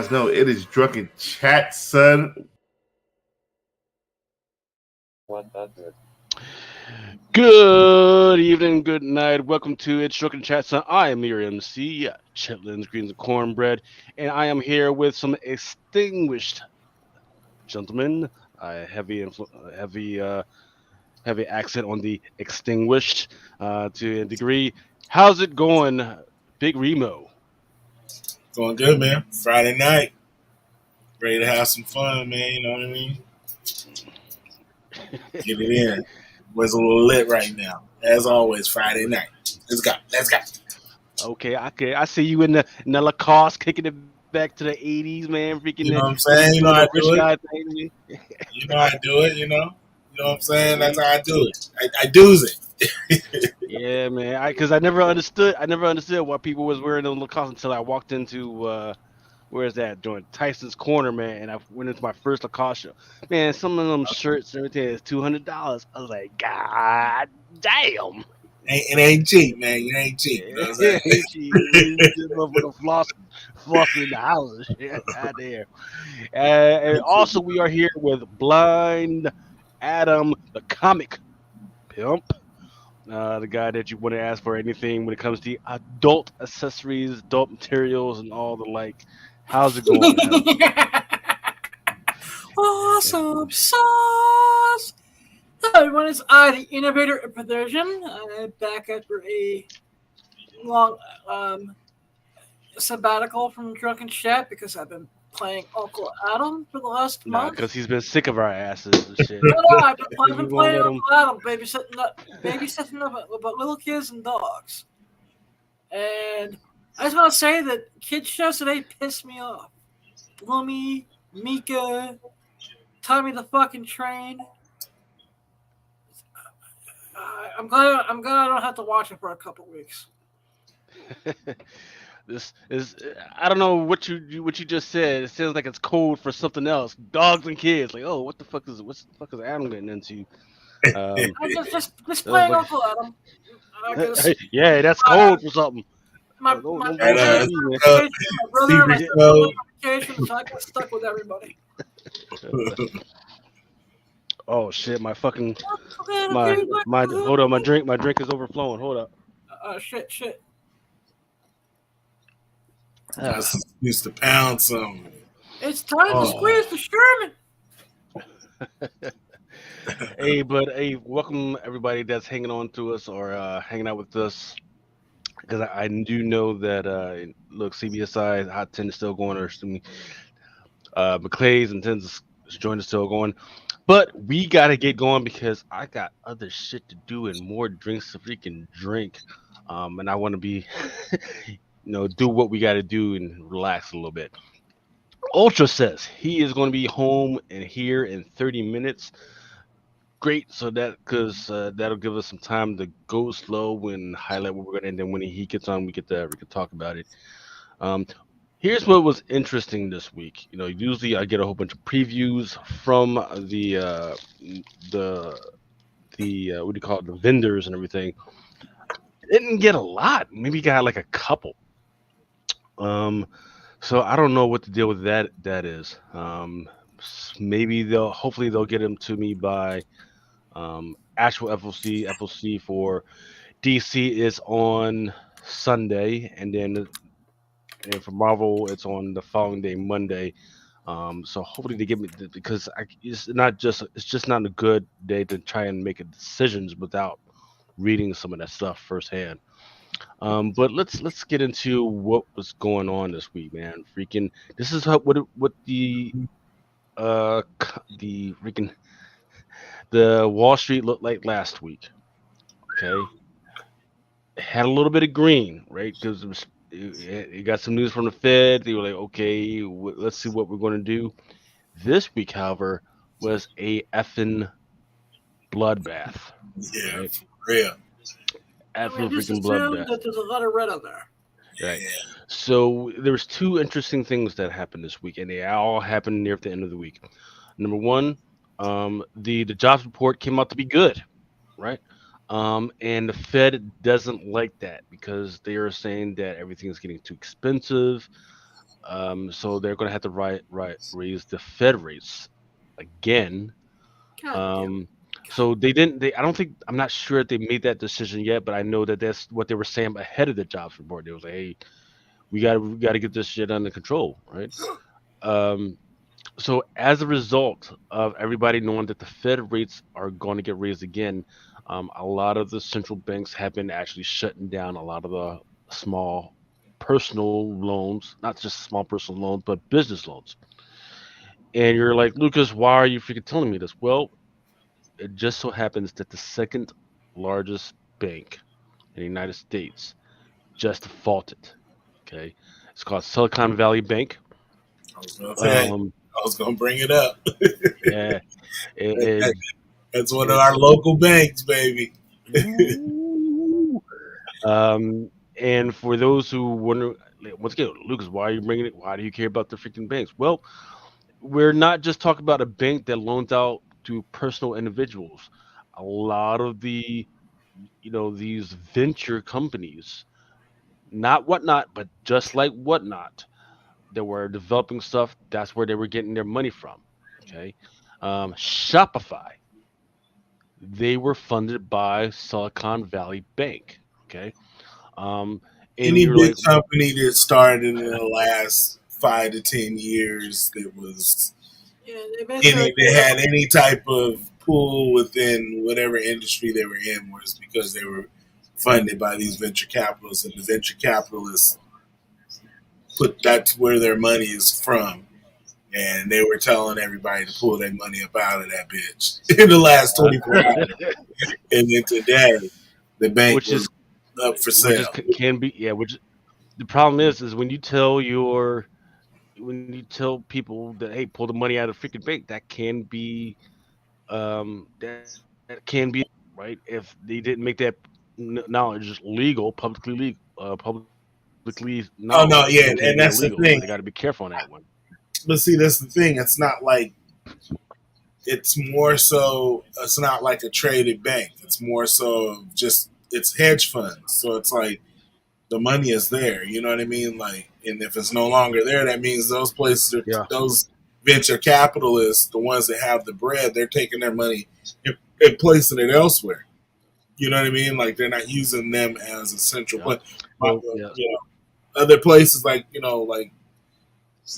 guys know it is Drunken Chat, son. What does it? Good evening, good night. Welcome to It's Drunken Chat. Son. I am your MC, Chitlins, Greens, and Cornbread, and I am here with some extinguished gentlemen. Heavy accent on the extinguished to a degree. How's it going, Big Remo? Going good, man. Friday night. Ready to have some fun, man. You know what I mean? Get it in. Was a little lit right now. As always, Friday night. Let's go. Let's go. Okay. I see you in the Lacoste kicking it back to the '80s, man. Freaking You know what I'm saying? You know doing how the I rich do guy it. thing. You know how I do it, you know? You know what I'm saying? That's how I do it. I do's it. Yeah, man. Because I never understood. Why people was wearing those Lacoste until I walked into where's that joint? Tyson's Corner, man. And I went into my first Lacoste show. Man, some of them shirts and everything is $200. I was like, God damn. It ain't cheap, man. You ain't cheap. You know what I'm saying? This motherfucker flossing in the house. Out there. And also, we are here with Blind Adam, the comic pimp. The guy that you want to ask for anything when it comes to adult accessories, adult materials, and all the like. How's it going, Adam? Awesome sauce! Hello, everyone. It's I, the innovator of perversion. Back after a long sabbatical from Drunken Chat because I've been playing Uncle Adam for the last Nah, month. because he's been sick of our asses and shit. No, I've been We won't playing let him. Uncle Adam, babysitting about little kids and dogs. And I just want to say that kids shows today pissed me off. Bloomy, Mika, Tommy the fucking train. I'm glad I don't have to watch it for a couple weeks. This is I don't know what you just said. It sounds like it's code for something else. Dogs and kids. Like, oh, what the fuck is Adam getting into? I'm just playing like- Uncle Adam. I guess Yeah, that's code for something. my Don't my bullshit me, man. brother, my Secret sister code. on vacation, so I got stuck with everybody. Oh shit, my fucking Okay, my hold on, my drink is overflowing. Hold up. Shit. I used to pound some. It's time to squeeze the Sherman. Hey, welcome everybody that's hanging on to us or hanging out with us. Because I do know that look, CBSI Hot 10 is still going, or McClay's and 10's joint is still going. But we gotta get going because I got other shit to do and more drinks to freaking drink. And I want to be, do what we got to do and relax a little bit. Ultra says he is going to be home and here in 30 minutes. Great, so because that'll give us some time to go slow and highlight what we're gonna. And then when he gets on, we can talk about it. Here's what was interesting this week. Usually I get a whole bunch of previews from the what do you call it, the vendors and everything. Didn't get a lot. Maybe got like a couple. So I don't know what the deal with that is. Maybe hopefully they'll get them to me by actual FLC for DC is on Sunday, and then for Marvel it's on the following day, Monday. So hopefully they give me because it's just not a good day to try and make decisions without reading some of that stuff firsthand. But let's get into what was going on this week, man. Freaking, this is what the freaking the Wall Street looked like last week. Okay, it had a little bit of green, right? Because it got some news from the Fed. They were like, okay, let's see what we're going to do. This week, however, was a effing bloodbath. Yeah, Right? for real. Effing Just freaking assume bloodbath. that there's a lot of red on there. Right. So there was two interesting things that happened this week, and they all happened near the end of the week. Number one, the jobs report came out to be good, right? And the Fed doesn't like that because they are saying that everything is getting too expensive. So they're going to have to raise the Fed rates again. God damn. Um, so they didn't. I don't think. I'm not sure if they made that decision yet, but I know that that's what they were saying ahead of the jobs report. They was like, "Hey, we got to get this shit under control, right?" Um, so as a result of everybody knowing that the Fed rates are going to get raised again, a lot of the central banks have been actually shutting down a lot of the small personal loans, not just small personal loans, but business loans. And you're like, Lucas, why are you freaking telling me this? Well, it just so happens that the second largest bank in the United States just defaulted. Okay, it's called Silicon Valley Bank. I was gonna say, Um, I was gonna bring it up. yeah, it, That's one of our it's local banks, baby. Ooh. And for those who wonder, like, once again, Lucas, why are you bringing it? Why do you care about the freaking banks? Well, we're not just talking about a bank that loans out to personal individuals. A lot of these venture companies, not whatnot, but just like whatnot, that were developing stuff. That's where they were getting their money from. Okay, Shopify, they were funded by Silicon Valley Bank. Okay, um, and Any you're big like, company that started in the last 5 to 10 years that was Yeah, they basically they had any type of pool within whatever industry they were in was because they were funded by these venture capitalists, and the venture capitalists put that's where their money is from. And they were telling everybody to pull their money up out of that bitch in the last 24 hours. And then today, the bank which was is up for which is sale. can be, yeah. Which the problem is when you tell people that, hey, pull the money out of the freaking bank, that can be that can be right if they didn't make that knowledge legal, publicly Oh knowledge, no, then yeah, it can and be that's the illegal. So thing. they got to be careful on that one. But see, that's the thing. It's not like it's more so. It's not like a traded bank. It's more so just it's hedge funds. So it's like the money is there. You know what I mean? Like, and if it's no longer there, that means those places are Yeah. those venture capitalists, the ones that have the bread, they're taking their money and placing it elsewhere. You know what I mean? Like they're not using them as a central Yeah. point. So yeah. You know, other places like like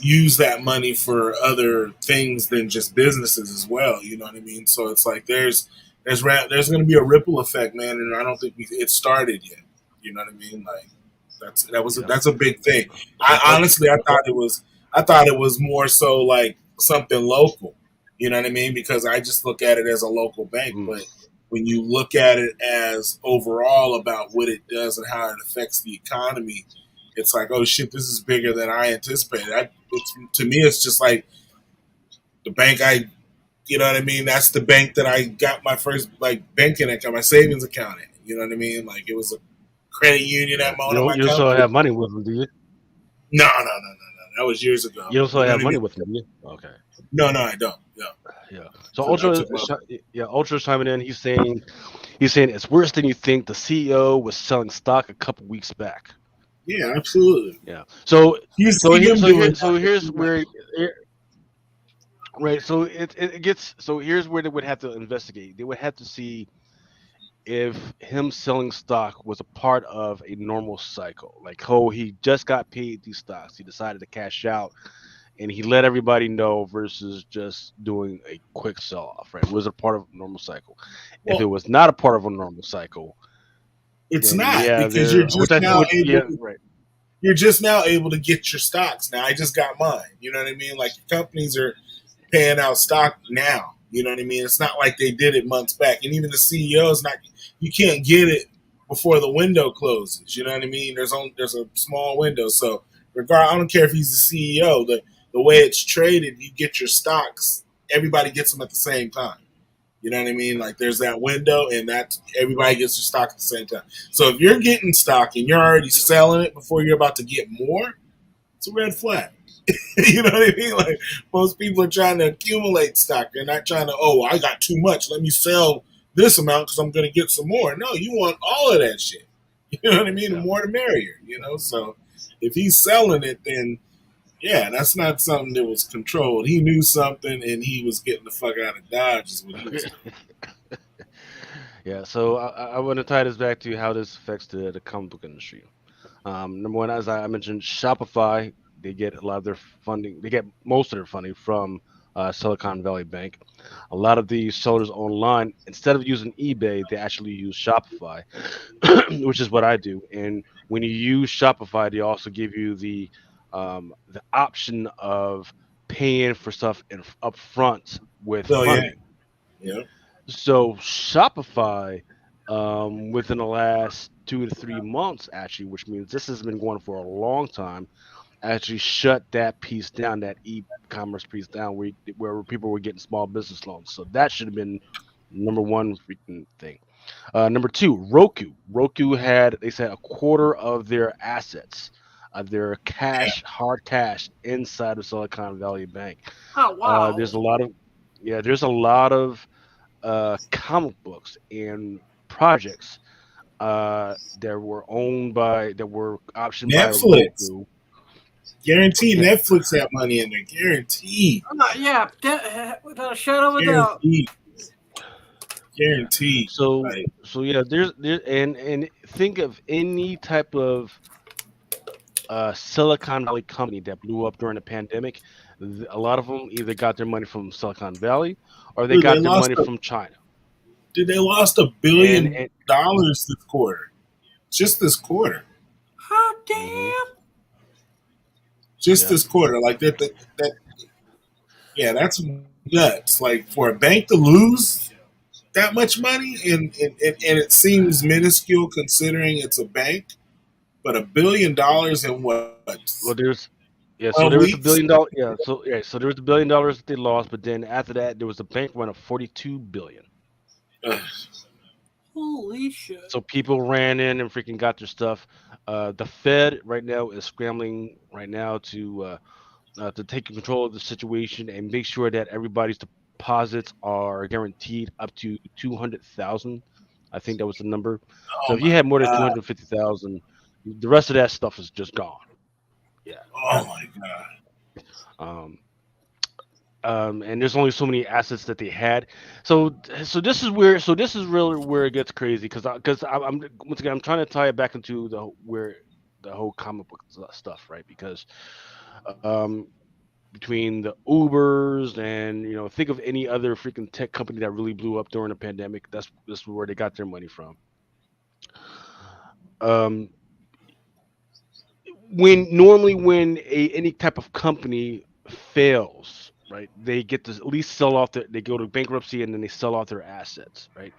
use that money for other things than just businesses as well. You know what I mean? So it's like there's going to be a ripple effect, man, and I don't think it started yet. You know what I mean? Like Yeah. that's a big thing. So I honestly I thought it was more so like something local. You know what I mean? Because I just look at it as a local bank, mm, but when you look at it as overall about what it does and how it affects the economy, it's like, oh shit, this is bigger than I anticipated. To me, it's just like the bank you know what I mean? That's the bank that I got my first like banking account, my savings account in. You know what I mean? Like it was a credit union yeah. at one of my You don't still companies. have money with them, do you? No. That was years ago. You don't still You know have what I mean? money with them, do you? Okay. No, I don't. No. Yeah. So I Ultra, took my yeah, Ultra's chiming in. He's saying it's worse than you think. The CEO was selling stock a couple weeks back. yeah, absolutely. Yeah. So You so see here him so doing here so that. here's where right. So it gets so here's where they would have to investigate. They would have to see if him selling stock was a part of a normal cycle. Like, oh, he just got paid these stocks. He decided to cash out and he let everybody know versus just doing a quick sell off, right? Was it part of a normal cycle? If it Well, was not a part of a normal cycle, it's then not yeah, because you're there, just now able yeah, to right. get your stocks. Now I just got mine. You know what I mean? Like companies are paying out stock now. You know what I mean? It's not like they did it months back. And even the CEO is not. You can't get it before the window closes. You know what I mean? There's a small window. So I don't care if he's the CEO. The way it's traded, you get your stocks. Everybody gets them at the same time. You know what I mean? Like there's that window, and that everybody gets their stock at the same time. So if you're getting stock and you're already selling it before you're about to get more, it's a red flag. You know what I mean? Like most people are trying to accumulate stock. They're not trying to, oh, I got too much. Let me sell this amount because I'm going to get some more. No, you want all of that shit. You know what I mean? The Yeah. more the merrier. You know, so if he's selling it, then Yeah, that's not something that was controlled. He knew something, and he was getting the fuck out of Dodge. Is what he was doing. Yeah, so I want to tie this back to how this affects the comic book industry. Number one, as I mentioned, Shopify, they get a lot of their funding, they get most of their funding from Silicon Valley Bank. A lot of these sellers online, instead of using eBay, they actually use Shopify, which is what I do. And when you use Shopify, they also give you the option of paying for stuff up front with So yeah, funding. yeah. So Shopify, within the last 2 to 3 months, actually, which means this has been going for a long time, actually shut that piece down, that e-commerce piece down, where people were getting small business loans. So that should have been number one freaking thing. Number two, Roku. Roku had, they said, a quarter of their assets, their cash, hard cash, inside of Silicon Valley Bank. Oh wow. There's a lot of, yeah, there's a lot of comic books and projects that were optioned by Netflix, Roku. guaranteed. Yeah. Netflix had money in there, guaranteed, Yeah, without a shadow of a doubt. guaranteed, guaranteed. So Like, so yeah, there and think of any type of Silicon Valley company that blew up during the pandemic. A lot of them either got their money from Silicon Valley or they dude, got their money from China. they lost $1 And, billion and this quarter, just this quarter, Hot mhm, damn. just yeah. this quarter. Like that. Yeah, that's nuts. Like for a bank to lose that much money, and it seems minuscule considering it's a bank, but $1 billion in what Well, so 12 there was a weeks? $1 billion. So there was $1 billion that they lost, but then after that there was a bank run of 42 billion. Ugh. Holy shit. So people ran in and freaking got their stuff. The Fed right now is scrambling right now to take control of the situation and make sure that everybody's deposits are guaranteed up to 200,000. I think that was the number. So Oh if you my had more than god! 250,000, the rest of that stuff is just gone. Yeah. Oh my god! Um, and there's only so many assets that they had. So this is where this is really where it gets crazy because I'm once again I'm trying to tie it back into where the whole comic book stuff, right? Because um, between the Ubers and think of any other freaking tech company that really blew up during the pandemic. That's where they got their money from. Um, when any type of company fails, right, they get to at least sell off they go to bankruptcy and then they sell off their assets, right?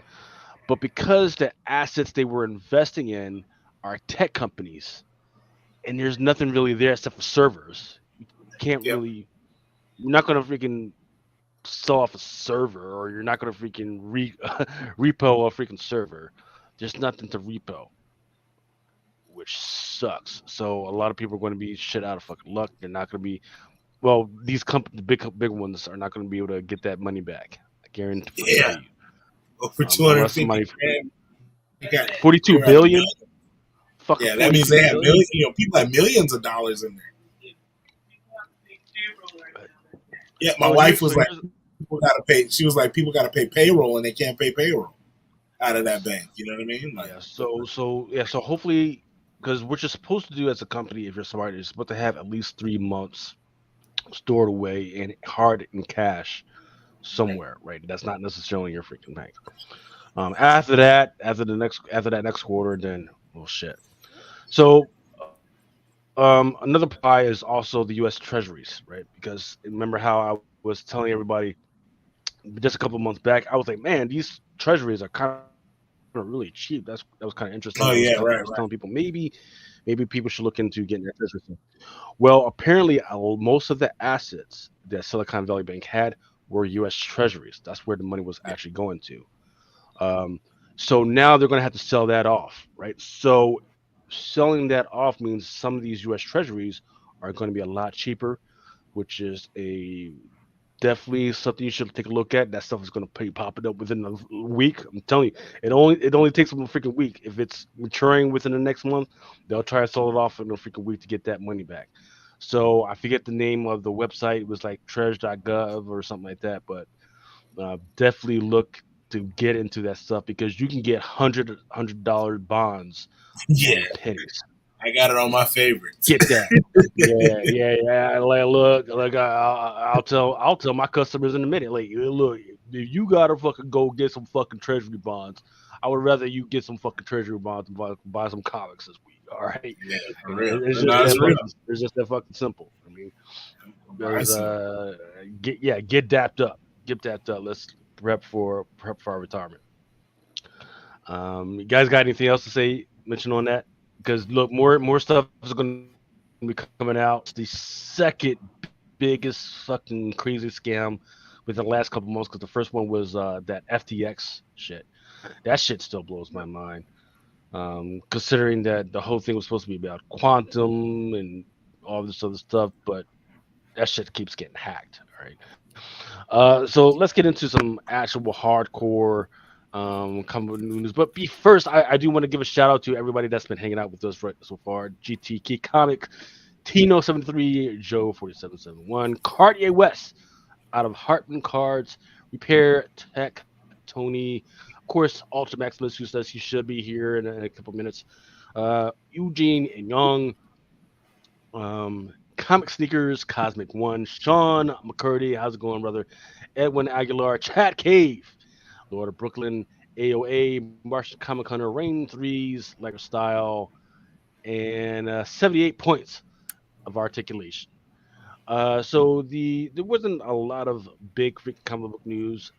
But because the assets they were investing in are tech companies and there's nothing really there except for servers, you can't Yep. really, you're not going to freaking sell off a server, or you're not going to freaking repo a freaking server. There's nothing to repo, which sucks. So a lot of people are going to be shit out of fucking luck. They're not going to be, well, these the big ones are not going to be able to get that money back. I guarantee Yeah, you. over Unless 250 somebody grand. They got 42 they were at a billion, million. fucking Yeah, that means 42 they had billion. millions. People had millions of dollars in there. Yeah, my So wife here's so was like, here's people got to pay. She was like, people got to pay payroll, and they can't pay payroll out of that bank. You know what I mean? Like, yeah. So hopefully, because what you're supposed to do as a company, if you're smart, is supposed to have at least 3 months stored away in hard in cash somewhere, right? That's not necessarily your freaking bank. After that, after that next quarter, then well, shit. So, another pie is also the U.S. Treasuries, right? Because remember how I was telling everybody just a couple months back, I was like, man, these Treasuries are kind of really cheap. That was kind of interesting. oh I was yeah, telling right, people maybe people should look into getting their Treasuries. Well, apparently, most of the assets that Silicon Valley Bank had were U.S. Treasuries. That's where the money was yeah, actually going to. Um, so now they're going to have to sell that off, right? So selling that off means some of these U.S. Treasuries are going to be a lot cheaper, which is a definitely something you should take a look at. That stuff is going to be popping up within a week. I'm telling you, it only takes them a freaking week. If it's maturing within the next month, they'll try to sell it off in a freaking week to get that money back. So I forget the name of the website. It was like treasure.gov or something like that. But definitely look to get into that stuff because you can get $100 bonds Yeah, on pennies. I got it on my favorites. Get that. Yeah. Like, look. I'll tell my customers in a minute. Like, look, if you gotta fucking go get some fucking treasury bonds, I would rather you get some fucking treasury bonds and buy some comics this week. All right, Yeah, for and real. it's No, just it's that real. fucking. It's just that fucking simple. I mean, I there's see. get dapped up. Get dapped up. Let's prep for our retirement. You guys got anything else to say? Mention on that? Because look, more stuff is going to be coming out. It's the second biggest fucking crazy scam within the last couple months. Because the first one was that FTX shit. That shit still blows my mind. Considering that the whole thing was supposed to be about quantum and all this other stuff, but that shit keeps getting hacked. All right. So let's get into some actual hardcore comic news. But first, I do want to give a shout out to everybody that's been hanging out with us so far. GT Comic, Tino73, Joe 4771, Cartier West out of Hartman Cards, Repair Tech, Tony, of course, Ultra Maximus, who says he should be here in a couple minutes. Eugene and Young, Comic Sneakers, Cosmic One, Sean McCurdy, how's it going, brother? Edwin Aguilar, Chat Cave, Lord of Brooklyn, AOA, Martian Comic Hunter, Rain Threes, Lego Style, and 78 points of articulation. So there wasn't a lot of big freaking comic book news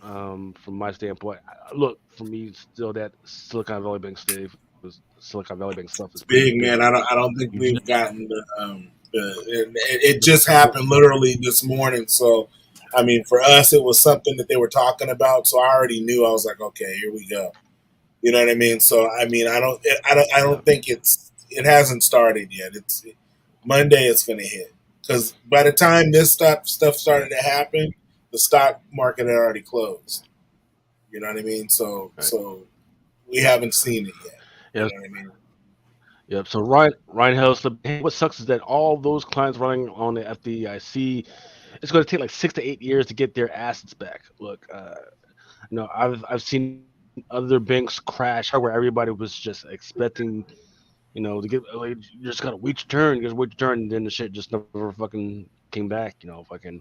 from my standpoint. Look, for me, still that Silicon Valley Bank stuff is It's pretty big, man. big. I don't think You we've just gotten it just happened literally this morning. So, I mean, for us, it was something that they were talking about. So I already knew. I was like, okay, here we go. You know what I mean? So, I mean, I yeah, don't think it hasn't started yet. It's Monday. It's going to hit because by the time this stuff started to happen, the stock market had already closed. You know what I mean? So, right. we haven't seen it yet. You Yeah, know what I mean? yep. So Ryan Hell's what sucks is that all those clients running on the FDIC, it's going to take like 6 to 8 years to get their assets back. Look, I've seen other banks crash hard where everybody was just expecting, to get like you just got to wait your turn, just wait your turn, and then the shit just never fucking came back. Fucking,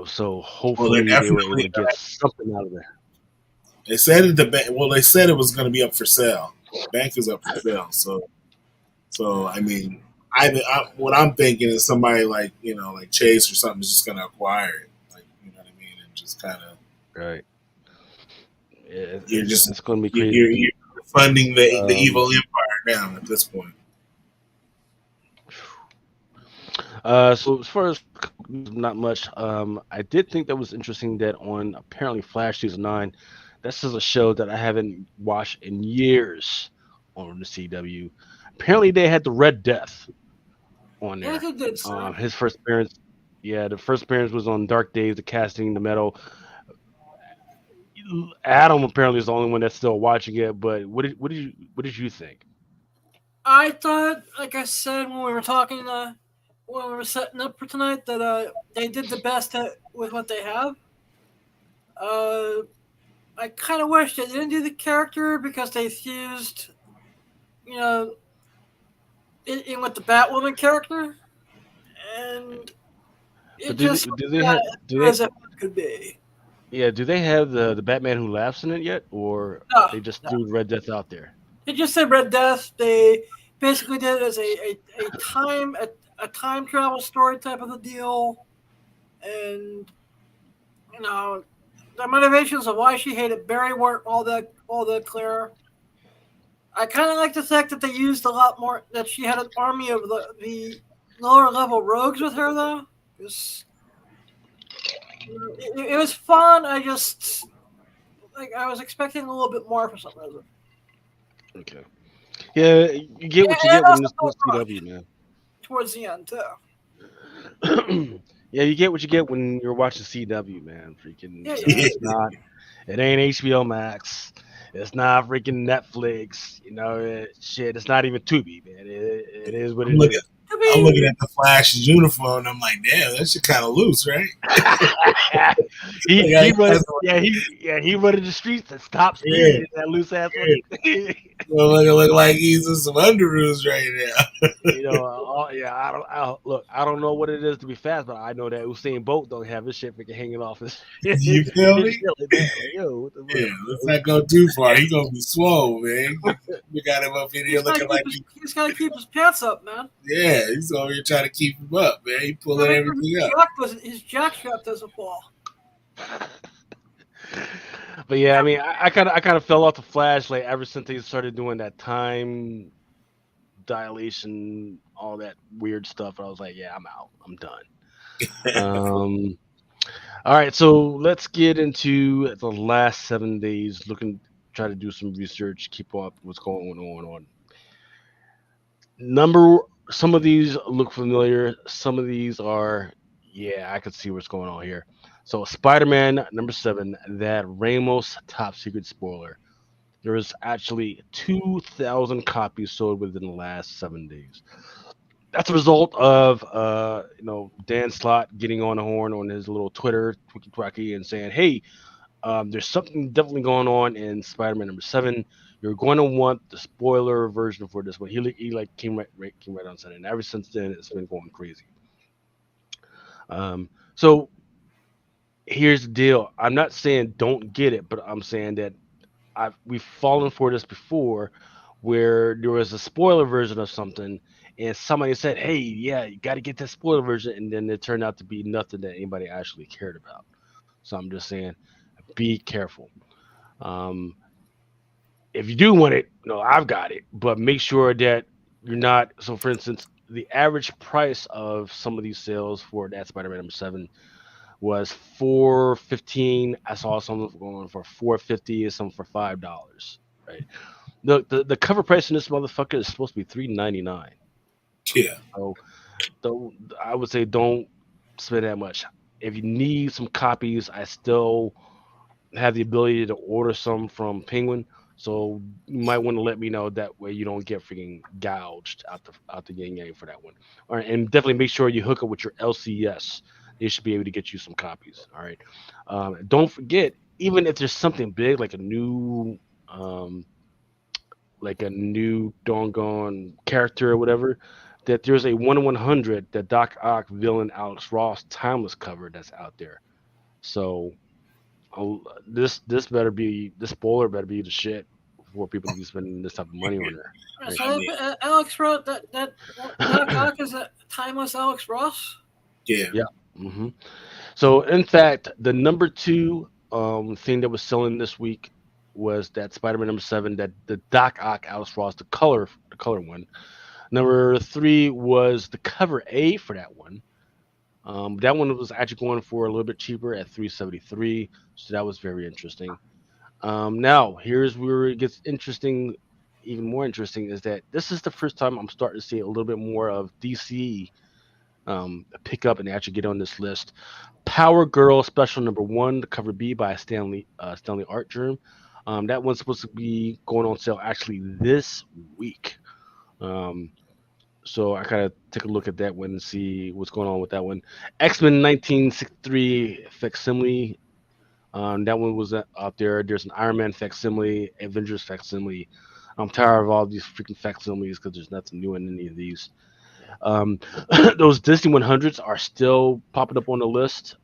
so Well, they're hopefully they were able definitely. to get something out of there. They said it. Well, they said it was going to be up for sale. The bank is up for sale. So I mean, what I'm thinking is somebody like like Chase or something is just going to acquire it. Like you know what I mean, and just kind of Right. Yeah, you're just it's going to be crazy. you're funding the Um, evil empire now at this point. so as far as not much, I did think that was interesting that on apparently Flash season 9, this is a show that I haven't watched in years on the CW. Apparently they had the Red Death on Yeah, there. they did, sir. His first appearance, yeah, the first appearance was on Dark Days, the casting, the metal. Adam apparently is the only one that's still watching it. But what did you think? I thought, like I said when we were talking, when we were setting up for tonight, that they did the best with what they have. Uh, I kind of wish they didn't do the character because they fused, you know, in with the Batwoman character, and it But do they, just do they not have as do good they as it could be. yeah do they have the Batman Who Laughs in it yet, or No, they just no. threw Red Death out there? They just said Red Death. They basically did it as a time travel story type of a deal, and you know the motivations of why she hated Barry weren't all that clear. I kind of like the fact that they used a lot more that she had an army of the lower level rogues with her though. It was fun. I just I was expecting a little bit more for some reason. Okay. Yeah, you get what you And get when also this felt CW, rushed man. towards the end too. Yeah, you get what you get when you're watching CW, man. Freaking, Yeah, yeah. it ain't HBO Max. It's not freaking Netflix. Shit. It's not even Tubi, man. It is what I'm it looking. is. To I'm looking at the Flash's uniform, and I'm like, damn, that shit kind of loose, right? he Like, running, he running the streets and stop Yeah. speeding that loose ass Yeah. one. look like he's in some underoos right now. You know, I don't know what it is to be fast, but I know that Usain Bolt don't have his shit freaking hanging off his, You feel his me? shit like that. Like, yo, what the fuck? Yeah, let's not go too far. He gonna be swole, man. We got him up in here looking like he's got to keep his pants up, man. yeah, he's over here trying to keep him up, man. He pulling everything up. His jack strap doesn't fall. But yeah, I mean, I kind of fell off the Flash like ever since they started doing that time dilation, all that weird stuff. I was like, yeah, I'm out. I'm done. All right, so let's get into the last 7 days. Try to do some research, keep up what's going on. Some of these look familiar. Some of these are, yeah, I could see what's going on here. So Spider-Man number 7, that Ramos top secret spoiler. There was actually 2,000 copies sold within the last 7 days. That's a result of Dan Slott getting on the horn on his little Twitter twicky twacky and saying, "Hey, there's something definitely going on in Spider-Man number 7. You're going to want the spoiler version for this one." He like came right on set, and ever since then it's been going crazy. So here's the deal. I'm not saying don't get it, but I'm saying that we've fallen for this before, where there was a spoiler version of something, and somebody said, "Hey, yeah, you got to get that spoiler version," and then it turned out to be nothing that anybody actually cared about. So I'm just saying, be careful. If you do want it, I've got it, but make sure that you're not. So, for instance, the average price of some of these sales for that Spider-Man number 7 was $4.15. I saw some going for $4.50 and some for $5. Right. The cover price in this motherfucker is supposed to be $3.99. Yeah. So I would say don't spend that much. If you need some copies, I still have the ability to order some from Penguin. So you might want to let me know, that way you don't get freaking gouged out the yin yang for that one. All right, and definitely make sure you hook up with your LCS. They should be able to get you some copies. All right. Don't forget, even if there's something big like a new doggone character or whatever, that there's a 1/100 that Doc Ock villain Alex Ross timeless cover that's out there. So this spoiler better be the shit for people to be spending this type of money on there. Right? So Alex Ross, that Doc Ock is a timeless Alex Ross. Yeah. Mm-hmm. So in fact, the number 2 thing that was selling this week was that Spider-Man number 7, that the Doc Ock Alex Ross, the color one. Number 3 was the cover A for that one. That one was actually going for a little bit cheaper at $3.73, so that was very interesting. Now here's where it gets interesting. Even more interesting is that this is the first time I'm starting to see a little bit more of DC pick up and actually get on this list. Power Girl Special number 1, the cover B by Stanley Art Germ. That one's supposed to be going on sale actually this week. So I kind of take a look at that one and see what's going on with that one. X-Men 1963 facsimile. That one was out there. There's an Iron Man facsimile, Avengers facsimile. I'm tired of all these freaking facsimiles because there's nothing new in any of these. Those Disney 100s are still popping up on the list.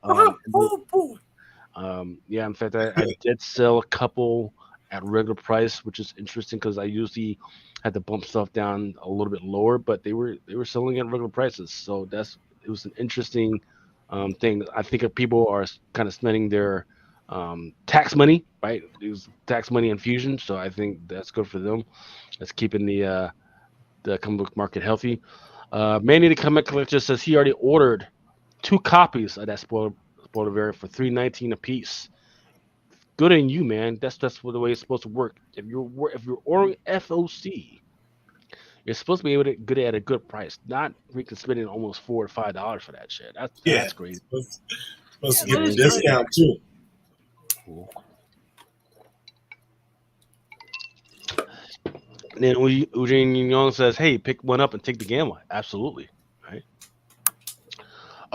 Yeah, in fact, I did sell a couple at regular price, which is interesting because I usually had to bump stuff down a little bit lower, but they were selling at regular prices. So it was an interesting thing. I think if people are kind of spending their tax money, right? It was tax money infusion, so I think that's good for them. That's keeping the comic book market healthy. Manny the Comic Collector says he already ordered 2 copies of that spoiler variant for $3.19 a piece. Good on you, man. That's the way it's supposed to work. If you're ordering FOC, you're supposed to be able to get it at a good price, not freaking spending almost $4 or $5 for that shit. That's crazy. Supposed to get a discount too. Cool. And then Eugene Young says, "Hey, pick one up and take the gamma." Absolutely.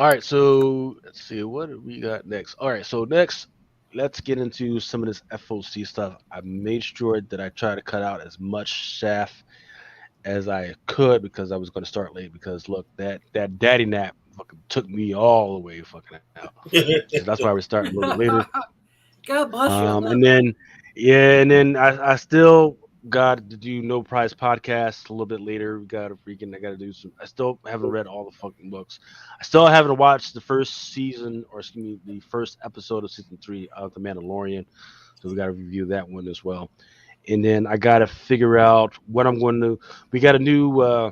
All right, so let's see what do we got next. All right, so next, let's get into some of this FOC stuff. I made sure that I try to cut out as much shaft as I could because I was going to start late. Because look, that daddy nap fucking took me all the way fucking out. So that's why we're starting a little bit later. God bless you. on And that. then yeah, and then I still got to do no prize podcast a little bit later. We got to freaking I got to do some. I still haven't read all the fucking books. I still haven't watched the first season or excuse me the first episode of season 3 of The Mandalorian. So we got to review that one as well. And then I got to figure out what I'm going to. We got a new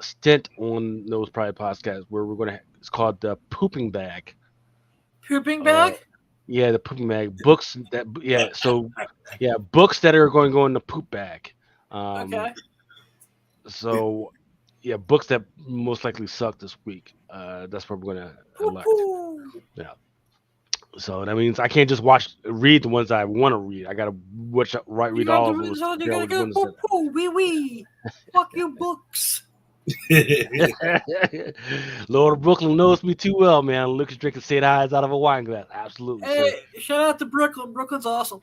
stint on those private podcasts where we're going to. It's called the pooping bag. Pooping Uh, bag? yeah, the pooping bag books that yeah. So yeah, books that are going to go in the poop bag. Okay. So yeah, books that most likely suck this week. That's what we're going to elect. Poo-poo. Yeah. So that means I can't just read the ones I want to read. I gotta You read got all to of read those. this on. You Figure out gotta which go ones that poo-poo. Wee-wee. Fuck you, books. Lord of Brooklyn knows me too well, man. Lucas drinking St. Eyes out of a wine glass. Absolutely, sir. Hey, shout out to Brooklyn. Brooklyn's awesome.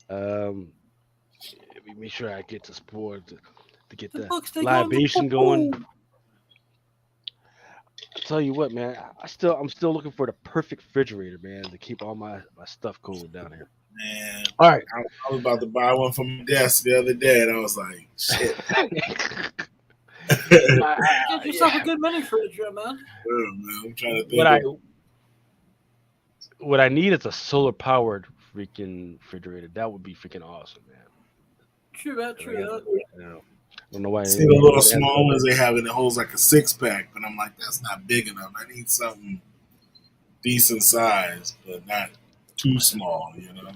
Um, let me make sure I get to sport to get The the books, they go in the libation going. poo-poo. I tell you what, man. I'm still looking for the perfect refrigerator, man, to keep all my stuff cool down here. Man, All right. I was about to buy one for my desk the other day, and I was like, shit. Get yourself Yeah. a good mini fridge, man. Man, I'm trying to think. What I need is a solar powered freaking refrigerator. That would be freaking awesome, man. True that, true that. You know, I don't know why. See the little small ones they have, and it holds like a 6-pack, but I'm like, that's not big enough. I need something decent size, but not too small, you know?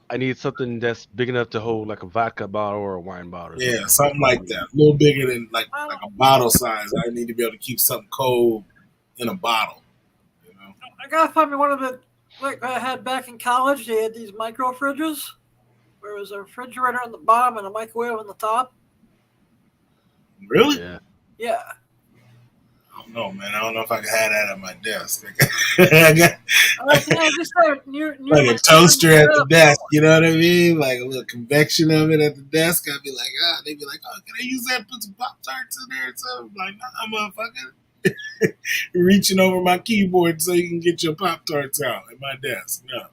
I need something that's big enough to hold like a vodka bottle or a wine bottle. Yeah, something like that. A little bigger than like a bottle size. I need to be able to keep something cold in a bottle, you know? I gotta find me one of the like I had back in college. They had these micro fridges where it was a refrigerator on the bottom and a microwave on the top. Really? Yeah. Yeah. I don't know, man. I don't know if I can have that at my desk. I got Just there near like a toaster at the desk, you know what I mean? Like a little convection oven at the desk. I'd be like, they'd be like, oh, can I use that to put some Pop-Tarts in there? So I'm like, nah, motherfucker. Reaching over my keyboard so you can get your Pop-Tarts out at my desk. No.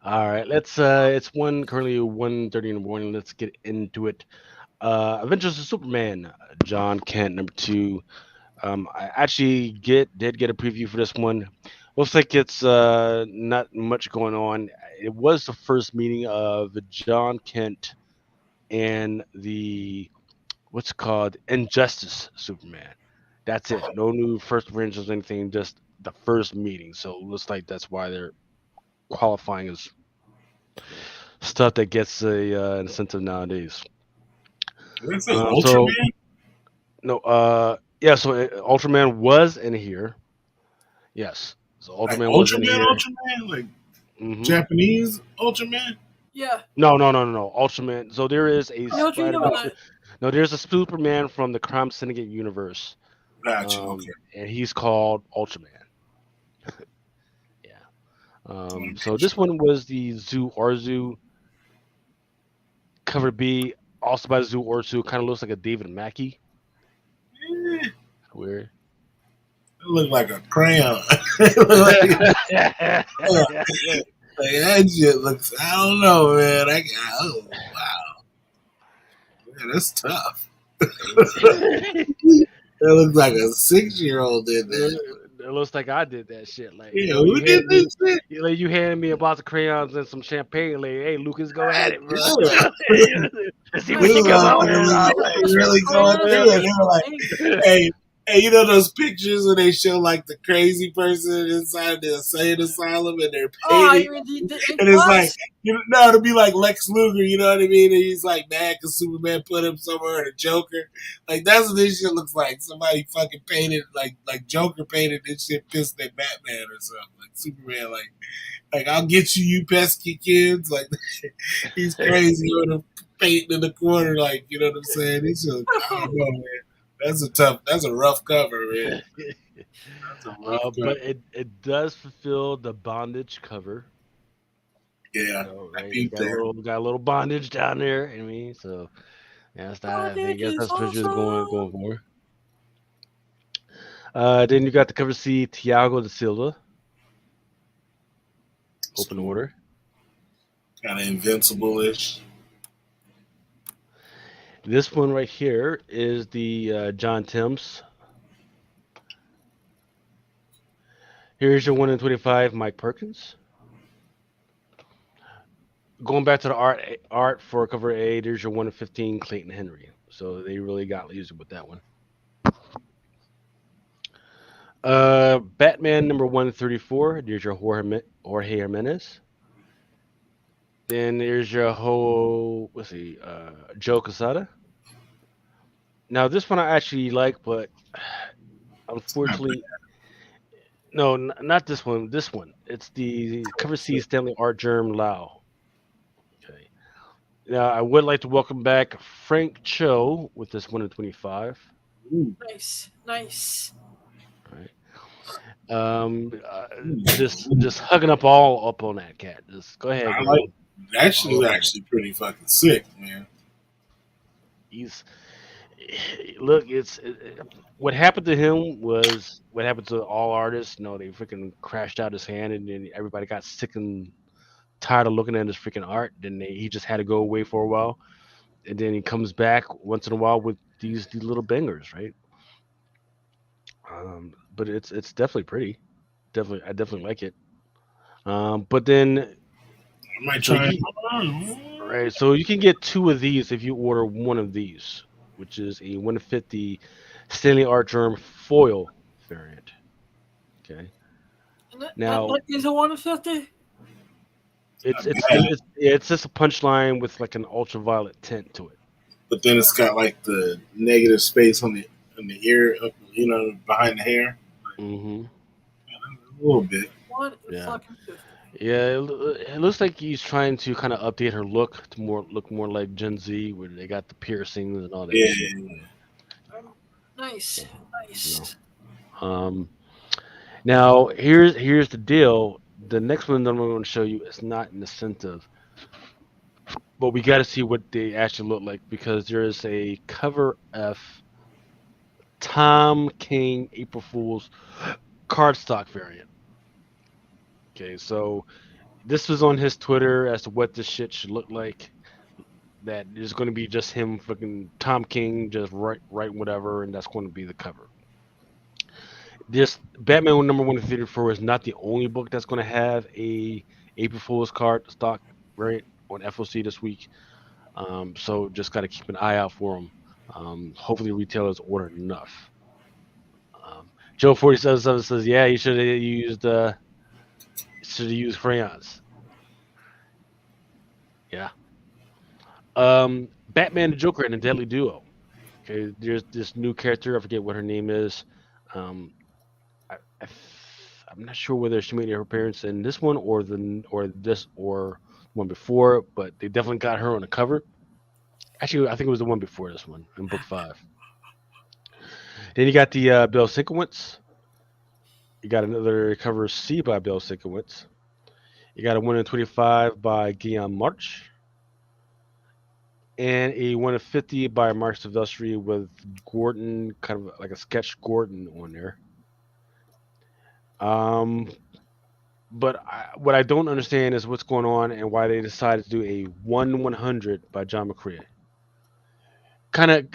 All right. Let's. It's currently 1:30 in the morning. Let's get into it. Adventures of Superman. John Kent #2. I actually did get a preview for this one. Looks like it's not much going on. It was the first meeting of John Kent and the what's it called Injustice Superman. That's it. No new first appearances or anything. Just the first meeting. So it looks like that's why they're qualifying as stuff that gets an incentive nowadays. That's an Ultraman? Yeah, so Ultraman was in here. Yes. So Ultraman Like was in here. Ultraman? Like Mhm. Japanese Ultraman? Yeah. No. Ultraman. So there is a Know what you know about it. no, there's a Superman from the Crime Syndicate universe. Gotcha, okay. And he's called Ultraman. Yeah. So this one was the Zoo Arzu cover B, also by Zoo Arzu. Kind of looks like a David Mackey. Weird. It looked like a crayon. Like that shit looks, I don't know, man. Oh, wow. Man, that's tough. It looks like a 6-year-old did that. It looks like I did that shit. Like, Yeah, who did this shit? You handed me a box of crayons and some champagne. Like, hey, Lucas, go at it, bro. Yeah. Let's see what you come up with. Really going through it. They were like, hey, you know those pictures where they show like the crazy person inside the insane asylum and they're painting? And it's like, it'll be like Lex Luger, you know what I mean? And he's like mad because Superman put him somewhere in a Joker. Like, that's what this shit looks like. Somebody fucking painted, like Joker painted this shit pissed at Batman or something. Like, Superman, like I'll get you, you pesky kids. Like, he's crazy on the painting in the corner, like, you know what I'm saying? This shit, I don't know, man. That's a rough cover, man. That's a rough cover. But it does fulfill the bondage cover. Yeah, So, I right, peeped that. got a little bondage down there. I mean, so yeah, I guess that's what she was going for. Then you got the cover C, Thiago da Silva, open order. Kind of invincible-ish. This one right here is the John Timms. Here's your 1 in 25, Mike Perkins. Going back to the art for cover A, there's your 1 in 15, Clayton Henry. So they really got lazy with that one. Batman number 134. There's your Jorge Jimenez. Then there's your Joe Quesada. Now this one I actually like, but unfortunately, no, not this one. This one. It's the cover C Stanley Art Germ Lau. Okay. Now I would like to welcome back Frank Cho with this 1 in 25. Nice. All right. Just hugging up all up on that cat. Just go ahead. That shit is actually pretty fucking sick, man. What happened to him was what happened to all artists. You know, they freaking crashed out his hand, and then everybody got sick and tired of looking at his freaking art. Then he just had to go away for a while, and then he comes back once in a while with these little bangers, right? But it's definitely pretty. I definitely like it. But then I might try. right, so you can get 2 of these if you order 1 of these, which is a 150 Stanley Art Germ foil variant. Okay. Now that is a 150. It's just a punchline with like an ultraviolet tint to it. But then it's got like the negative space on the ear, behind the hair. Mm-hmm. A little bit. Fucking 50. Yeah, it looks like he's trying to kind of update her look to look more like Gen Z, where they got the piercings and all that. Yeah. Shit. Nice. Now here's the deal. The next one that I'm going to show you is not an incentive, but we got to see what they actually look like because there is a cover F Tom King April Fool's cardstock variant. Okay, so this was on his Twitter as to what this shit should look like. That is going to be just him, fucking Tom King, just write whatever, and that's going to be the cover. This Batman number 134 is not the only book that's going to have a April Fool's card stock variant on FOC this week. So just got to keep an eye out for them. Hopefully retailers ordered enough. Joe 47 says, yeah, you should have used crayons. Yeah. Batman and Joker and a deadly duo. Okay, there's this new character. I forget what her name is. I'm not sure whether she made her appearance in this one or one before, but they definitely got her on the cover. Actually, I think it was the one before this one in book 5. Then you got the Bill Sienkiewicz. You got another cover C by Bill Sienkiewicz. You got a 1 in 25 by Guillaume March. And a 1 in 50 by Mark Silvestri with Gordon, kind of like a sketch Gordon on there. But what I don't understand is what's going on and why they decided to do a 1/100 by John McCrea. Kind of,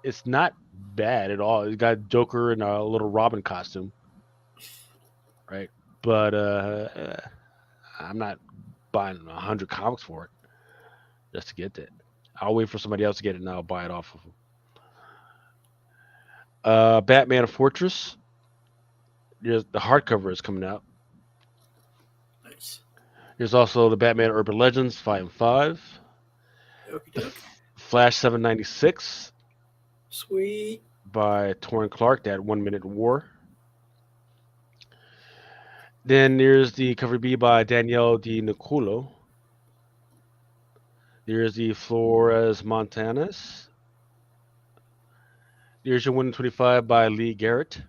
it's not bad at all. It's got Joker in a little Robin costume, right? But I'm not buying 100 comics for it just to get that. I'll wait for somebody else to get it and I'll buy it off of them. Batman Fortress. The hardcover is coming out. Nice. There's also the Batman Urban Legends 5 and 5. Flash 796. Sweet. By Torrin Clark, that 1 Minute War. Then there's the cover B by Danielle Di Nicuolo. There's the Flores Montanas. There's your 125 by Lee Garrett.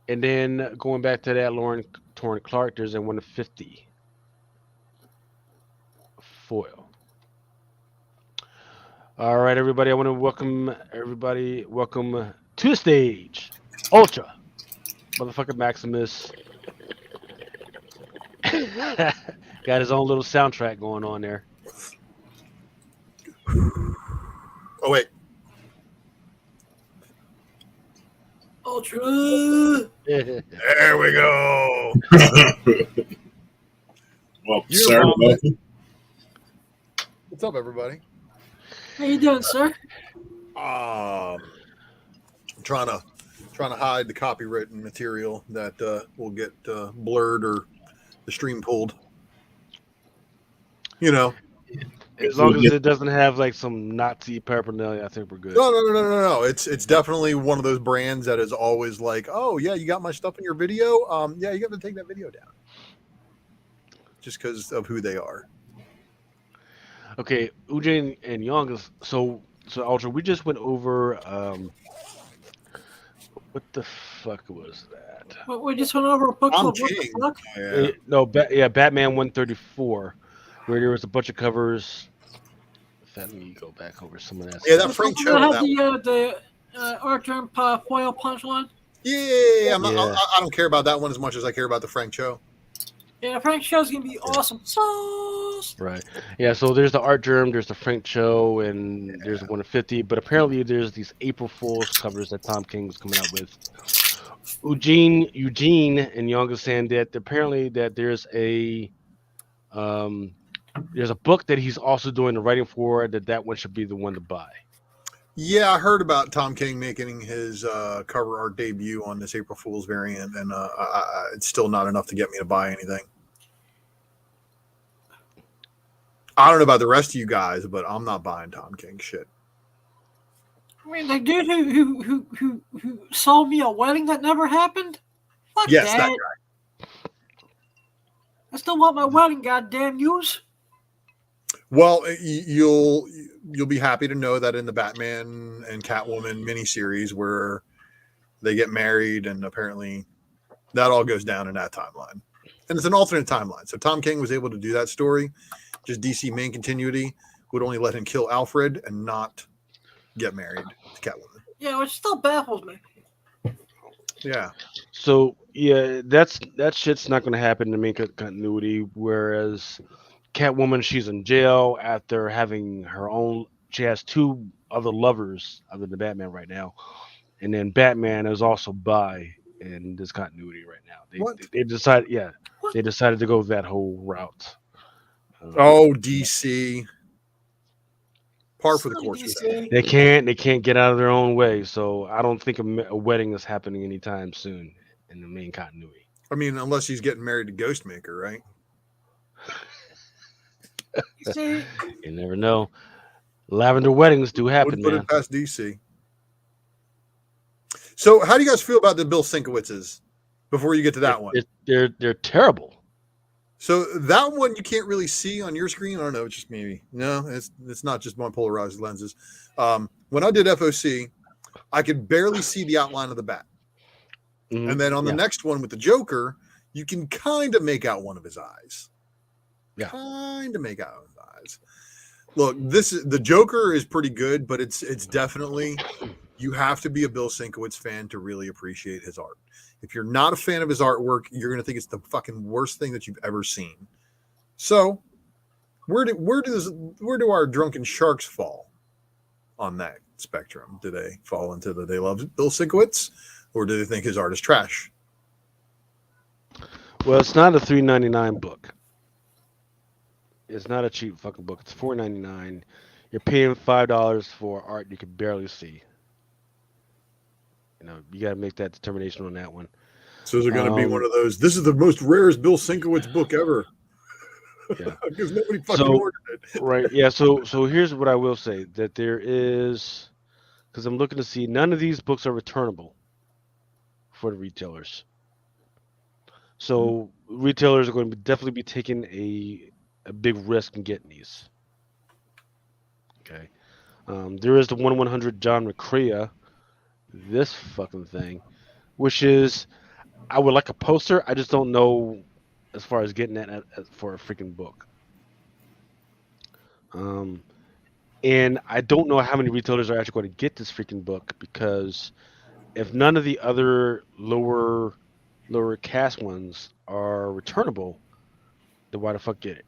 And then going back to that Lauren Torn Clark, there's a 150 foil. All right, everybody. I want to welcome everybody. Welcome to the stage, Ultra, motherfucker Maximus. Got his own little soundtrack going on there. Oh wait, Ultra. there we go. Well, You sir, know, welcome. What's up, everybody? How you doing, sir? I'm trying to hide the copywritten material that will get blurred or the stream pulled. You know, As long as it doesn't have like some Nazi paraphernalia, I think we're good. no. It's definitely one of those brands that is always like, oh yeah, you got my stuff in your video. Yeah, you got to take that video down, just because of who they are. Okay, Ujin and Young is so Ultra. We just went over what the fuck was that? We just went over a book I'm called What the king. Fuck? Yeah. No, Batman 134, where there was a bunch of covers. Let me go back over some of that. Yeah, stuff. that Frank That Cho. had That the Arthur foil punchline. yeah, Yeah. I don't care about that one as much as I care about the Frank Cho. Yeah, Frank Show's gonna be awesome. Sauce. Right. Yeah. So there's the Art Germ, there's the Frank Cho, and there's the 150. But apparently there's these April Fool's covers that Tom King was coming out with. Eugene and Young is saying that apparently that there's a book that he's also doing the writing for. That one should be the one to buy. Yeah, I heard about Tom King making his cover art debut on this April Fool's variant, and it's still not enough to get me to buy anything. I don't know about the rest of you guys, but I'm not buying Tom King shit. I mean, the dude who sold me a wedding that never happened. Fuck Yes, that. that guy. I still want my wedding, goddamn yous. Well, you'll be happy to know that in the Batman and Catwoman miniseries where they get married, and apparently that all goes down in that timeline. And it's an alternate timeline. So Tom King was able to do that story. Just DC main continuity would only let him kill Alfred and not get married to Catwoman. Yeah, which still baffles me. Yeah. So yeah, that shit's not going to happen to make it continuity. Whereas Catwoman, she's in jail after having her own. She has two other lovers other than Batman right now, and then Batman is also bi in this continuity right now. They decided, yeah, they decided to go that whole route. Oh, DC. Par for the course with that. They can't get out of their own way. So I don't think a wedding is happening anytime soon in the main continuity. I mean, unless he's getting married to Ghostmaker, right? See, You never know. Lavender weddings do happen, Wouldn't put man. it past DC. So, how do you guys feel about the Bill Sinkowitzes? Before you get to that one, They're terrible. so that one you can't really see on your screen. I don't know, it's just maybe no, it's not just my polarized lenses. When I did FOC, I could barely see the outline of the bat, Mhm. and then on the next one with the Joker, you can kind of make out one of his eyes. Yeah. Kind of make out his eyes. Look, the Joker is pretty good, but it's definitely, you have to be a Bill Sienkiewicz fan to really appreciate his art. If you're not a fan of his artwork, you're going to think it's the fucking worst thing that you've ever seen. So, where do our drunken sharks fall on that spectrum? Do they fall into they love Bill Sienkiewicz, or do they think his art is trash? Well, it's not a $3.99 book. It's not a cheap fucking book. It's $4.99. You're paying $5 for art you can barely see. You know, you got to make that determination on that one. So is it going to be one of those? This is the most rarest Bill Sienkiewicz book ever. Yeah, because nobody fucking ordered it. Right. Yeah. So here's what I will say: that there is, because I'm looking to see, none of these books are returnable for the retailers. So retailers are going to definitely be taking a big risk in getting these. Okay. There is the 1/100 John McCrea, this fucking thing, which is I would like a poster. I just don't know as far as getting that for a freaking book. And I don't know how many retailers are actually going to get this freaking book because if none of the other lower cast ones are returnable, then why the fuck get it?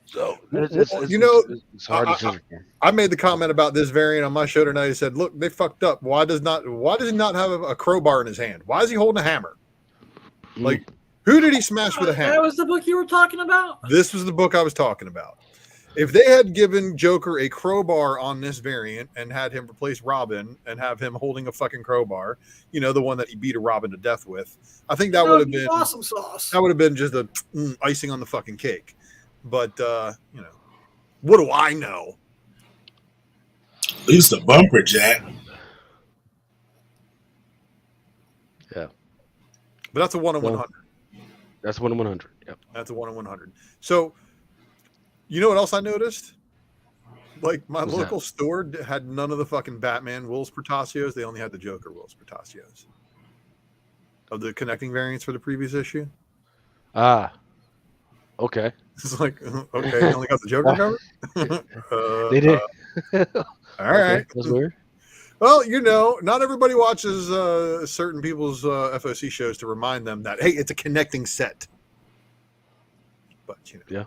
So it's hard decision. I made the comment about this variant on my show tonight. I said, "Look, they fucked up. Why does he not have a crowbar in his hand? Why is he holding a hammer? Like, who did he smash with a hammer?" That was the book you were talking about? This was the book I was talking about. If they had given Joker a crowbar on this variant and had him replace Robin and have him holding a fucking crowbar, the one that he beat a Robin to death with, I think that would have been awesome sauce. That would have been just a icing on the fucking cake. But what do I know? At least a bumper jack. Yeah. But that's a 1 in 100. That's 1 in 100. Yep. That's a 1 in 100. So, you know what else I noticed? Like, my local store had none of the fucking Batman Wills Portacios. They only had the Joker Wills Portacios. Of the connecting variants for the previous issue. Ah. Okay. It's like, okay, you only got the Joker cover? They did. All right. That's weird. Well, not everybody watches certain people's FOC shows to remind them that, hey, it's a connecting set. But, yeah.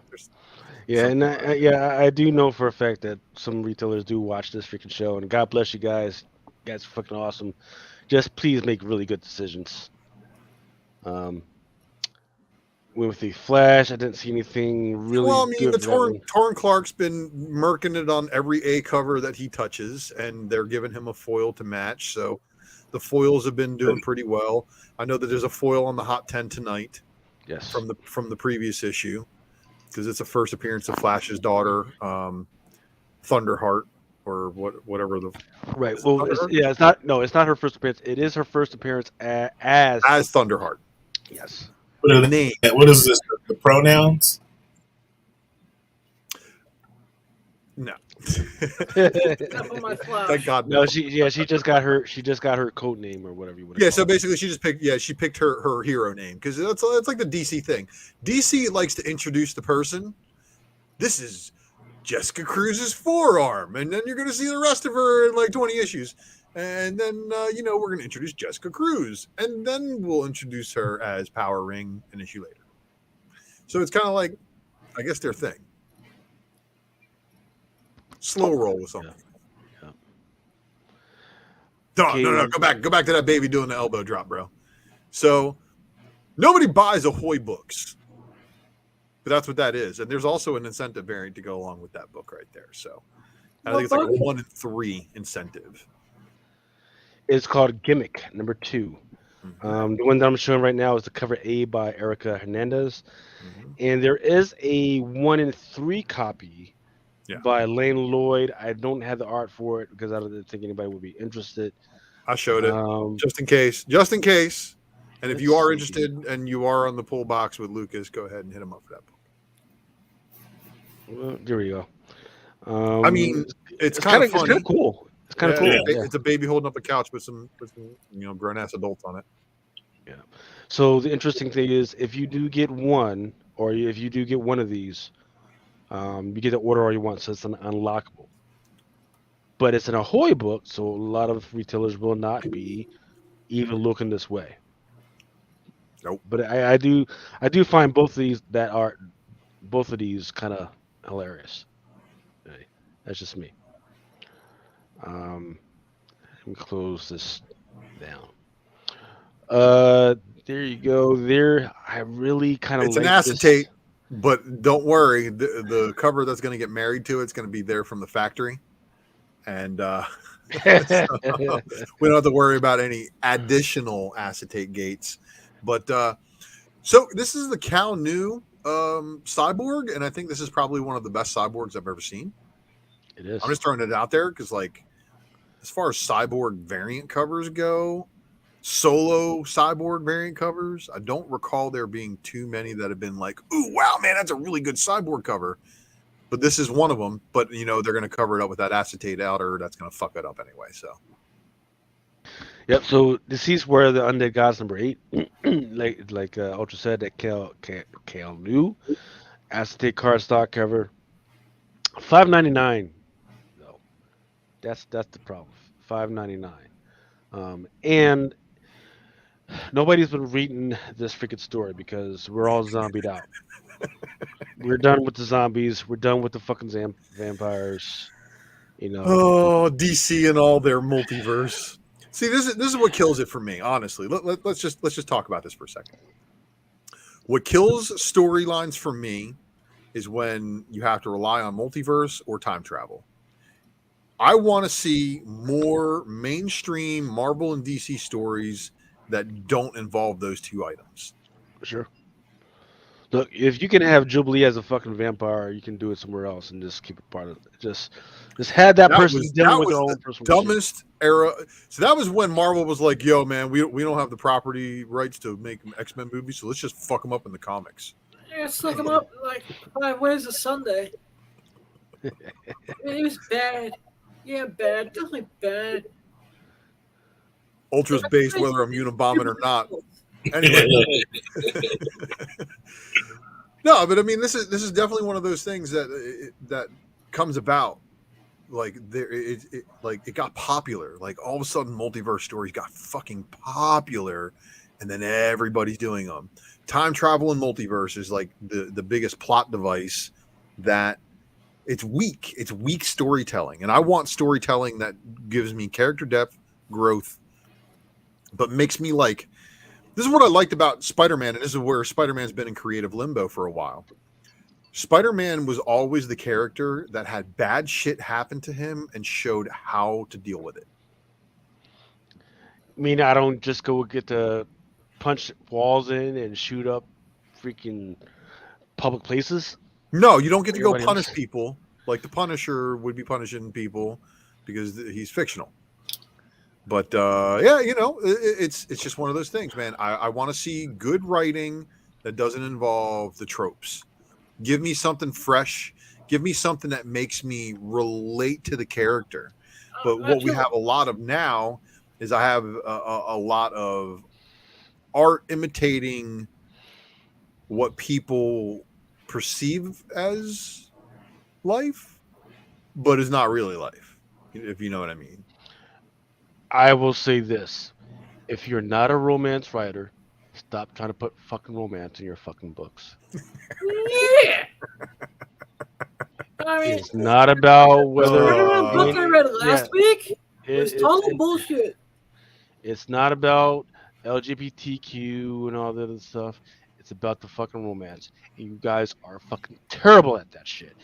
Yeah, and I do know for a fact that some retailers do watch this freaking show, and God bless you guys. You guys are fucking awesome. Just please make really good decisions. With the Flash, I didn't see anything really. Well, I mean, good Torrin Clark's been murking it on every A cover that he touches, and they're giving him a foil to match. So the foils have been doing pretty well. I know that there's a foil on the Hot 10 tonight. Yes. From the previous issue, because it's a first appearance of Flash's daughter, Thunderheart, or whatever the right. Well, it's not her first appearance. It is her first appearance as Thunderheart. Yes. What are the name? What is this? The pronouns? No. My Thank God. No, she just got her code name or whatever you want to call so it. basically she picked her hero name because that's like the DC thing. DC likes to introduce the person. This is Jessica Cruz's forearm, and then you're going to see the rest of her in like 20 issues. And then, we're going to introduce Jessica Cruz. And then we'll introduce her as Power Ring an issue later. So it's kind of like, I guess, their thing. Slow roll with something. Yeah. No. Go back to that baby doing the elbow drop, bro. So nobody buys Ahoy books. But that's what that is. And there's also an incentive variant to go along with that book right there. So I think it's like a 1 in 3 incentive. It's called Gimmick number 2. The one that I'm showing right now is the cover A by Erica Hernandez, and there is a 1 in 3 copy by Lane Lloyd. I don't have the art for it because I don't think anybody would be interested. I showed it just in case. And if you are interested and you are on the pull box with Lucas, go ahead and hit him up for that book. Well, there we go. I mean, it's kind of funny. It's kind of cool. It's kind of cool. It's a baby holding up a couch with some grown ass adults on it. Yeah. So the interesting thing is, if you do get one, or if you do get one of these, you get the order all you want, so it's an unlockable. But it's an Ahoy book, so a lot of retailers will not be even looking this way. Nope. But I do find both of these kind of hilarious. Okay. That's just me. Let me close this down. There you go. There, I really kind of. It's an acetate, but don't worry. The cover that's going to get married to it's going to be there from the factory, and so we don't have to worry about any additional acetate gates. But so this is the Cal New Cyborg, and I think this is probably one of the best Cyborgs I've ever seen. It is. I'm just throwing it out there because, like, as far as Cyborg variant covers go, solo Cyborg variant covers, I don't recall there being too many that have been like, ooh, wow, man, that's a really good Cyborg cover. But this is one of them. But they're going to cover it up with that acetate outer. That's going to fuck it up anyway. So. Yep. So this is where the Undead Gods #8, like Ultra said, that Kale knew. Acetate cardstock cover, $5.99. No, that's the problem. $5.99. And nobody's been reading this freaking story because we're all zombied out. We're done with the zombies. We're done with the fucking vampires. Oh, DC and all their multiverse. See, this is what kills it for me. Honestly, let's just talk about this for a second. What kills storylines for me is when you have to rely on multiverse or time travel. I want to see more mainstream Marvel and DC stories that don't involve those two items. Sure. Look, if you can have Jubilee as a fucking vampire, you can do it somewhere else and just keep it part of it. Just had that person dealing with their own personal dumbest era. So that was when Marvel was like, "Yo, man, we don't have the property rights to make X-Men movies, so let's just fuck them up in the comics." Yeah, stick them up like 5 ways a Sunday. It was bad. Yeah, bad. Definitely bad. Ultra's based whether I'm Unabomber or not. Anyway. No, but I mean, this is definitely one of those things that comes about. Like it got popular. Like all of a sudden, multiverse stories got fucking popular, and then everybody's doing them. Time travel and multiverse is like the biggest plot device that it's weak. It's weak storytelling, and I want storytelling that gives me character depth, growth, but makes me like. This is what I liked about Spider-Man, and this is where Spider-Man's been in creative limbo for a while. Spider-Man was always the character that had bad shit happen to him and showed how to deal with it. I mean, I don't just go get to punch walls in and shoot up freaking public places. No, you don't get to go punish people like the Punisher would be punishing people because he's fictional. But yeah, it's just one of those things, man. I want to see good writing that doesn't involve the tropes. Give me something fresh. Give me something that makes me relate to the character. But what we have a lot of now is I have a lot of art imitating what people perceive as life, but is not really life, if you know what I mean. I will say this. If you're not a romance writer, stop trying to put fucking romance in your fucking books. Yeah. I mean, It's not about whether. Everyone book I read last week was total bullshit. It's not about LGBTQ and all that other stuff. It's about the fucking romance. And you guys are fucking terrible at that shit.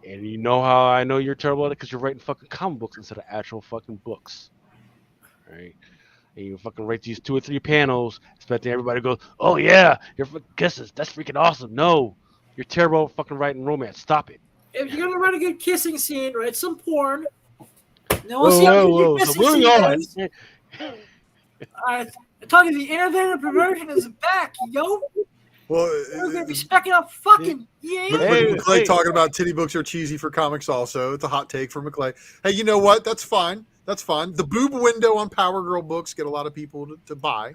And you know how I know you're terrible at it? Because you're writing fucking comic books instead of actual fucking books. Right? And you fucking write these 2 or 3 panels, expecting everybody to go, "Oh yeah, you're fucking kisses. That's freaking awesome." No, you're terrible at fucking writing romance. Stop it. If you're gonna write a good kissing scene, write some porn. Then we'll see how good your kissing So scene on. is. I told you the innovative perversion is back, yo. Well, We're gonna be specking up fucking McClay talking about titty books are cheesy for comics. Also, it's a hot take for McClay. Hey, you know what? That's fine. That's fine. The boob window on Power Girl books get a lot of people to buy,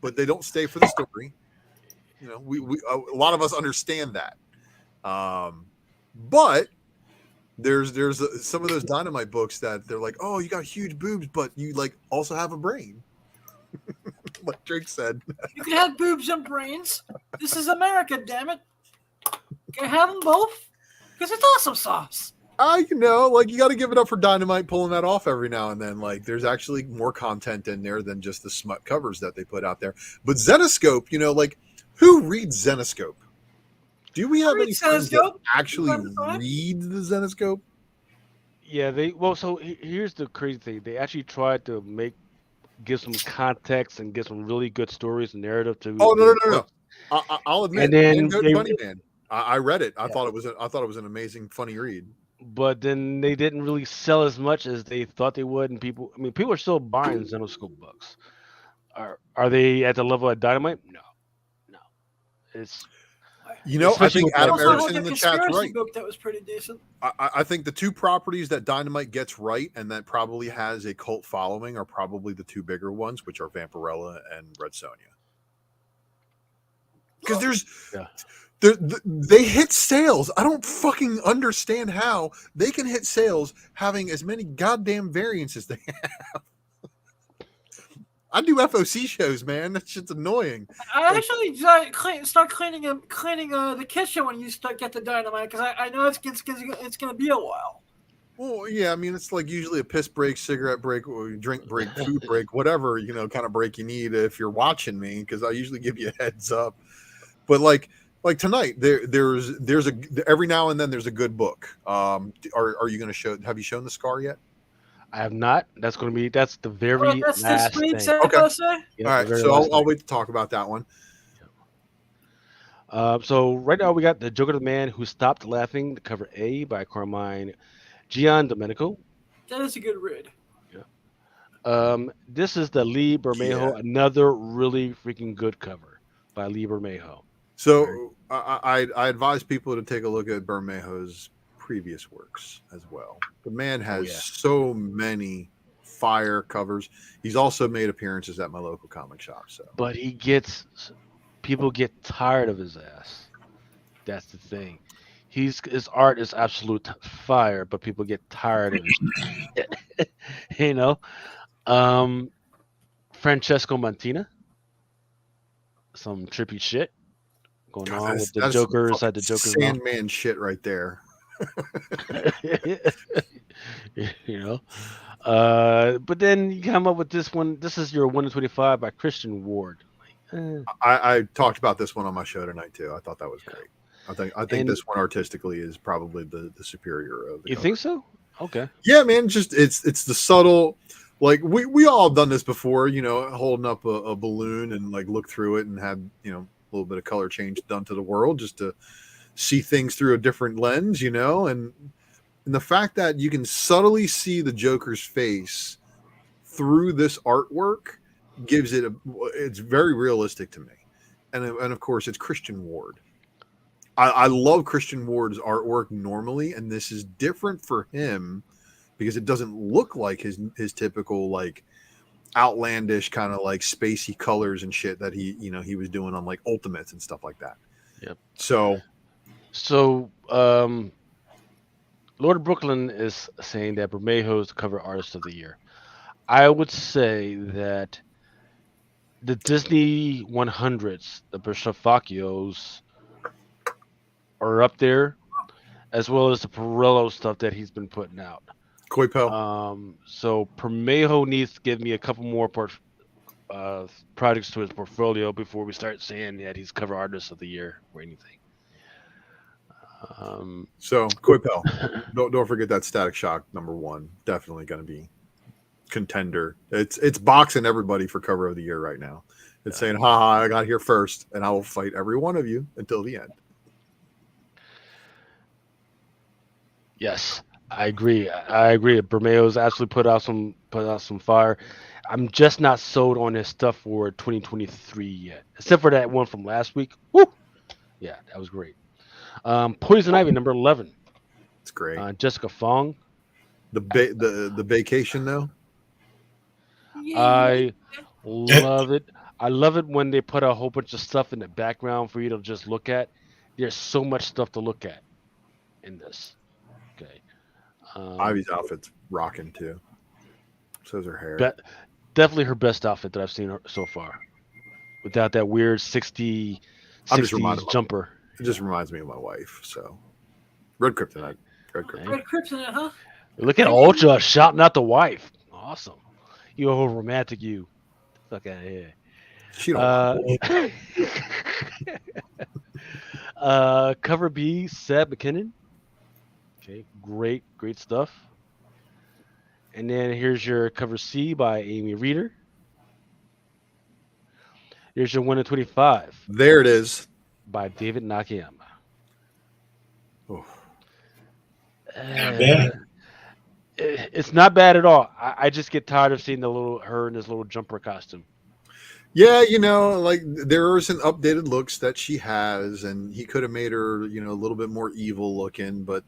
but they don't stay for the story. We a lot of us understand that. But there's some of those Dynamite books that they're like, "Oh, you got huge boobs, but you like also have a brain." Like Drake said, you can have boobs and brains. This is America, damn it. Can I have them both? Because it's awesome sauce. You got to give it up for Dynamite pulling that off every now and then. Like, there's actually more content in there than just the smut covers that they put out there. But Zenoscope, who reads Zenoscope? Do we have any friends that actually read the Zenoscope? Yeah, so here's the crazy thing. They actually tried to give some context and give some really good stories and narrative to. Oh no! I'll admit. And then Funny Man. I read it. I thought it was an amazing, funny read. But then they didn't really sell as much as they thought they would, and people are still buying Zenoscope books. Are they at the level of Dynamite? No. It's You know, I Especially think with Adam Also, Erickson like a in the chat's conspiracy right. book that was pretty decent. I think the two properties that Dynamite gets right and that probably has a cult following are probably the two bigger ones, which are Vampirella and Red Sonja. Because Yeah. they hit sales. I don't fucking understand how they can hit sales having as many goddamn variants as they have. I do FOC shows, man. That shit's annoying. I actually start cleaning the kitchen when you get the Dynamite because I know it's gonna be a while. Well, yeah, I mean, it's like usually a piss break, cigarette break, or drink break, food break, whatever, kind of break you need if you're watching me, because I usually give you a heads up. But like tonight, there's every now and then there's a good book. Are you going to have you shown the Scar yet? I have not. That's the very Well, that's last this week's thing. Okay. episode. Yeah, All the right, very so last I'll thing. wait to talk about that one. So right now we got the Joker, the Man Who Stopped Laughing, the cover A by Carmine Giandomenico. That is a good read. This is the Lee Bermejo, another really freaking good cover by Lee Bermejo. So I advise people to take a look at Bermejo's previous works as well. The man has so many fire covers. He's also made appearances at my local comic shop. So, but people get tired of his ass. That's the thing. His art is absolute fire, but people get tired of it. Francesco Montina, some trippy shit going on with the Joker inside the Joker's mouth. Sandman shit right there. But then you come up with this one. This is your 1 in 25 by Christian Ward. I talked about this one on my show tonight too. I thought that was great. I think this one artistically is probably the superior of the You cover. think so? Okay. Yeah, man. Just it's the subtle. Like we all have done this before, holding up a balloon and like look through it and had a little bit of color change done to the world just to see things through a different lens, and the fact that you can subtly see the Joker's face through this artwork gives it it's very realistic to me, and of course it's Christian Ward. I love Christian Ward's artwork normally, and this is different for him because it doesn't look like his typical like outlandish kind of like spacey colors and shit that he was doing on like Ultimates and stuff like that. Yep. So Lord of Brooklyn is saying that Bermejo is the cover artist of the year. I would say that the Disney 100s, the Bershafacchios, are up there, as well as the Perello stuff that he's been putting out. Coipel. So Bermejo needs to give me a couple more projects to his portfolio before we start saying that he's cover artist of the year or anything. So Coipel, don't forget that Static Shock #1. Definitely going to be contender. It's boxing everybody for cover of the year right now. It's saying, "Ha, I got here first, and I will fight every one of you until the end." Yes, I agree. Bermejo's actually put out some fire. I'm just not sold on his stuff for 2023 yet, except for that one from last week. Woo! Yeah, that was great. Poison Ivy #11. It's great. Jessica Fong. The vacation though. I love it. I love it when they put a whole bunch of stuff in the background for you to just look at. There's so much stuff to look at in this. Okay. Ivy's outfit's rocking too. So's her hair. Definitely her best outfit that I've seen so far. Without that weird 60s jumper. It just reminds me of my wife. So, Red Kryptonite. Red Kryptonite, huh? Look at Ultra shouting out the wife. Awesome. You a whole romantic, you. Fuck out of here. She don't. Cover B, Seb McKinnon. Okay, great stuff. And then here's your cover C by Amy Reeder. Here's your 1 in 25. There it is. By David Nakayama. Oh. Not bad. It's not bad at all. I just get tired of seeing her in this little jumper costume. Yeah, like there are some updated looks that she has, and he could have made her, a little bit more evil looking, but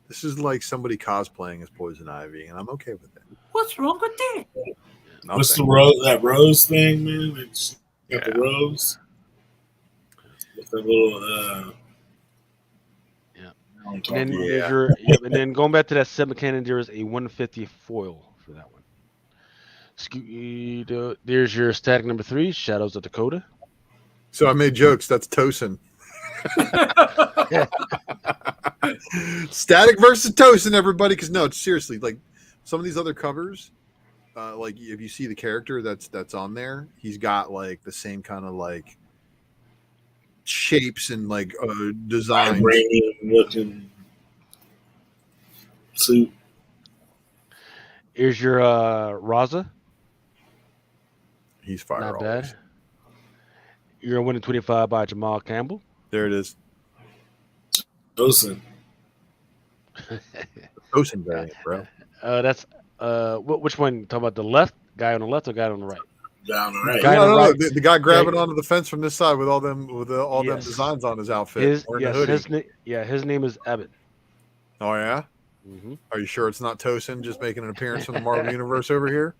this is like somebody cosplaying as Poison Ivy, and I'm okay with it. What's wrong with that? What's the Nothing. that rose thing, man? It's got the Yeah. rose with the little. Yeah. I'm And talking then about. there's Yeah. your and then going back to that 7 cannon, there is a 150 foil for that one. There's your static number 3, Shadows of Dakota. So I made jokes. That's Tosin. Static versus Tosin, everybody. Because no, seriously, like some of these other covers, like if you see the character that's on there, he's got like the same kind of like shapes and like designs. Vibranium looking suit. Here's your Raza. He's fire. Not Always. bad. You're winning 25 by Jamal Campbell. There it is. Tosin. Tosin variant, bro. That's which one? Talking about the left guy on the left or guy on the right? Down the right. Guy on the No, right. the guy grabbing onto the fence from this side with all them them Yes. designs on his outfit. Wearing the hoodie. His name is Evan. Oh yeah. Mm-hmm. Are you sure it's not Tosin just making an appearance from the Marvel Universe over here?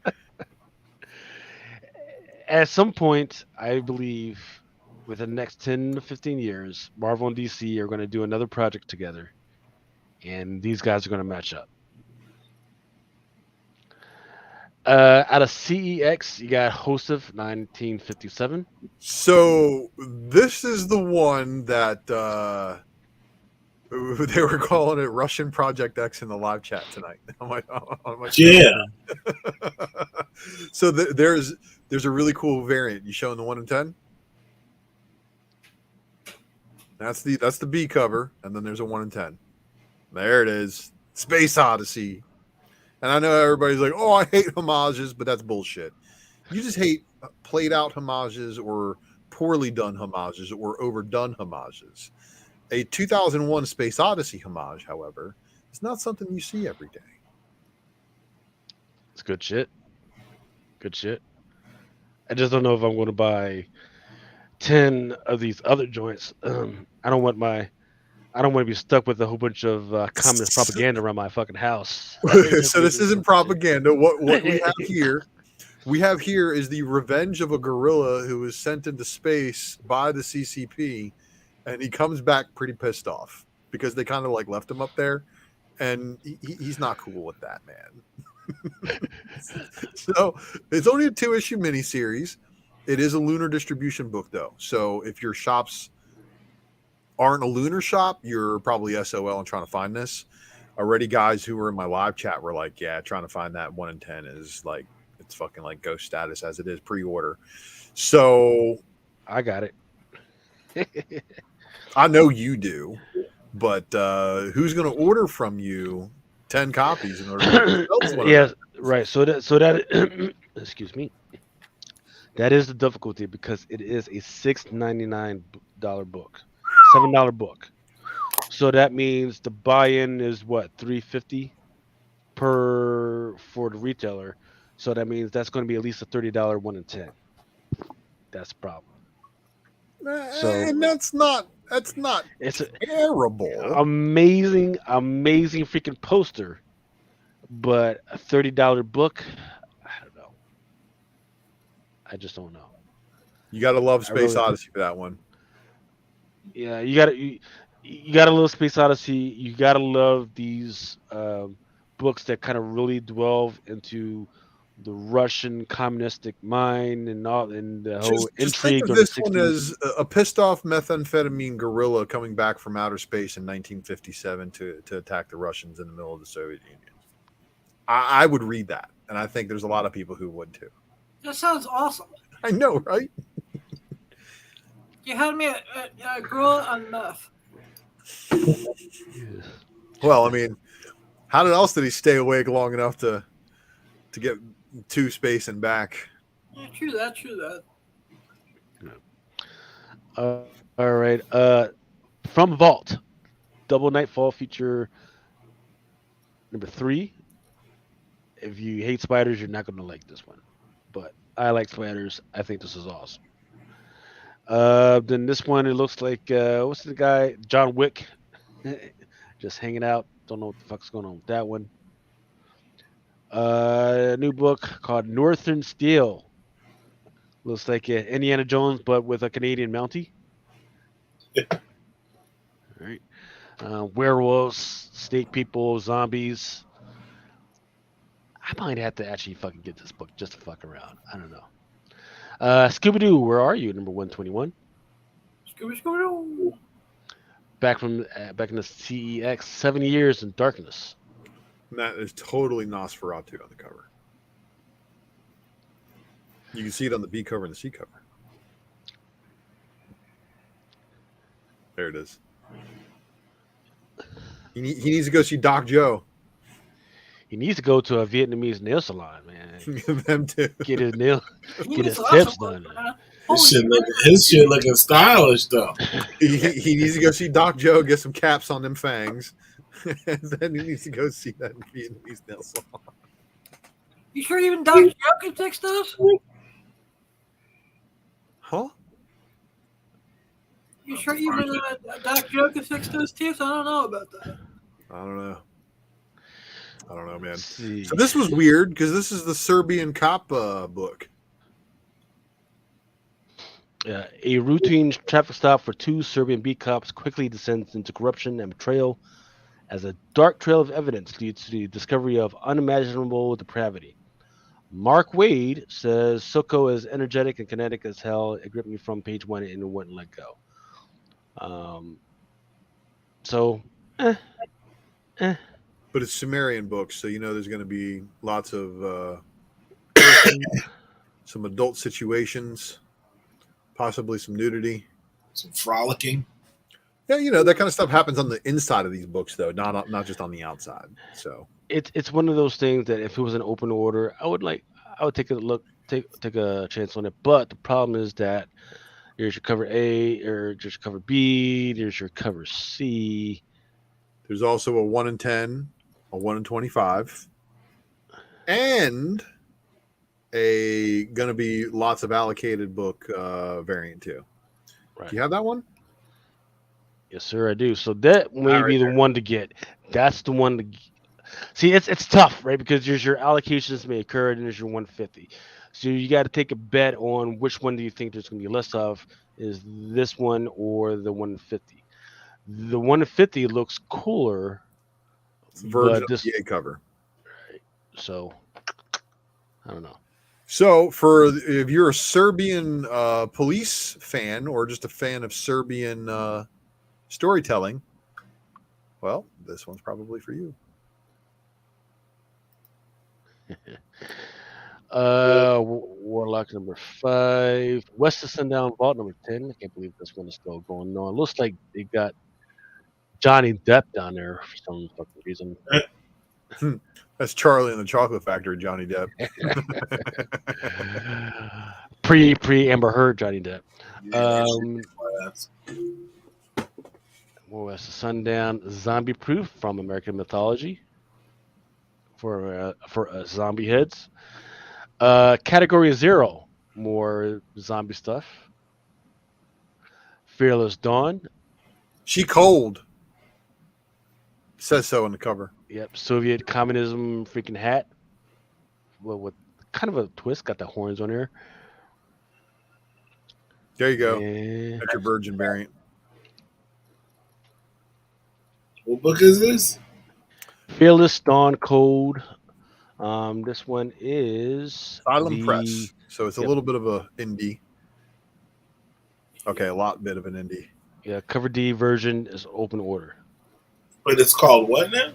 At some point, I believe, within the next 10 to 15 years, Marvel and DC are going to do another project together, and these guys are going to match up. Out of CEX, you got Hosef 1957. So this is the one that they were calling it Russian Project X in the live chat tonight. On my Yeah. So there's a really cool variant. You showing the 1 in 10? That's the B cover, and then there's a 1 in 10. There it is, Space Odyssey. And I know everybody's like, "Oh, I hate homages," but that's bullshit. You just hate played out homages or poorly done homages or overdone homages. A 2001 Space Odyssey homage, however, is not something you see every day. It's good shit. Good shit. I just don't know if I'm going to buy 10 of these other joints. I don't want to be stuck with a whole bunch of communist propaganda around my fucking house. So this isn't propaganda. What we have here is the revenge of a gorilla who was sent into space by the CCP, and he comes back pretty pissed off because they kind of like left him up there, and he's not cool with that, man. So it's only a 2-issue miniseries. It is a lunar distribution book, though. So if your shops aren't a lunar shop, you're probably SOL and trying to find this. Already, guys who were in my live chat were like, "Yeah, trying to find that 1 in 10 is like it's fucking like ghost status as it is pre-order." So I got it. I know you do, but who's going to order from you 10 copies in order to sell this one? Yes, right. So that excuse me. That is the difficulty because it is a $6.99 book, $7 book. So that means the buy-in is what, $3.50 for the retailer. So that means that's going to be at least a $30 1 in 10. That's the problem. So And that's not it's a terrible. amazing freaking poster, but a $30 book. I don't know. I just don't know. You got to love Space really- Odyssey for that one. Yeah, you gotta love Space Odyssey. You gotta love these books that kind of really delve into the Russian communistic mind and all, and the whole Just intrigue think of during the this one 60s. as a pissed off methamphetamine gorilla coming back from outer space in 1957 to attack the Russians in the middle of the Soviet Union. I would read that, and I think there's a lot of people who would too. That sounds awesome. I know, right? You had me a girl on meth. Well, I mean, how else did he stay awake long enough to get to space and back? Yeah, true that. All right. From Vault, Double Nightfall feature number 3. If you hate spiders, you're not going to like this one. But I like sweaters. I think this is awesome. Then this one, it looks like what's the guy? John Wick, just hanging out. Don't know what the fuck's going on with that one. A new book called Northern Steel. Looks like Indiana Jones, but with a Canadian Mountie. All right. Werewolves, snake people, zombies. I might have to actually fucking get this book just to fuck around. I don't know. Scooby Doo, where are you? Number 121. Scooby-Doo. Back in the CEX, 7 years in darkness. And that is totally Nosferatu on the cover. You can see it on the B cover and the C cover. There it is. He needs to go see Doc Joe. He needs to go to a Vietnamese nail salon, man. Them too. Get his nail, He get needs his lots tips of work, done. man. His shit looking stylish though. He needs to go see Doc Joe, get some caps on them fangs. And then he needs to go see that Vietnamese nail salon. You sure even Dr. Joe can fix those? Huh? You sure even Dr. Joe can fix those teeth? I don't know about that. I don't know, man. Let's see. So this was weird because this is the Serbian cop book. A routine traffic stop for two Serbian beat cops quickly descends into corruption and betrayal as a dark trail of evidence leads to the discovery of unimaginable depravity. Mark Wade says Soko is energetic and kinetic as hell. It gripped me from page 1 and it wouldn't let go. But it's Sumerian books, so there's going to be lots of some adult situations, possibly some nudity, Some frolicking. Yeah, that kind of stuff happens on the inside of these books, though, not just on the outside. So it's one of those things that if it was an open order, I would take a look, take a chance on it. But the problem is that there's your cover A, or there's your cover B, there's your cover C. There's also a 1 in 10, a 1 in 25, and gonna be lots of allocated book variant too. Right. Do you have that one? Yes, sir, I do. So that may be the one to get. That's the one to see. It's tough, right? Because there's your allocations may occur, and there's your 150. So you got to take a bet on which one do you think there's going to be less of. Is this one or the 150? The 150 looks cooler. It's the version but of the A cover. Right. So I don't know. So if you're a Serbian police fan or just a fan of Serbian storytelling, well, this one's probably for you. Warlock number 5, West of Sundown Vault number 10. I can't believe this one is still going on. Looks like they got Johnny Depp down there for some fucking reason. That's Charlie and the Chocolate Factory, Johnny Depp. pre Amber Heard Johnny Depp. West of Sundown, Zombie Proof from American Mythology for zombie heads. Category 0, more zombie stuff. Fearless Dawn. She cold. Says so on the cover. Yep, Soviet communism freaking hat. Well, with kind of a twist, got the horns on here. There you go. And That's your virgin variant. What book is this? Fearless Dawn Code. This one is Asylum Press. So it's a little bit of a indie. Okay, a lot bit of an indie. Yeah, cover D version is open order. But it's called what now?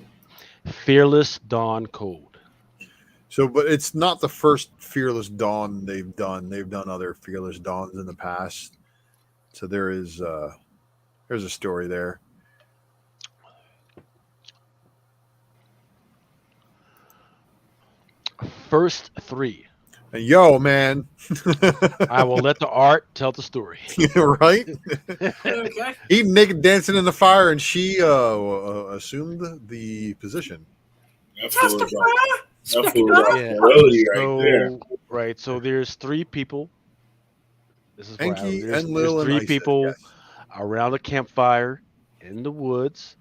Fearless Dawn Code. So, but it's not the first Fearless Dawn they've done. They've done other Fearless Dawns in the past. So there's a story there. First 3. And yo, man. I will let the art tell the story. Right? Okay. Eating naked, dancing in the fire, and she assumed the position. That fool is like, That fool off Yeah. the roadie right there. So there's three people. This is where Enki, there's Enlil, and three Isis. people Yes. around a campfire in the woods.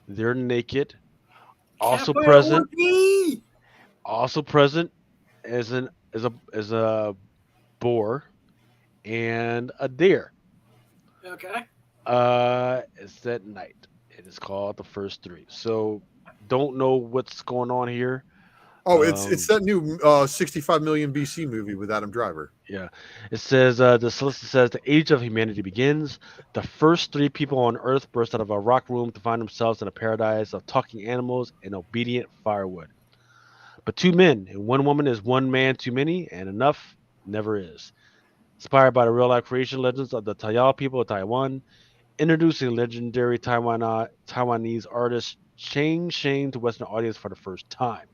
They're naked. Also Campfire present, orgy! also present as a boar and a deer. Okay. It's at night. It is called the first three. So don't know what's going on here. Oh, it's Um, that new 65 million BC movie with Adam Driver. Yeah. It says the solicitor says the age of humanity begins. The first three people on Earth burst out of a rock room to find themselves in a paradise of talking animals and obedient firewood. But two men and one woman is one man too many, and enough never is. Inspired by the real life creation legends of the Tayal people of Taiwan, introducing legendary Taiwanese artist Chang Sheng to Western audience for the first time.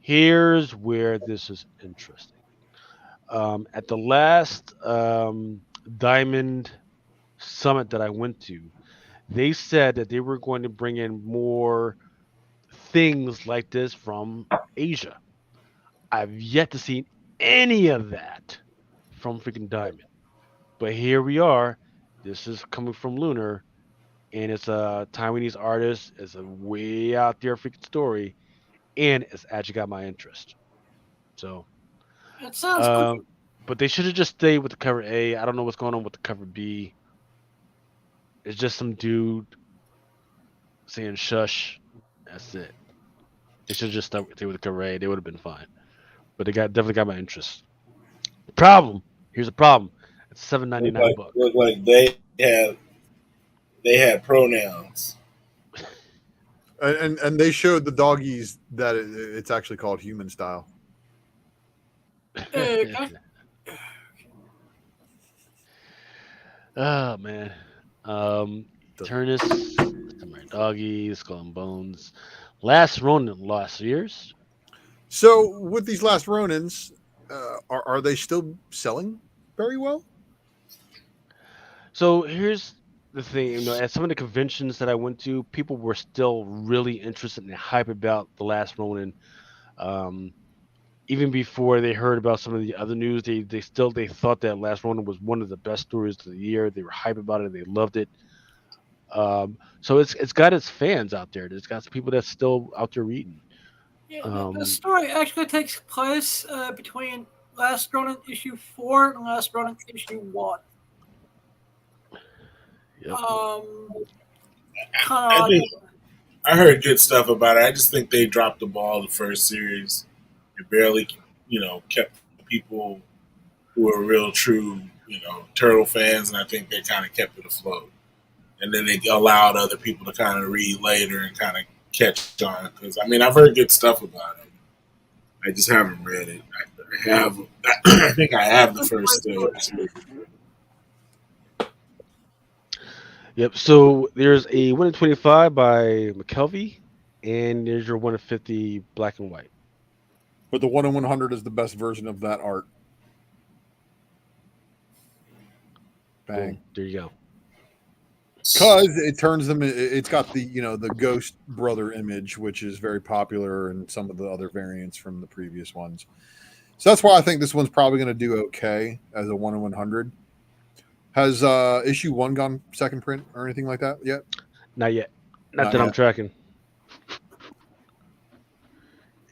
Here's where this is interesting. At the last Diamond Summit that I went to, they said that they were going to bring in more things like this from Asia. I've yet to see any of that from freaking Diamond. But here we are. This is coming from Lunar, and it's a Taiwanese artist. It's a way out there freaking story, and it's actually got my interest. So, It sounds um, cool. but they should have just stayed with the cover A. I don't know what's going on with the cover B. It's just some dude saying shush. That's it. They should have just stayed with the cover A. They would have been fine. But they definitely got my interest. Problem. Here's the problem. It's $7.99 book. Look like they had pronouns. And they showed the doggies that it's actually called human style. Okay. Oh man. Turnus, Samurai Doggy, Skull and Bones, Last Ronin, Lost Years. So with these last Ronins, are they still selling very well? So here's the thing, at some of the conventions that I went to, people were still really interested and hype about the Last Ronin. Even before they heard about some of the other news, they thought that Last Ronin was one of the best stories of the year. They were hype about it. They loved it. So it's got its fans out there. It's got some people that's still out there reading. Yeah, the story actually takes place between Last Ronin issue 4 and Last Ronin issue 1. Yep. I heard good stuff about it. I just think they dropped the ball the first series. It barely, kept people who are real true, Turtle fans, and I think they kind of kept it afloat. And then they allowed other people to kind of read later and kind of catch on. Because I've heard good stuff about it. I just haven't read it. I have. I think I have the first two. Yep. So there's a 1 in 25 by McKelvey, and there's your 1 in 50 black and white. But the 1 in 100 is the best version of that art. Bang. Boom. There you go. Because it turns them. It's got the the Ghost Brother image, which is very popular, and some of the other variants from the previous ones. So that's why I think this one's probably going to do okay as a 1 in 100. Has issue 1 gone second print or anything like that yet? Not yet. Not Not that I'm yet. tracking.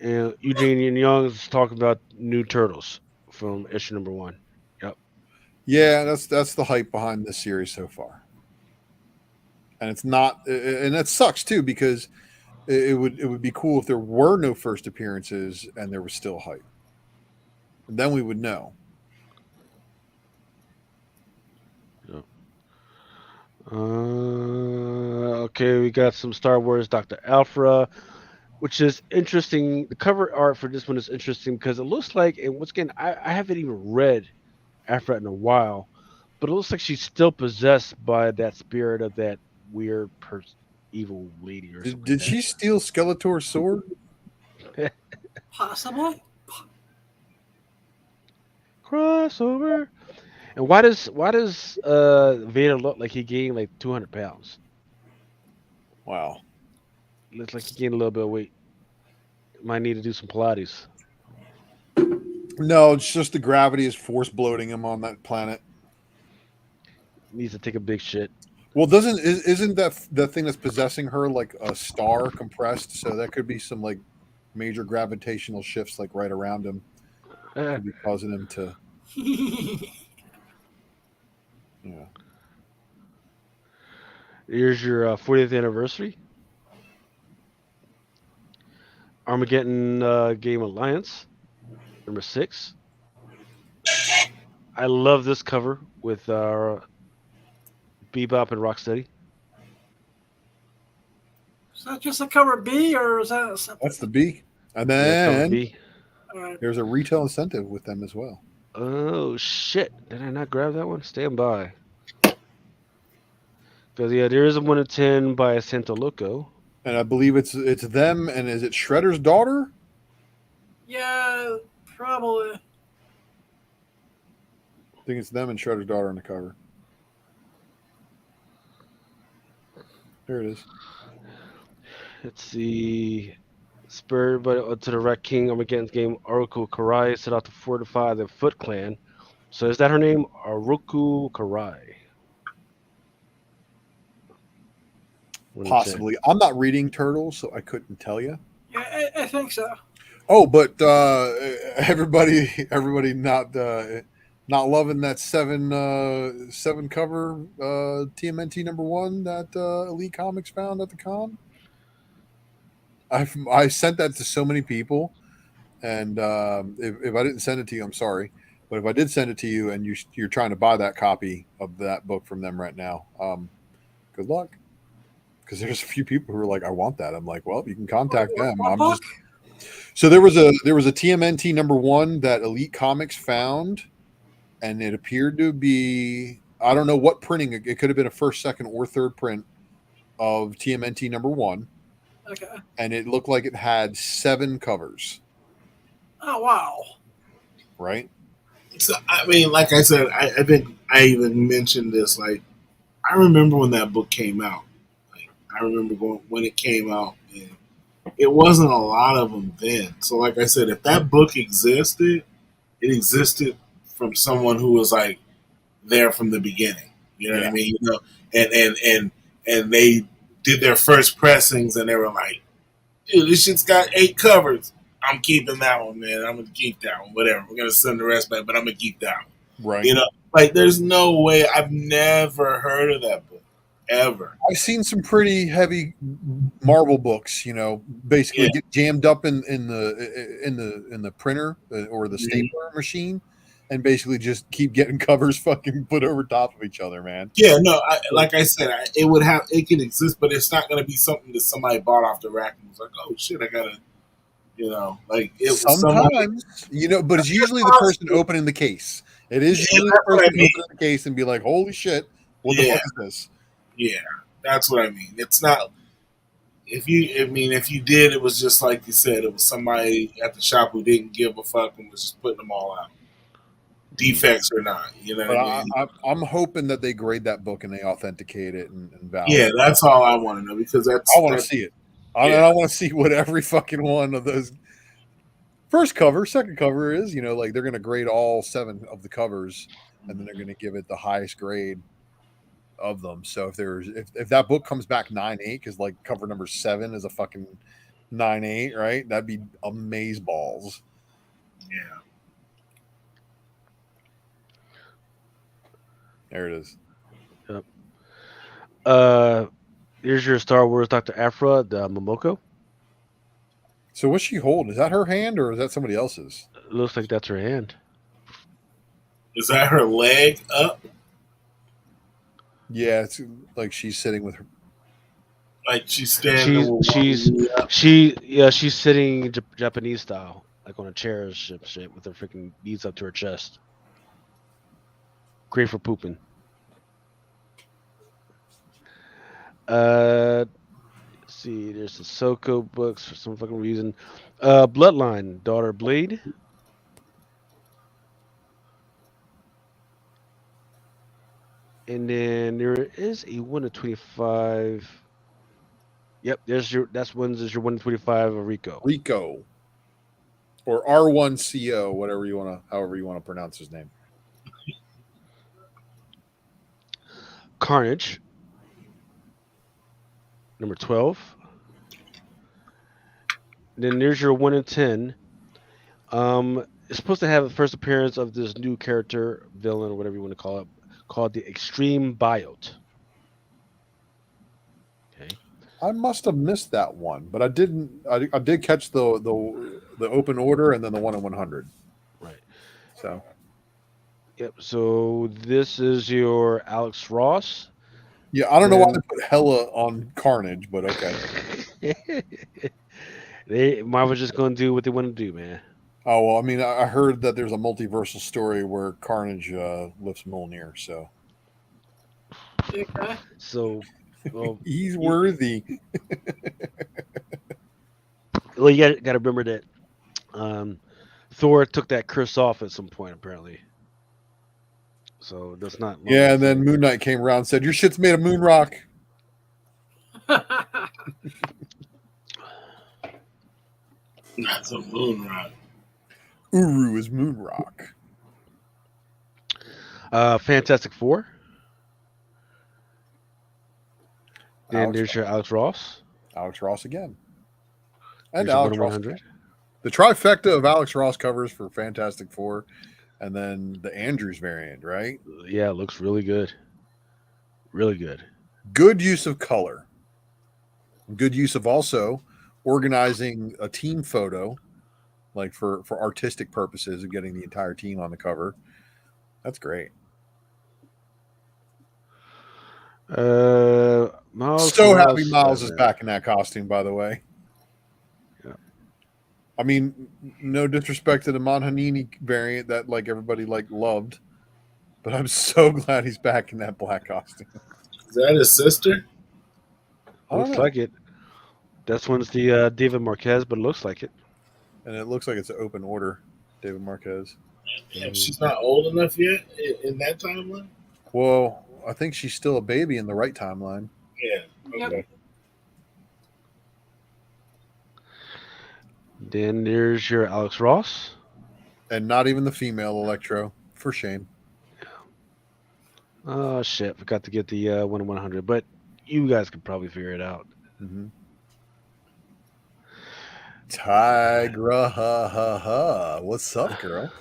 And Eugene Young is talking about new Turtles from issue number 1. Yep. Yeah, that's the hype behind this series so far. And it's not, and that sucks too, because it would be cool if there were no first appearances and there was still hype. And then we would know. Yep. Okay, we got some Star Wars Dr. Alpha, which is interesting. The cover art for this one is interesting because it looks like, and once again, I haven't even read Aphra in a while, but it looks like she's still possessed by that spirit of that weird evil lady or something. Did she steal Skeletor's sword? Possibly. Crossover. And why does Vader look like he gained like 200 pounds? Wow. Looks like he gained a little bit of weight. Might need to do some Pilates. No, it's just the gravity is force bloating him on that planet. Needs to take a big shit. Well, isn't that the thing that's possessing her like a star compressed? So that could be some like major gravitational shifts like right around him. Eh, Could be causing him to. Yeah. Here's your 40th anniversary. Armageddon Game Alliance, number 6. I love this cover with Bebop and Rocksteady. Is that just a cover B, or is that something? That's the B. And Yeah, cover then B. All right. there's a retail incentive with them as well. Oh shit! Did I not grab that one? Stand by. Because yeah, there is a 1 in 10 by Santa Loco. And I believe it's them. And is it Shredder's daughter? Yeah, probably. I think it's them and Shredder's daughter on the cover. There it is. Let's see. Spurred by to the Rat King Armageddon's game, Oroku Karai set out to fortify the Foot Clan. So is that her name? Oroku Karai. 1 in 10. Possibly. I'm not reading Turtles, so I couldn't tell you. Yeah, I think so. Oh, but everybody not loving that seven cover TMNT number 1 that Elite Comics found at the con. I sent that to so many people, and if I didn't send it to you, I'm sorry. But if I did send it to you and you're trying to buy that copy of that book from them right now, good luck. Because there's a few people who are like, I want that. I'm like, well, you can contact them. What book? So there was a TMNT number 1 that Elite Comics found, and it appeared to be, I don't know what printing. It could have been a first, second, or third print of TMNT number 1. Okay. And it looked like it had 7 covers. Oh wow. Right? So I mean, like I said, I think I even mentioned this. Like, I remember when that book came out. Like, I remember when it came out, and it wasn't a lot of them then. So, like I said, if that book existed, it existed from someone who was like there from the beginning. You know what I mean? You know, and they did their first pressings, and they were like, "Dude, this shit's got 8 covers. I'm keeping that one, man. I'm gonna keep that one. Whatever. We're gonna send the rest back, but I'm gonna keep that one." Right. You know, like there's no way. I've never heard of that book ever. I've seen some pretty heavy Marvel books, basically get jammed up in the printer or the stapler machine, and basically just keep getting covers fucking put over top of each other, man. Yeah, no. Like I said, it can exist, but it's not gonna be something that somebody bought off the rack and was like, "Oh shit, I gotta." Like it was sometimes, but it's usually the person opening the case. It is usually the person opening the case and be like, "Holy shit, what the fuck is this?" Yeah, that's what I mean. It's not. If you did, it was just like you said. It was somebody at the shop who didn't give a fuck and was just putting them all out, defects or not. You know what I mean? I'm hoping that they grade that book and they authenticate it and validate. Yeah, that's all I want to know because I want to see it. I want to see what every fucking one of those first cover, second cover is. Like they're going to grade all 7 of the covers, and then they're going to give it the highest grade of them. So if that book comes back 9.8, because like cover number 7 is a fucking 9.8, right? That'd be amazeballs. Yeah. There it is. Yep. Here's your Star Wars Dr. Aphra, the Momoko. So what's she holding? Is that her hand or is that somebody else's? It looks like that's her hand. Is that her leg up? Yeah, it's like she's sitting with her. Like she's standing. She's sitting Japanese style, like on a chair shit with her freaking knees up to her chest. Great for pooping. Let's see, there's the Soko books for some fucking reason. Bloodline, Daughter Blade. And then there is a 1 to 25. Yep, that's your 1 to 25 of Rico. or R1CO, however you want to pronounce his name. Carnage, number 12. Then there's your 1 in 10. It's supposed to have the first appearance of this new character, villain, or whatever you want to call it, called the Extreme Biote. Okay. I must have missed that one, but I didn't. I did catch the open order and then the 1 in 100. Right. So, Yep. So this is your Alex Ross. yeah, I don't know why they put Hella on Carnage, but okay. Marvel's just going to do what they want to do, man. Oh well, I mean, I heard that there's a multiversal story where Carnage lifts Mjolnir, so Okay. So, well, he's worthy. well, you got to remember that Thor took that curse off at some point, apparently. So that's not. Yeah, and then Moon Knight came around and said, "Your shit's made of moon rock." Not some moon rock. Uru is moon rock. Fantastic Four. Then Alex there's your Alex Ross. Alex Ross again. And Here's your Alex 1 in Ross. 100. The trifecta of Alex Ross covers for Fantastic Four, and then the Andrews variant, right? Yeah, it looks really good. Really good. Good use of color. Good use of also organizing a team photo, like for artistic purposes of getting the entire team on the cover. That's great. Miles. So happy Miles is back in that costume, by the way. Yeah. I mean, no disrespect to the Monhanini variant that like everybody like loved, but I'm so glad he's back in that black costume. Is that his sister? Looks like it. That's one's the David Marquez, but it looks like it. And it looks like it's an open order, David Marquez. Damn, she's not old enough yet in that timeline? Well, I think she's still a baby in the right timeline. Yeah. Okay. Yep. Then there's your Alex Ross. And not even the female Electro, for shame. Oh shit! Forgot to get the 1 in 100, but you guys could probably figure it out. Mm-hmm. Tigra, ha ha ha! What's up, girl?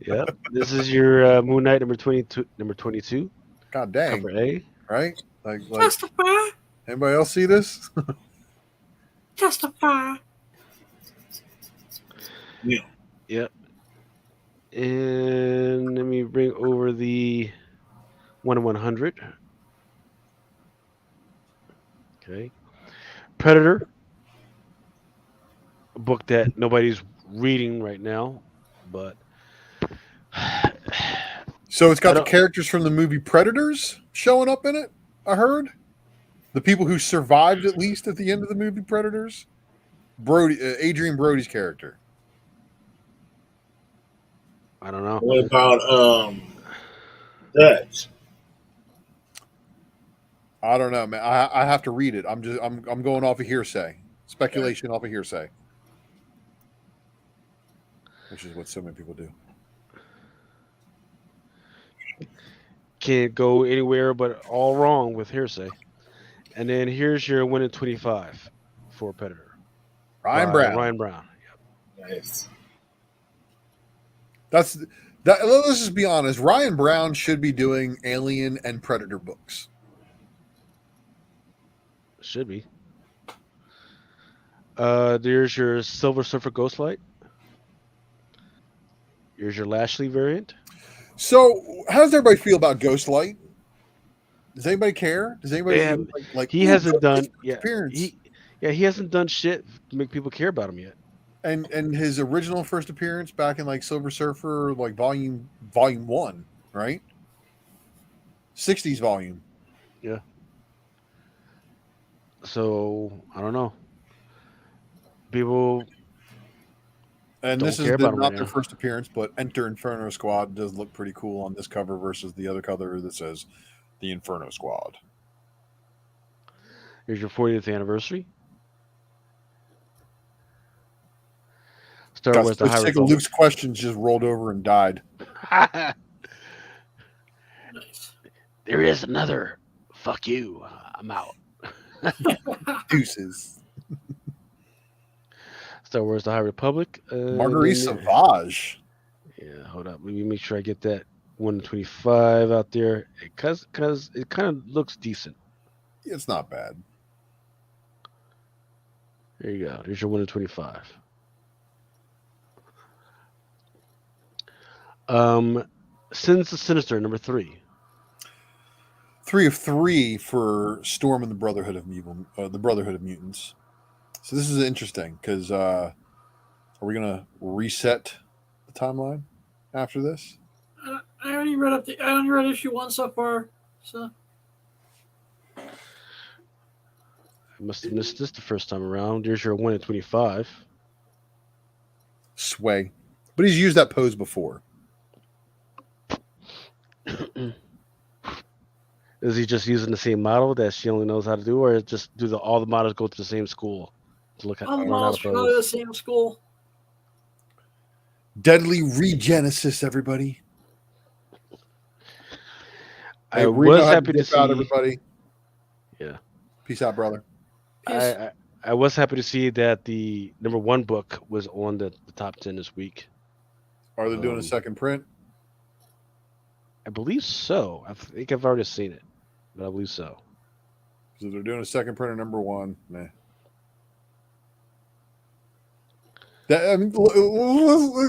Yep. This is your Moon Knight number 22. Number 22. God dang! Cover A. Right? Like Justify. anybody else see this? Justify. Yeah. Yep. And let me bring over the 1 in 100. Okay. Predator. A book that nobody's reading right now, but So it's got the characters from the movie Predators showing up in it. I heard the people who survived at least at the end of the movie Predators. Adrian Brody's character. I don't know. What about Dutch? I don't know, man. I have to read it. I'm going off of hearsay, speculation off of hearsay, which is what so many people do. Can't go anywhere but all wrong with hearsay. And then here's your 1 in 25 for Predator. Ryan Brown. Ryan Brown. Nice. Let's just be honest. Ryan Brown should be doing Alien and Predator books. Should be. There's your Silver Surfer Ghostlight. Here's your Lashley variant. So, how does everybody feel about Ghostlight? Does anybody care? Does anybody like? He hasn't done. Appearance. He hasn't done shit to make people care about him yet. And his original first appearance back in like Silver Surfer, like volume 1, right? 60s volume. Yeah. So I don't know. People. And Don't this is care about him not right their now. first appearance, but Enter Inferno Squad does look pretty cool on this cover versus the other cover that says the Inferno Squad. Here's your 40th anniversary. Star Got Wars: so The High sick of Republic. Luke's questions, just rolled over and died. Nice. There is another. Fuck you. I'm out. Deuces. Star Wars: The High Republic. Marguerite and then- Sauvage. Yeah, hold up. Let me make sure I get that 125 out there because it kind of looks decent. It's not bad. There you go. There's your 125. Sins the Sinister, number 3. 3 of 3 for Storm and the Brotherhood of Mutants. So this is interesting because are we gonna reset the timeline after this? I only read issue 1 so far. So I must have missed this the first time around. There's your 1 in 25. Sway, but he's used that pose before. Is he just using the same model that she only knows how to do, or just all the models go to the same school to learn how almost to go to the pose? same school. Deadly Regenesis, everybody. I Hey, was Reno had happy to dip out, see. everybody. Yeah, Peace out, brother. I was happy to see that the number 1 book was on the top 10 this week. Are they doing a second print? I believe so. I think I've already seen it, but I believe so. So they're doing a second print of number 1. Nah. Let's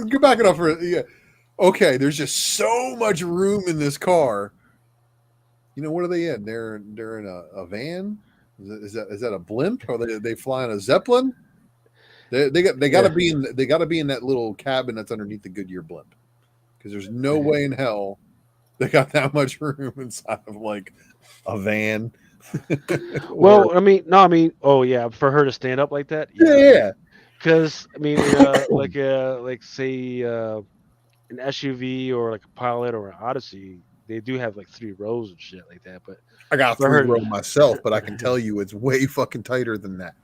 go back it up for yeah. Okay, there's just so much room in this car. You know, what are they in? They're in a van. Is that a blimp? Or they fly on a Zeppelin? They gotta be in that little cabin that's underneath the Goodyear blimp. Because there's no way in hell they got that much room inside of like a van. Well, oh yeah, for her to stand up like that. Yeah. Because like say an SUV or like a Pilot or an Odyssey, they do have like 3 rows and shit like that. But I got for 3 her- row myself, but I can tell you it's way fucking tighter than that.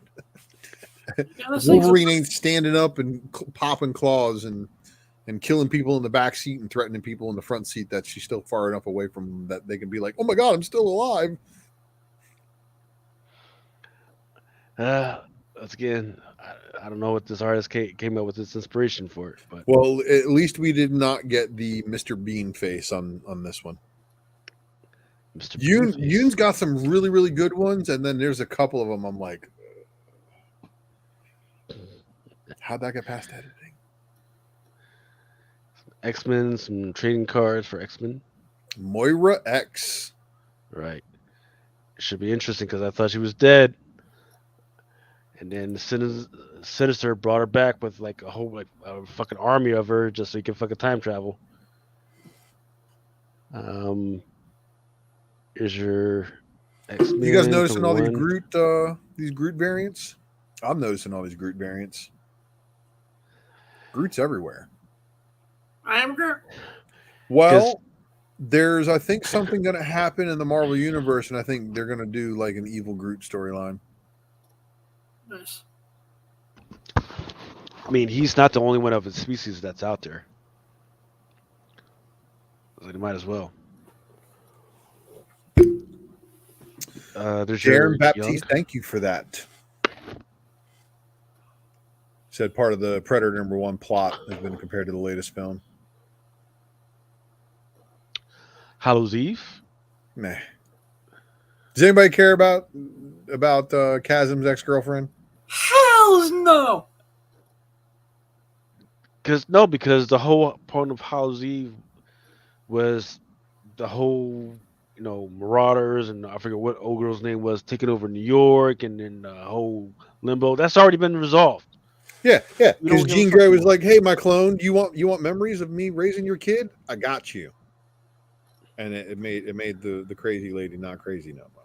Yeah, this thing's Wolverine ain't standing up and popping claws and killing people in the back seat and threatening people in the front seat that she's still far enough away from them that they can be like, "Oh my god, I'm still alive." Once again, I don't know what this artist came up with this inspiration for it, but Well, at least we did not get the Mr. Bean face on this one. Mr. Yoon's got some really, really good ones, and then there's a couple of them I'm like, how'd that get past editing? X-Men, some trading cards for X-Men. Moira X. Right. It should be interesting because I thought she was dead. And then Sinister brought her back with like a whole a fucking army of her just so he can fucking time travel. Is your X-Men? You guys noticing all #1? these Groot variants? I'm noticing all these Groot variants. Groot's everywhere. I am Groot. Well, there's I think something going to happen in the Marvel universe, and I think they're going to do like an evil Groot storyline. Nice. I mean, he's not the only one of his species that's out there. So they might as well. There's your Darren Baptiste, thank you for that. Said part of the Predator #1 plot has been compared to the latest film. Hallows Eve. Nah. Does anybody care about Chasm's ex-girlfriend? Hells no. Because the whole point of Hallows Eve was the whole, Marauders, and I forget what old girl's name was, taking over New York, and then the whole Limbo. That's already been resolved. Yeah. We don't Because give a Jean fuck Grey was anymore. like, "Hey, my clone, you want memories of me raising your kid? I got you." And it made the crazy lady not crazy no more.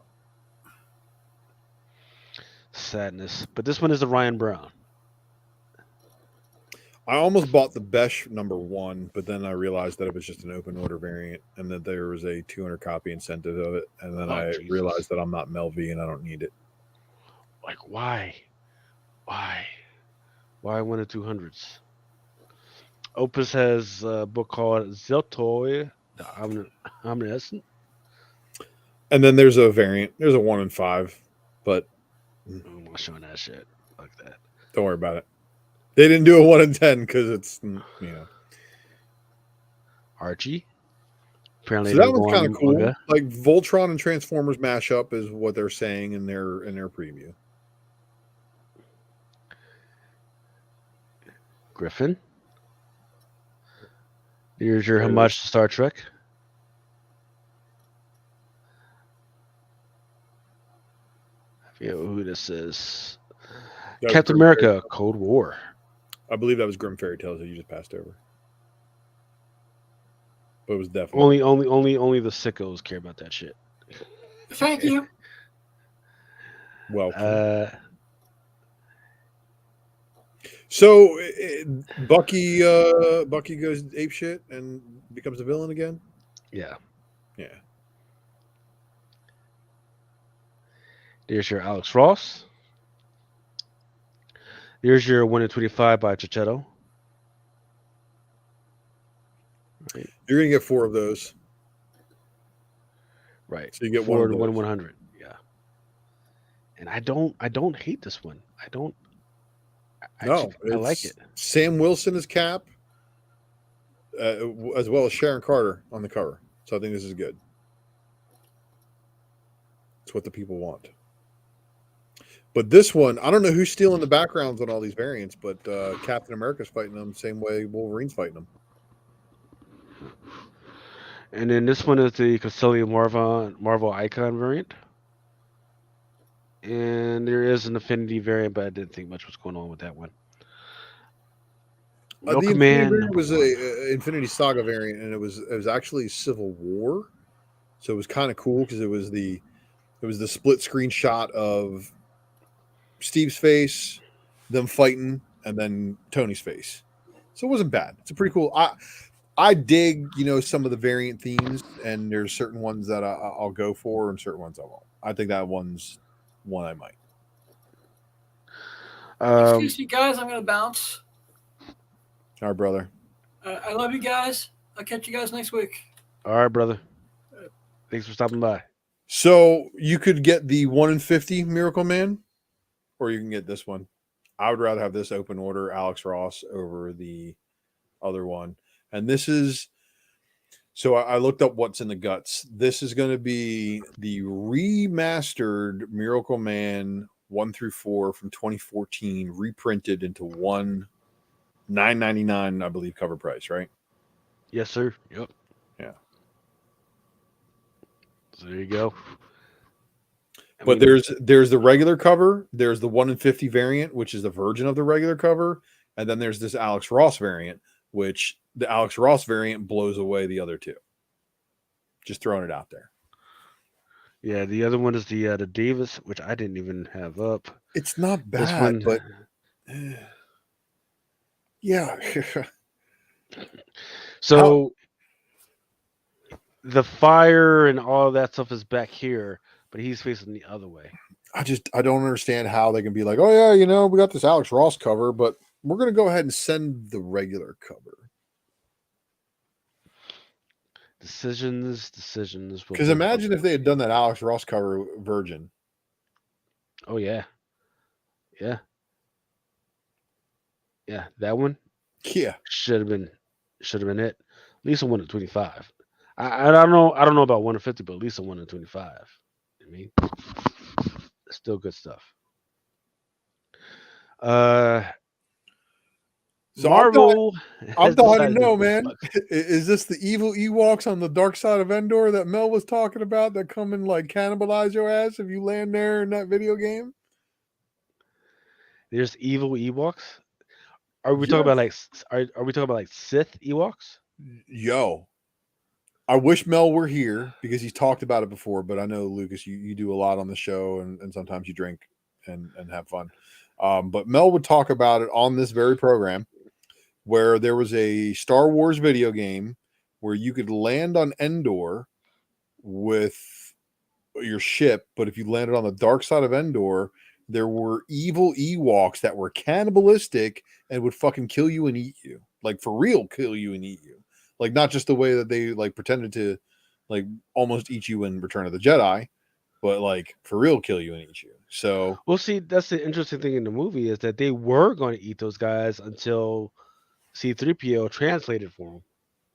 Sadness. But this one is the Ryan Brown. I almost bought the Besh #1, but then I realized that it was just an open order variant and that there was a 200 copy incentive of it. And then I Jesus. realized that I'm not Mel V and I don't need it. Like, why? Why 1 of 200s? Opus has a book called Ziltoy, the Omniscient. And then there's a variant. There's a 1 in 5, but I'm not showing that shit. Like that. don't worry about it. They didn't do a 1 in 10 because it's Archie. Apparently, So they're that one's kind going of cool. manga. Like Voltron and Transformers mashup is what they're saying in their preview. Griffin. Here's your homage to Star Trek. I forget who this is. That was Captain Grim America, Cold War. I believe that was Grim Fairy Tales that you just passed over. But it was definitely Only the sickos care about that shit. Thank you. welcome. So Bucky goes ape shit and becomes a villain again. Yeah. Yeah. There's your Alex Ross. There's your 1 in 25 by Chichetto. Right. You're gonna get 4 of those. Right. So you get 4 one to of 1 those. 100. Yeah. And I don't hate this one. I like it. Sam Wilson is Cap, as well as Sharon Carter on the cover. So I think this is good. It's what the people want. But this one, I don't know who's stealing the backgrounds on all these variants, but Captain America's fighting them same way Wolverine's fighting them. And then this one is the Castelli Marvel Icon variant. And there is an Affinity variant, but I didn't think much was going on with that one. The Milk Infinity Man variant was #1. a Infinity Saga variant, and it was actually Civil War, so it was kind of cool because it was the split screen shot of Steve's face, them fighting, and then Tony's face. So it wasn't bad. It's a pretty cool. I dig some of the variant themes, and there's certain ones that I'll go for, and certain ones I won't. I think that one's one I might. Excuse me, guys. I'm gonna bounce. Our brother. I love you guys. I'll catch you guys next week. All right, brother. Thanks for stopping by. So you could get the 1 in 50 Miracle Man, or you can get this one. I would rather have this open order Alex Ross over the other one. And this is, so I looked up what's in the guts. This is going to be the remastered Miracle Man 1 through 4 from 2014, reprinted into one $9.99, I believe, cover price, right? Yes, sir. Yep. Yeah. So there you go. But there's the regular cover, there's the 1 in 50 variant, which is the version of the regular cover, and then there's this Alex Ross variant, which the Alex Ross variant blows away the other two. Just throwing it out there. Yeah, the other one is the Davis, which I didn't even have up. It's not This bad, one, but yeah. so the fire and all of that stuff is back here, but he's facing the other way. I don't understand how they can be like, oh yeah, we got this Alex Ross cover, but we're gonna go ahead and send the regular cover. Decisions. Because imagine if they had done that Alex Ross cover Virgin. Oh yeah, that one. Yeah, should have been it. At least a 1 in 25. I don't know about 1 in 50, but at least a 1 in 25. I mean, still good stuff. So Marvel. I'm dying to know, decided man. Is this the evil Ewoks on the dark side of Endor that Mel was talking about that come and like cannibalize your ass if you land there in that video game? There's evil Ewoks. Are we talking about are we talking about like Sith Ewoks? Yo, I wish Mel were here because he's talked about it before, but I know, Lucas, you do a lot on the show and sometimes you drink and have fun. But Mel would talk about it on this very program where there was a Star Wars video game where you could land on Endor with your ship, but if you landed on the dark side of Endor, there were evil Ewoks that were cannibalistic and would fucking kill you and eat you. like for real kill you and eat you. Like not just the way that they like pretended to like almost eat you in Return of the Jedi, but like for real kill you and eat you. So Well, see, that's the interesting thing in the movie is that they were going to eat those guys until C-3PO translated for them.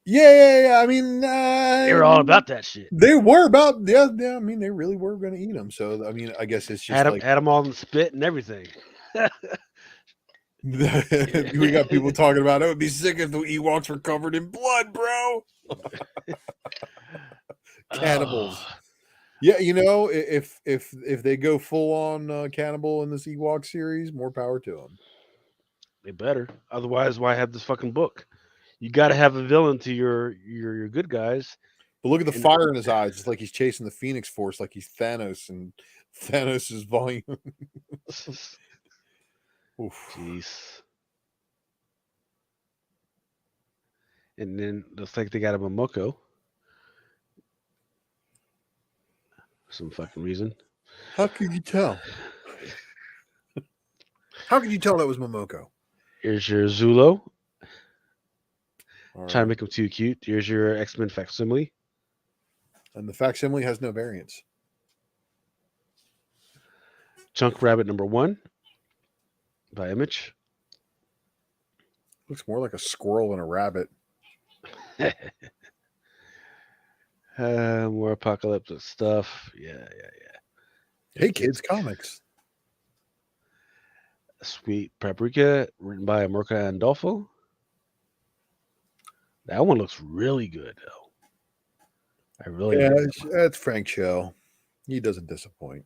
yeah. I mean, They were all about that shit. they were about yeah. I mean, they really were going to eat them. So I mean, I guess it's just Had them all in spit and everything. we got people talking about it would be sick if the Ewoks were covered in blood, bro. Cannibals. Oh, Yeah, you know, if they go full on cannibal in this Ewok series, more power to them. they better. Otherwise, why have this fucking book? You got to have a villain to your good guys. But look at the And- fire in his eyes. It's like he's chasing the Phoenix Force, like he's Thanos, and Thanos' volume. Oof. Jeez. And then looks like they got him a Moko. For some fucking reason. How could you tell? How could you tell that was Momoko? Here's your Zulo. All Trying to right. make him too cute. Here's your X-Men facsimile. And the facsimile has no variants. Chunk Rabbit number 1 by Image. Looks more like a squirrel than a rabbit. More apocalyptic stuff. Yeah. Hey, kids, comics. Sweet Paprika, written by Mirka Andolfo. That one looks really good, though. I really Yeah, like that one. that's Frank Cho. He doesn't disappoint.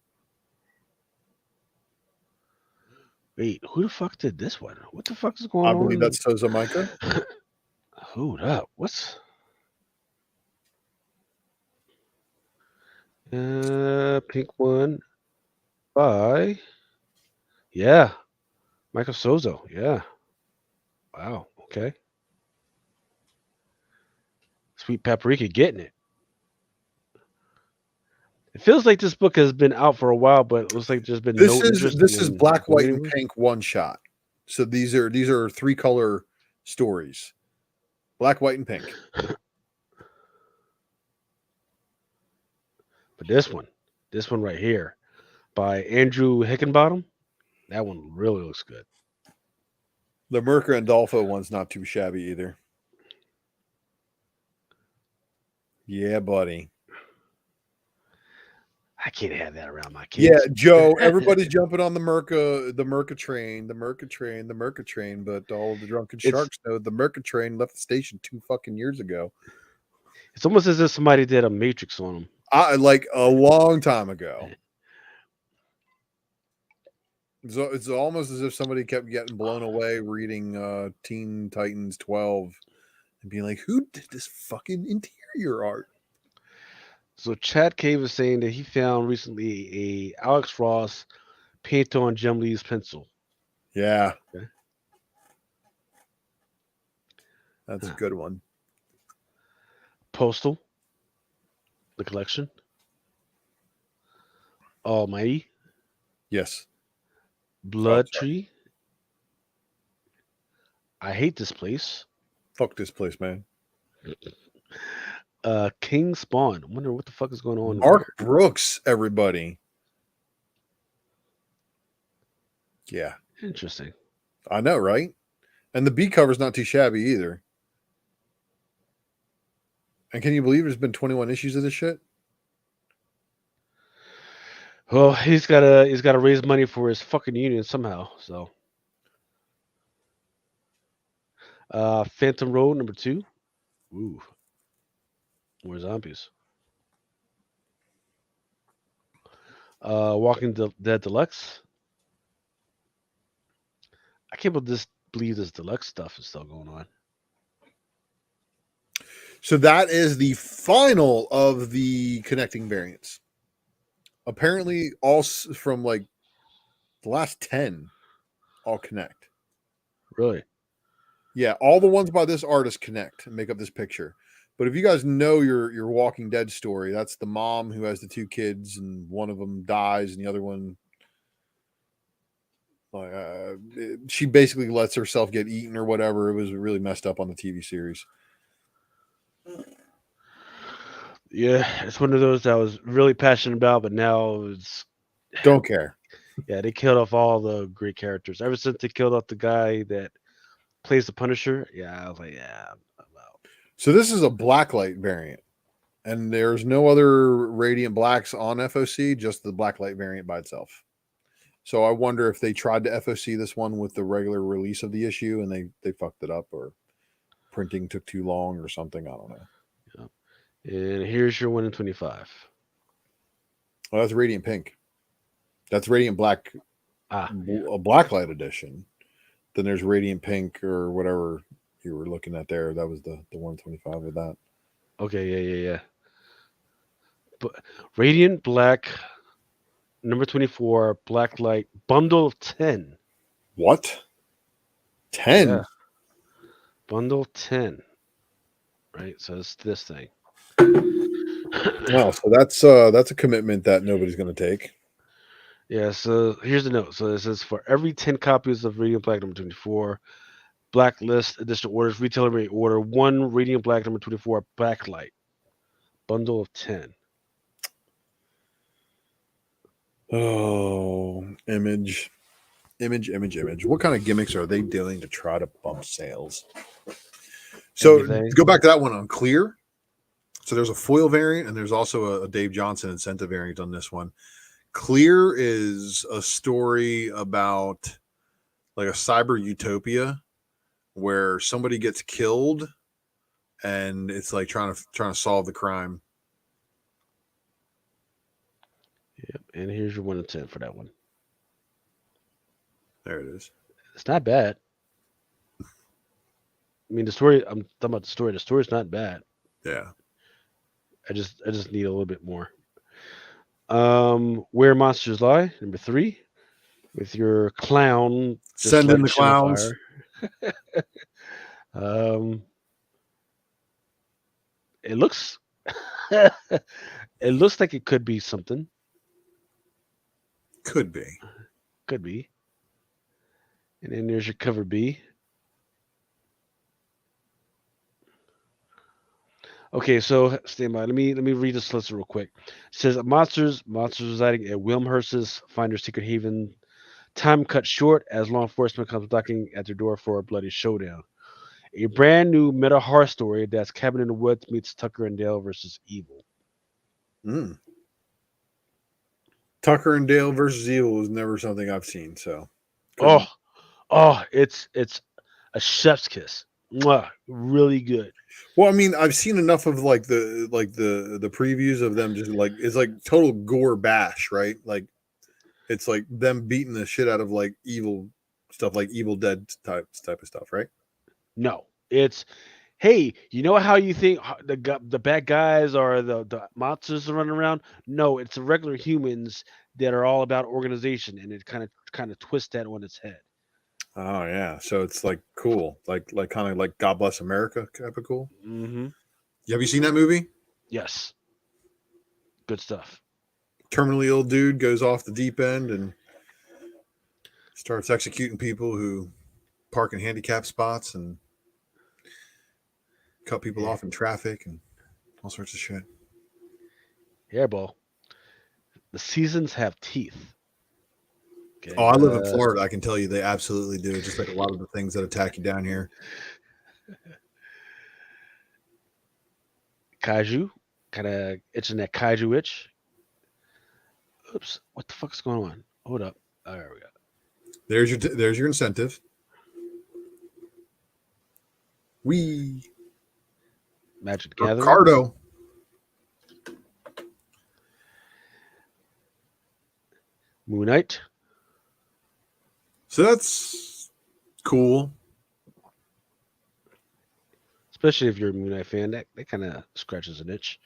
Wait, who the fuck did this one? What the fuck is going I on? believe that's Soza Micah. Hold up. What's pink one by Michael Sozo. Yeah. Wow. Okay. Sweet Paprika getting it. It feels like this book has been out for a while, but it looks like there's been This no interest. is in black, white, going and anywhere. pink one shot. So these are 3-color stories. Black, white, and pink. But this one right here by Andrew Hickenbottom, that one really looks good. The Mirka and Dolpho one's not too shabby either. Yeah, buddy. I can't have that around my kids. Yeah, Joe, everybody's jumping on the Mirka train, but all the drunken sharks know the Mirka train left the station 2 fucking years ago. It's almost as if somebody did a Matrix on them. Like a long time ago. So it's almost as if somebody kept getting blown away reading Teen Titans 12 and being like, who did this fucking interior art? So Chad Cave is saying that he found recently a Alex Ross paint on Jim Lee's pencil. Yeah. Okay. That's a good one. Postal, the collection. Almighty, Yes. Blood Gotcha. Tree. I hate this place. Fuck this place, man. King Spawn. I wonder what the fuck is going on. Mark Brooks, everybody. Yeah. There. Interesting. I know, right? And the B cover's not too shabby either. And can you believe there's been 21 issues of this shit? Well, he's gotta raise money for his fucking union somehow. So, Phantom Road number 2. Ooh, more zombies. Walking Dead Deluxe. I can't believe this deluxe stuff is still going on. So that is the final of the connecting variants. Apparently, all from like the last 10 all connect. Really? Yeah, all the ones by this artist connect and make up this picture. But if you guys know your Walking Dead story, that's the mom who has the 2 kids, and one of them dies, and the other one She basically lets herself get eaten or whatever. It was really messed up on the TV series. Yeah, it's one of those that I was really passionate about, but now it's Don't care. yeah, they killed off all the great characters. Ever since they killed off the guy that plays the Punisher, yeah, I was like, yeah, I'm out. So this is a blacklight variant, and there's no other Radiant Blacks on FOC, just the blacklight variant by itself. So I wonder if they tried to FOC this one with the regular release of the issue and they fucked it up, or printing took too long or something. I don't know. And here's your 1 in 25. Well, that's Radiant Pink. That's Radiant Black, Ah, a blacklight edition. Then there's Radiant Pink or whatever you were looking at there. That was the 125 of that. okay, yeah. But Radiant Black, number 24, Blacklight, bundle of 10. What? 10? Yeah. Bundle 10. Right, so it's this thing. Wow, so that's a commitment that nobody's going to take. Yeah, so here's the note. So it says for every 10 copies of Radiant Black number 24, Blacklist additional orders, retailer may order 1 Radiant Black number 24 Blacklight. Bundle of 10. Oh, image. What kind of gimmicks are they doing to try to bump sales? So Everything. go back to that one on Clear. So there's a foil variant and there's also a Dave Johnson incentive variant on this one. Clear is a story about like a cyber utopia where somebody gets killed and it's like trying to solve the crime. Yep, and here's your 1 in 10 for that one. There it is. It's not bad. I mean, the story. I'm talking about the story. The story's not bad. Yeah. I just need a little bit more. Where Monsters Lie, number 3, with your clown. just Send in like the clowns. Shellfire. It looks. It looks like it could be something. Could be. Could be. And then there's your cover B. Okay, so stand by. Let me read this list real quick. It says monsters residing at Wilmhurst's Finder's Secret Haven. Time cut short as law enforcement comes knocking at their door for a bloody showdown. A brand new meta horror story that's Cabin in the Woods meets Tucker and Dale versus Evil. Tucker and Dale versus Evil was never something I've seen. So, It's a chef's kiss. Mwah, really good. well, I mean, I've seen enough of like the previews of them just like it's like total gore bash, right? Like it's like them beating the shit out of like evil stuff, like Evil Dead type of stuff, right? No, it's hey, you know how you think the bad guys are the monsters running around? No, it's the regular humans that are all about organization, and it kind of twists that on its head. Oh yeah, so it's like cool, like kind of like God Bless America type of cool. Mm-hmm. Have you seen that movie? Yes, good stuff. Terminally ill dude goes off the deep end and starts executing people who park in handicap spots and cut people off in traffic and all sorts of shit. Hairball. The seasons have teeth. Okay, Oh, I live in Florida. I can tell you they absolutely do. Just like a lot of the things that attack you down here. Kaiju, kind of itching that kaiju itch. Oops, what the fuck's going on? Hold up. Oh, there we go. There's your incentive. Magic the Gathering. Ricardo. Moon Knight. So that's cool. Especially if you're a Moon Knight fan, that kind of scratches an itch.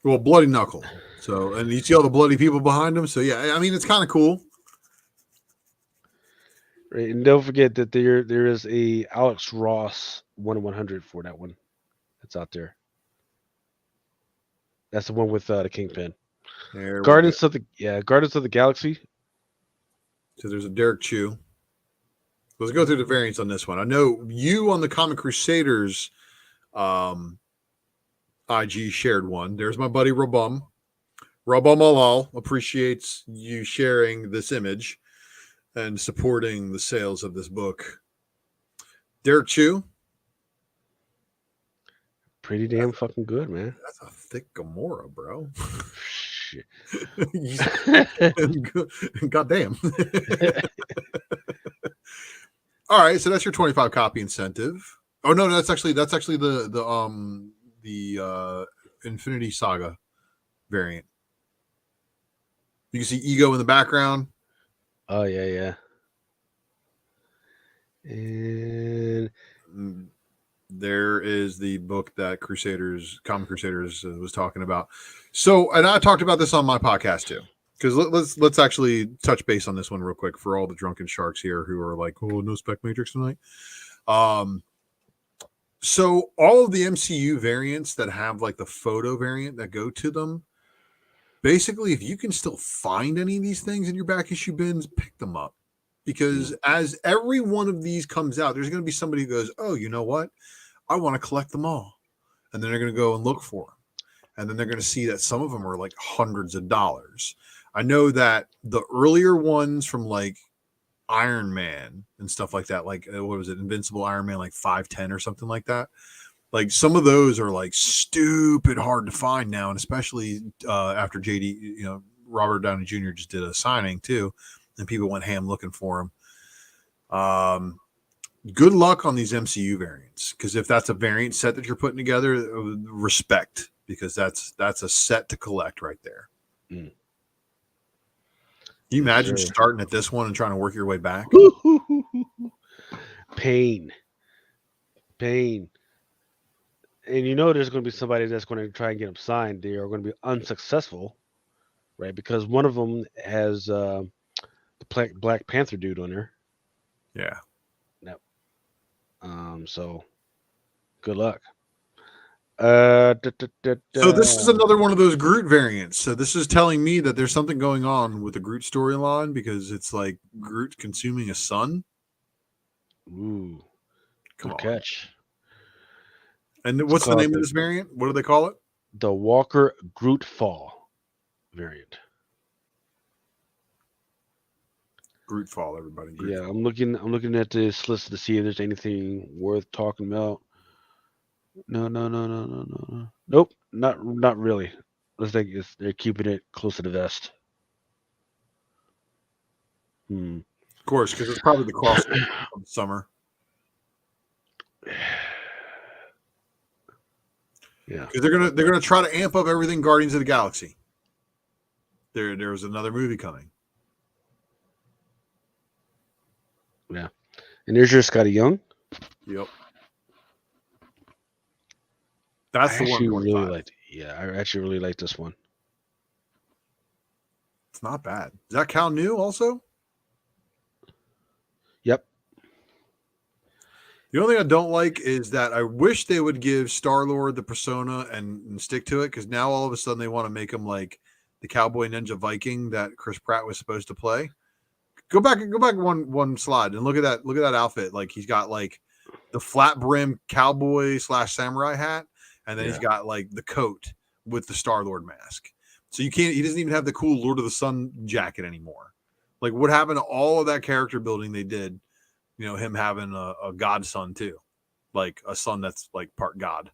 Well, Bloody Knuckle. So, and you see all the bloody people behind him. So, yeah, I mean, it's kind of cool. Right, and don't forget that there is a Alex Ross 1/100 for that one. That's out there. That's the one with the Kingpin. Guardians of the Galaxy. So there's a Derek Chew. Let's go through the variants on this one. I know you on the Comic Crusaders IG shared one. There's my buddy Rabum. Rabum Alal appreciates you sharing this image and supporting the sales of this book. Derek Chew. Pretty damn fucking good, man. That's a thick Gamora, bro. Shit. God damn. All right, so that's your 25 copy incentive. Oh no, that's actually the Infinity Saga variant. You can see Ego in the background. Oh yeah. And there is the book that Comic Crusaders was talking about. So, and I talked about this on my podcast too. Because let's actually touch base on this one real quick for all the drunken sharks here who are like, oh, no Spec Matrix tonight. So all of the MCU variants that have like the photo variant that go to them, basically, if you can still find any of these things in your back issue bins, pick them up. Because as every one of these comes out, there's going to be somebody who goes, oh, you know what? I want to collect them all. And then they're going to go and look for them. And then they're going to see that some of them are like hundreds of dollars. I know that the earlier ones from like Iron Man and stuff like that, like what was it, Invincible Iron Man, like 5'10" or something like that. Like some of those are like stupid hard to find now, and especially after JD, Robert Downey Jr. just did a signing too, and people went ham looking for him. Good luck on these MCU variants, because if that's a variant set that you're putting together, respect, because that's a set to collect right there. Mm. Can you imagine starting at this one and trying to work your way back? Pain. And there's going to be somebody that's going to try and get them signed. They are going to be unsuccessful, right? Because one of them has the Black Panther dude on there. Yeah. Yep. So good luck. So this is another one of those Groot variants. So this is telling me that there's something going on with the Groot storyline, because it's like Groot consuming a sun. Ooh, Come on. catch. And what's the name of this variant? What do they call it? The Walker Groot Fall variant. Groot Fall, everybody. Yeah, I'm looking at this list to see if there's anything worth talking about. No. Nope, not really. Looks like they're keeping it close to the vest. Of course, because it's probably the crossover of the summer. Yeah, because they're gonna try to amp up everything Guardians of the Galaxy. There was another movie coming. Yeah, and there's your Scotty Young. Yep. That's the one. Really liked. Yeah, I actually really like this one. It's not bad. Is that Cal New also? Yep. The only thing I don't like is that I wish they would give Star-Lord the persona and stick to it, because now all of a sudden they want to make him like the Cowboy Ninja Viking that Chris Pratt was supposed to play. Go back one slide and look at that outfit. Like he's got like the flat brim cowboy / samurai hat, and then he's got like the coat with the Star-Lord mask. So he doesn't even have the cool Lord of the Sun jacket anymore. Like what happened to all of that character building they did? Him having a godson too, like a son that's like part god.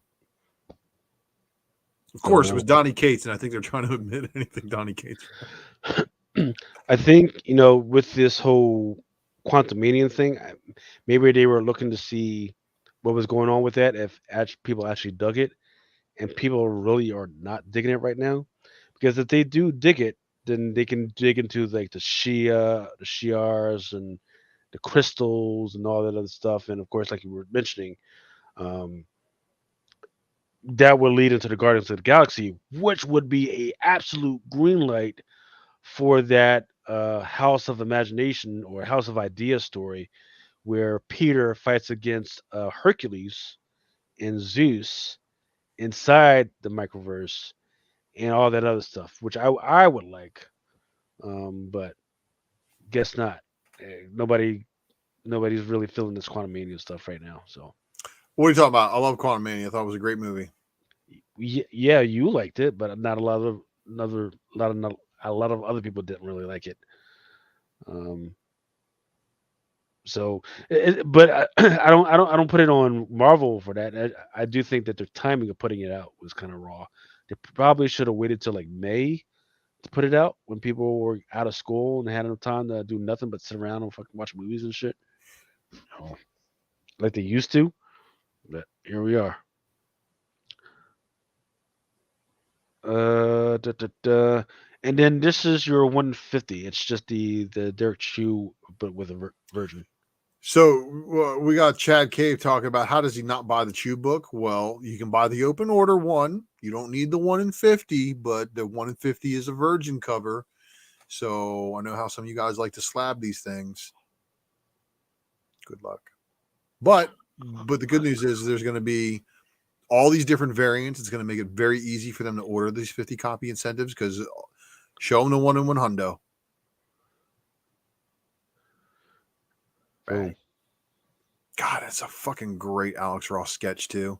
Of course, it was Donnie Cates, and I think they're trying to admit anything Donnie Cates. I think, with this whole Quantumanian thing, maybe they were looking to see what was going on with that, if people actually dug it, and people really are not digging it right now. Because if they do dig it, then they can dig into like the Shi'ars, and the crystals and all that other stuff. And of course, like you were mentioning, that will lead into the Guardians of the Galaxy, which would be a absolute green light for that House of Imagination or House of Ideas story, where Peter fights against Hercules and Zeus inside the microverse and all that other stuff, which I would like, but guess not. Nobody's really feeling this Quantum Mania stuff right now. So What are you talking about? I love Quantum Mania. I thought it was a great movie. yeah, you liked it, but not a lot of other people didn't really like it. Um, so, but I don't put it on Marvel for that. I do think that the timing of putting it out was kind of raw. They probably should have waited till like May to put it out when people were out of school and they had enough time to do nothing but sit around and fucking watch movies and shit, oh, like they used to. But here we are. Da, da, da. And then this is your 150. It's just the Derek Chew, but with a version. So we got Chad Cave talking about how does he not buy the Chew book? Well, you can buy the open order one. You don't need the 1 in 50, but the 1 in 50 is a virgin cover. So I know how some of you guys like to slab these things. Good luck. But the good news is there's going to be all these different variants. It's going to make it very easy for them to order these 50 copy incentives because show them the 1 in 1 hundo. Boom. God, it's a fucking great Alex Ross sketch too.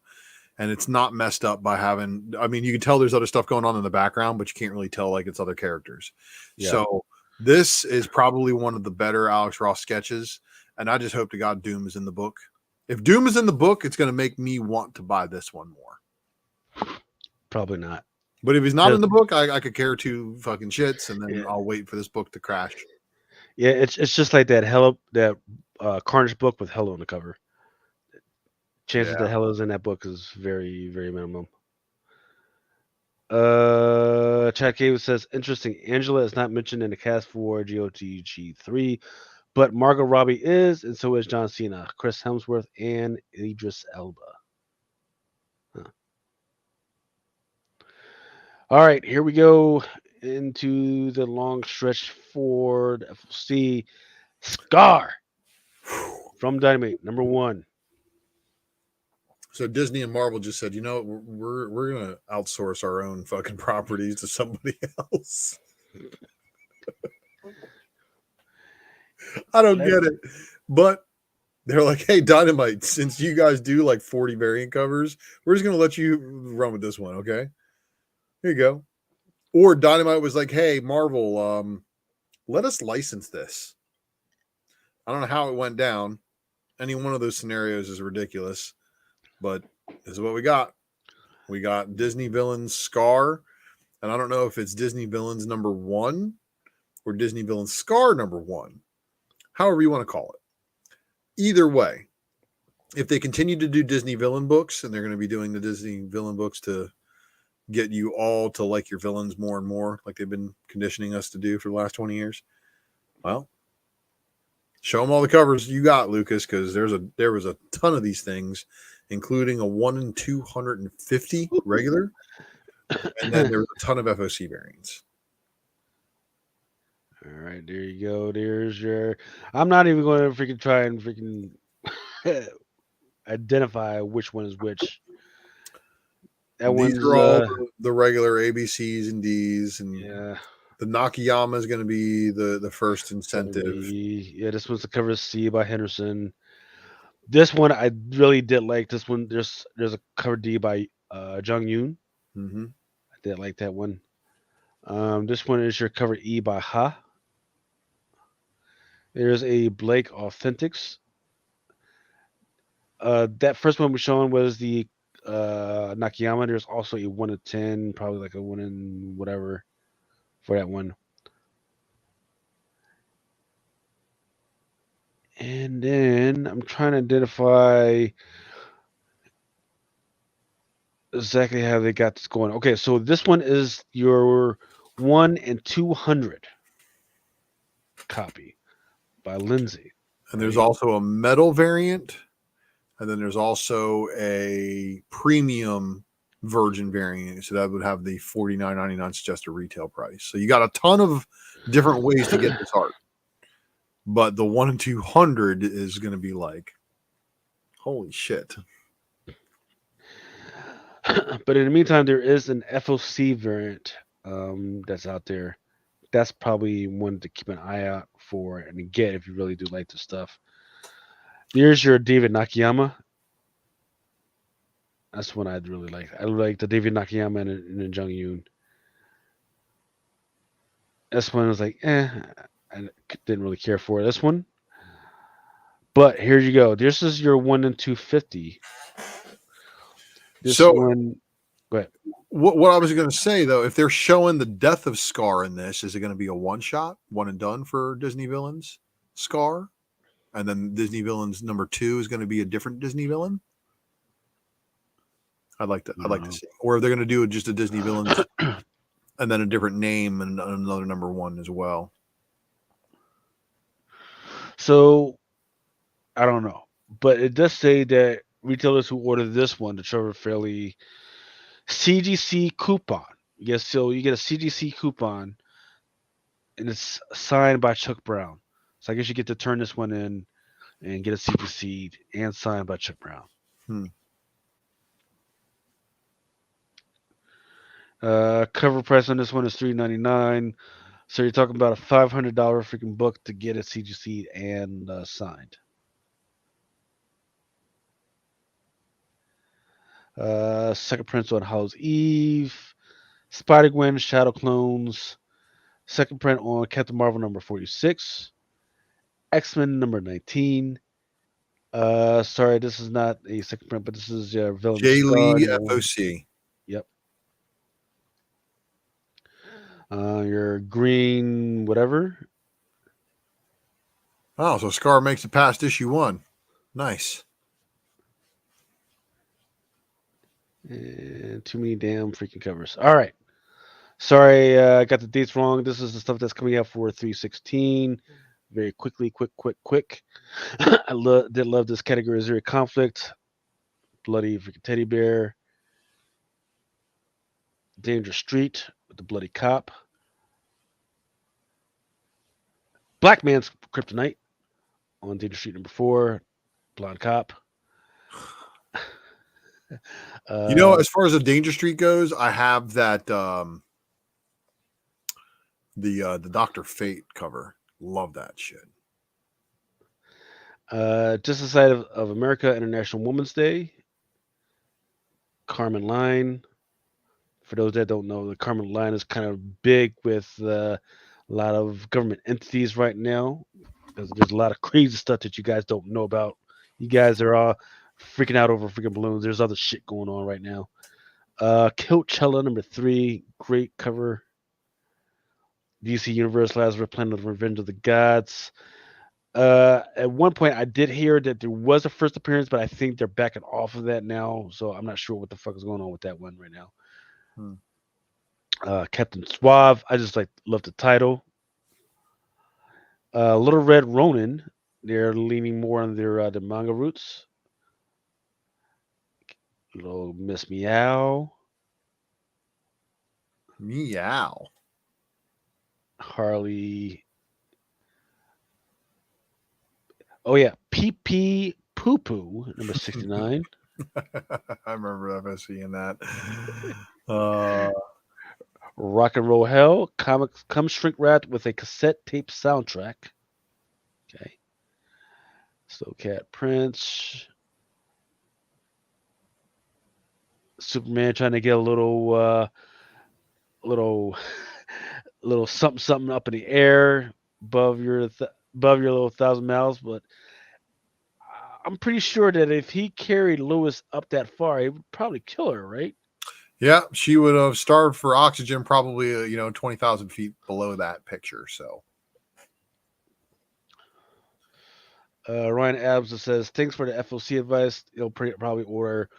And it's not messed up by having, I mean, you can tell there's other stuff going on in the background, but you can't really tell like it's other characters. Yeah. So this is probably one of the better Alex Ross sketches. And I just hope to God Doom is in the book. If Doom is in the book, it's going to make me want to buy this one more. Probably not. But if he's not in the book, I could care two fucking shits, and then Yeah. I'll wait for this book to crash. Yeah, it's just like that Carnage book with Hello on the cover. Chances that Hello's in that book is very, very minimum. Chad Cave says, interesting. Angela is not mentioned in the cast for GOTG 3, but Margot Robbie is, and so is John Cena, Chris Hemsworth, and Idris Elba. Huh. All right, here we go into the long stretch for the FLC. Scar from Dynamite, number 1. So Disney and Marvel just said, you know, we're gonna outsource our own fucking properties to somebody else. I don't get it, but they're like, hey, Dynamite, since you guys do like 40 variant covers, we're just gonna let you run with this one, okay? Here you go. Or Dynamite was like, hey, Marvel, let us license this. I don't know how it went down. Any one of those scenarios is ridiculous, but this is what we got. We got Disney Villains Scar, and I don't know if it's Disney Villains number 1 or Disney Villains Scar number 1, however you want to call it. Either way, if they continue to do Disney villain books, and they're going to be doing the Disney villain books to get you all to like your villains more and more, like they've been conditioning us to do for the last 20 years, well, show them all the covers you got, Lucas, because there was a ton of these things, including a 1 in 250 regular, and then there was a ton of FOC variants. All right, there you go. There's your. I'm not even going to freaking try and freaking identify which one is which. These are all the regular ABCs and Ds, and yeah. The Nakayama is going to be the first incentive. This one's the cover C by Henderson. This one I really did like. This one there's a cover D by Jung Yoon. Mm-hmm. I did like that one. This one is your cover E by Ha. There's a Blake Authentics. That first one we're showing was the Nakayama. There's also a 1 in 10, probably like a 1 in whatever for that one. And then I'm trying to identify exactly how they got this going. Okay, so this one is your 1 in 200 copy by Lindsay. And there's also a metal variant, and then there's also a premium virgin variant. So that would have the $49.99 suggested retail price. So you got a ton of different ways to get this art. But the 1 in 200 is going to be like, holy shit. But in the meantime, there is an FOC variant that's out there that's probably one to keep an eye out for and to get if you really do like the stuff. Here's your David Nakayama. That's one I'd really like. I like the David Nakayama and Jung Yoon. This one was like, I didn't really care for this one. But here you go. This is your 1 in 250. This So one, go ahead. what I was going to say though, if they're showing the death of Scar in this, is it going to be a one shot, one and done for Disney villains, Scar, and then Disney villains number 2 is going to be a different Disney villain? I'd like to see, or they're going to do just a Disney villain and then a different name and another number 1 as well. So I don't know, but it does say that retailers who order this one, the Trevor Fairley CGC coupon, you get a CGC coupon, and it's signed by Chuck Brown. So I guess you get to turn this one in and get a CGC and signed by Chuck Brown. Cover price on this one is $3.99. So you're talking about a $500 freaking book to get a CGC and signed. Second prints on Hallow's Eve, Spider-Gwen, Shadow Clones. Second print on Captain Marvel number 46, X-Men number 19. Sorry, this is not a second print, but this is your villain. J. Lee FOC. Yep. Your green whatever. Oh, so Scar makes it past issue 1. Nice. And too many damn freaking covers. All right. Sorry, I got the dates wrong. This is the stuff that's coming out for 3/16. Very quickly, quick. I did love this category. Zero Conflict, Bloody freaking Teddy Bear, Dangerous Street with the Bloody Cop, Black Man's Kryptonite on Dangerous Street number 4, Blonde Cop. As far as the Danger Street goes, I have that the Dr. Fate cover. Love that shit. Just aside of America International Women's Day, Carmen Line. For those that don't know, the Carmen Line is kind of big with a lot of government entities right now because there's a lot of crazy stuff that you guys don't know about. You guys are all freaking out over freaking balloons. There's other shit going on right now. Coachella number 3, great cover. DC Universe Lazarus Planet of Revenge of the Gods. At one point, I did hear that there was a first appearance, but I think they're backing off of that now. So I'm not sure what the fuck is going on with that one right now. Captain Suave, I just love the title. Little Red Ronin, they're leaning more on their the manga roots. Little Miss Meow. Harley. Oh yeah, PP Poo Poo number 69. I remember seeing that. Rock and Roll Hell, comics come shrink wrapped with a cassette tape soundtrack. Okay. Snowcat Prince. Superman trying to get a little something up in the air above your little 1,000 miles, but I'm pretty sure that if he carried Lois up that far, he would probably kill her, right? Yeah, she would have starved for oxygen probably 20,000 feet below that picture. So Ryan Adams says, thanks for the FOC advice. He'll probably order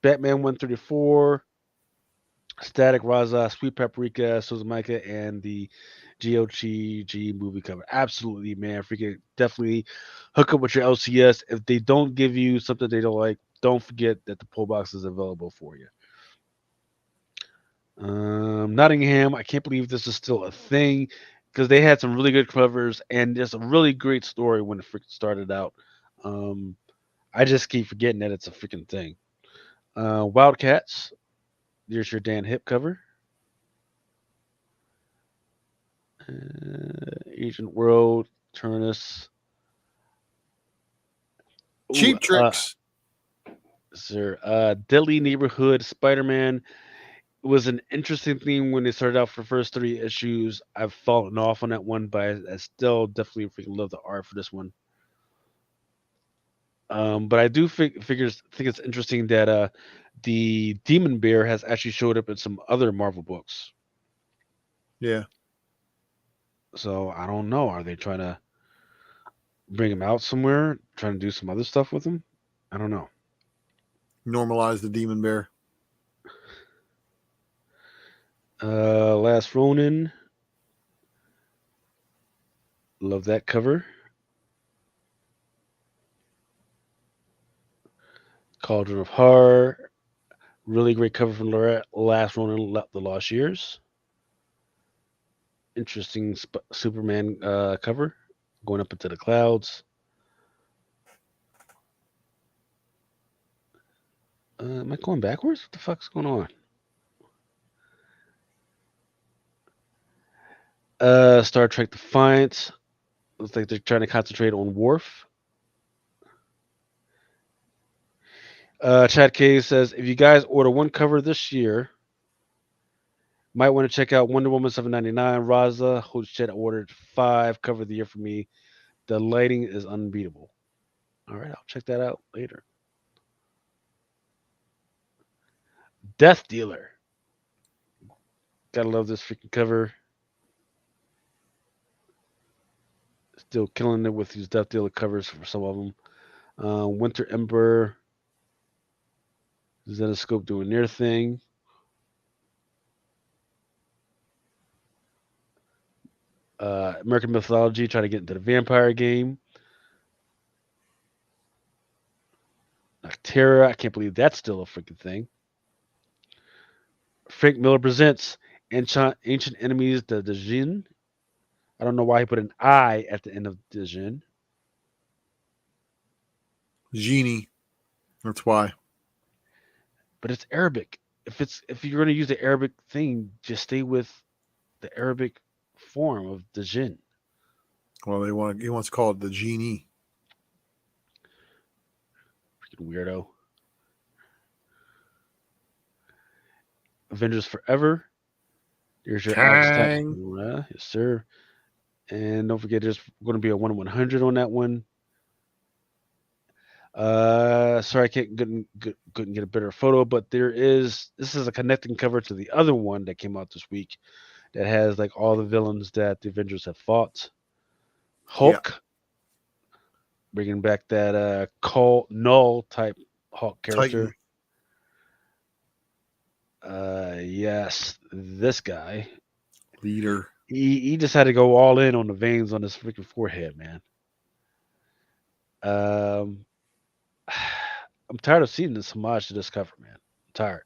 Batman 134, Static Raza, Sweet Paprika, Suzumika, and the GOG movie cover. Absolutely, man. Freaking definitely hook up with your LCS. If they don't give you something they don't like, don't forget that the pull box is available for you. Nottingham, I can't believe this is still a thing because they had some really good covers and just a really great story when it freaking started out. I just keep forgetting that it's a freaking thing. Wildcats, there's your Dan Hip cover. Agent World, Turnus. Ooh, Cheap Tricks. sir. Deadly Neighborhood, Spider-Man. It was an interesting theme when they started out for the first 3 issues. I've fallen off on that one, but I still definitely freaking love the art for this one. But I do think it's interesting that the Demon Bear has actually showed up in some other Marvel books. Yeah. So I don't know. Are they trying to bring him out somewhere? Trying to do some other stuff with him? I don't know. Normalize the Demon Bear. Last Ronin. Love that cover. Cauldron of Horror. Really great cover from Last Ronin, The Lost Years. Interesting Superman cover. Going up into the clouds. Am I going backwards? What the fuck's going on? Star Trek Defiance. Looks like they're trying to concentrate on Worf. Chad K says, if you guys order one cover this year, might want to check out Wonder Woman 799. Raza, holy shit, I ordered 5 cover of the year for me. The lighting is unbeatable. All right, I'll check that out later. Death Dealer. Gotta love this freaking cover. Still killing it with these Death Dealer covers for some of them. Winter Ember. Zenoscope doing their thing. American Mythology trying to get into the vampire game. Noctera, I can't believe that's still a freaking thing. Frank Miller presents Ancient Enemies, the Djinn. I don't know why he put an I at the end of Djinn. Genie. That's why. But it's Arabic. If you're going to use the Arabic thing, just stay with the Arabic form of Djinn. Well, he wants to call it the Genie. Freaking weirdo. Avengers Forever. There's your Kang. yes, sir. And don't forget, there's going to be a 1/100 on that one. Sorry, I couldn't get a better photo, but this is a connecting cover to the other one that came out this week that has like all the villains that the Avengers have fought. Hulk, bringing back that Null type Hulk character. Yes, this guy. Leader. He just had to go all in on the veins on his freaking forehead, man. I'm tired of seeing this homage to this cover, man. I'm tired.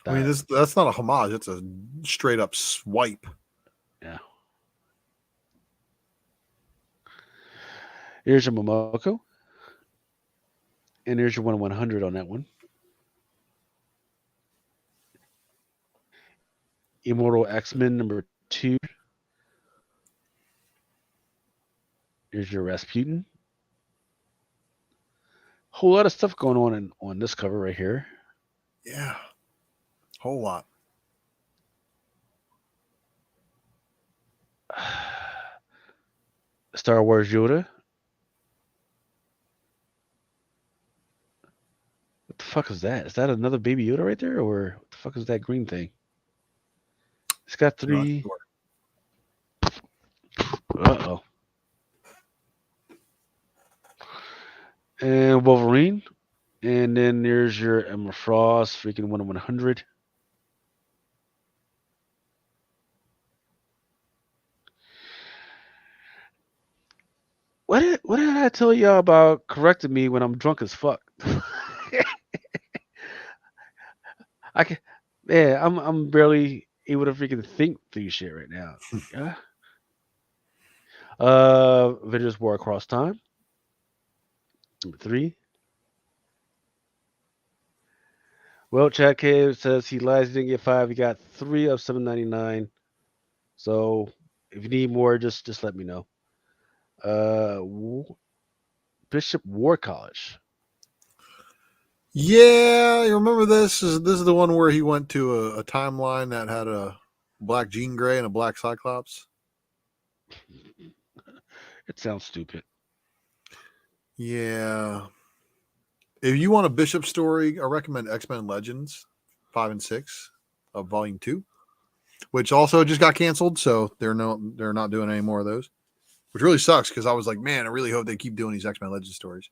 I mean, that's not a homage. It's a straight up swipe. Yeah. Here's your Momoko. And here's your 1/100 on that one. Immortal X-Men number 2. Here's your Rasputin. Whole lot of stuff going on this cover right here. Yeah. Whole lot. Star Wars Yoda. What the fuck is that? Is that another baby Yoda right there? Or what the fuck is that green thing? It's got 3. Sure. Uh-oh. And Wolverine. And then there's your Emma Frost, freaking 1/100. What did I tell y'all about correcting me when I'm drunk as fuck? I can, man, I'm barely able to freaking think through shit right now. Yeah. Avengers War Across Time. Number 3. Well, Chad Cave says he lies. He didn't get 5. He got 3 of 799. So If you need more, just let me know. Bishop War College. Yeah, you remember this? This is the one where he went to a timeline that had a black Jean Grey and a black Cyclops. It sounds stupid. Yeah. If you want a Bishop story, I recommend X-Men Legends 5 and 6 of Volume 2, which also just got canceled, so they're not doing any more of those. Which really sucks because I was like, man, I really hope they keep doing these X-Men Legends stories.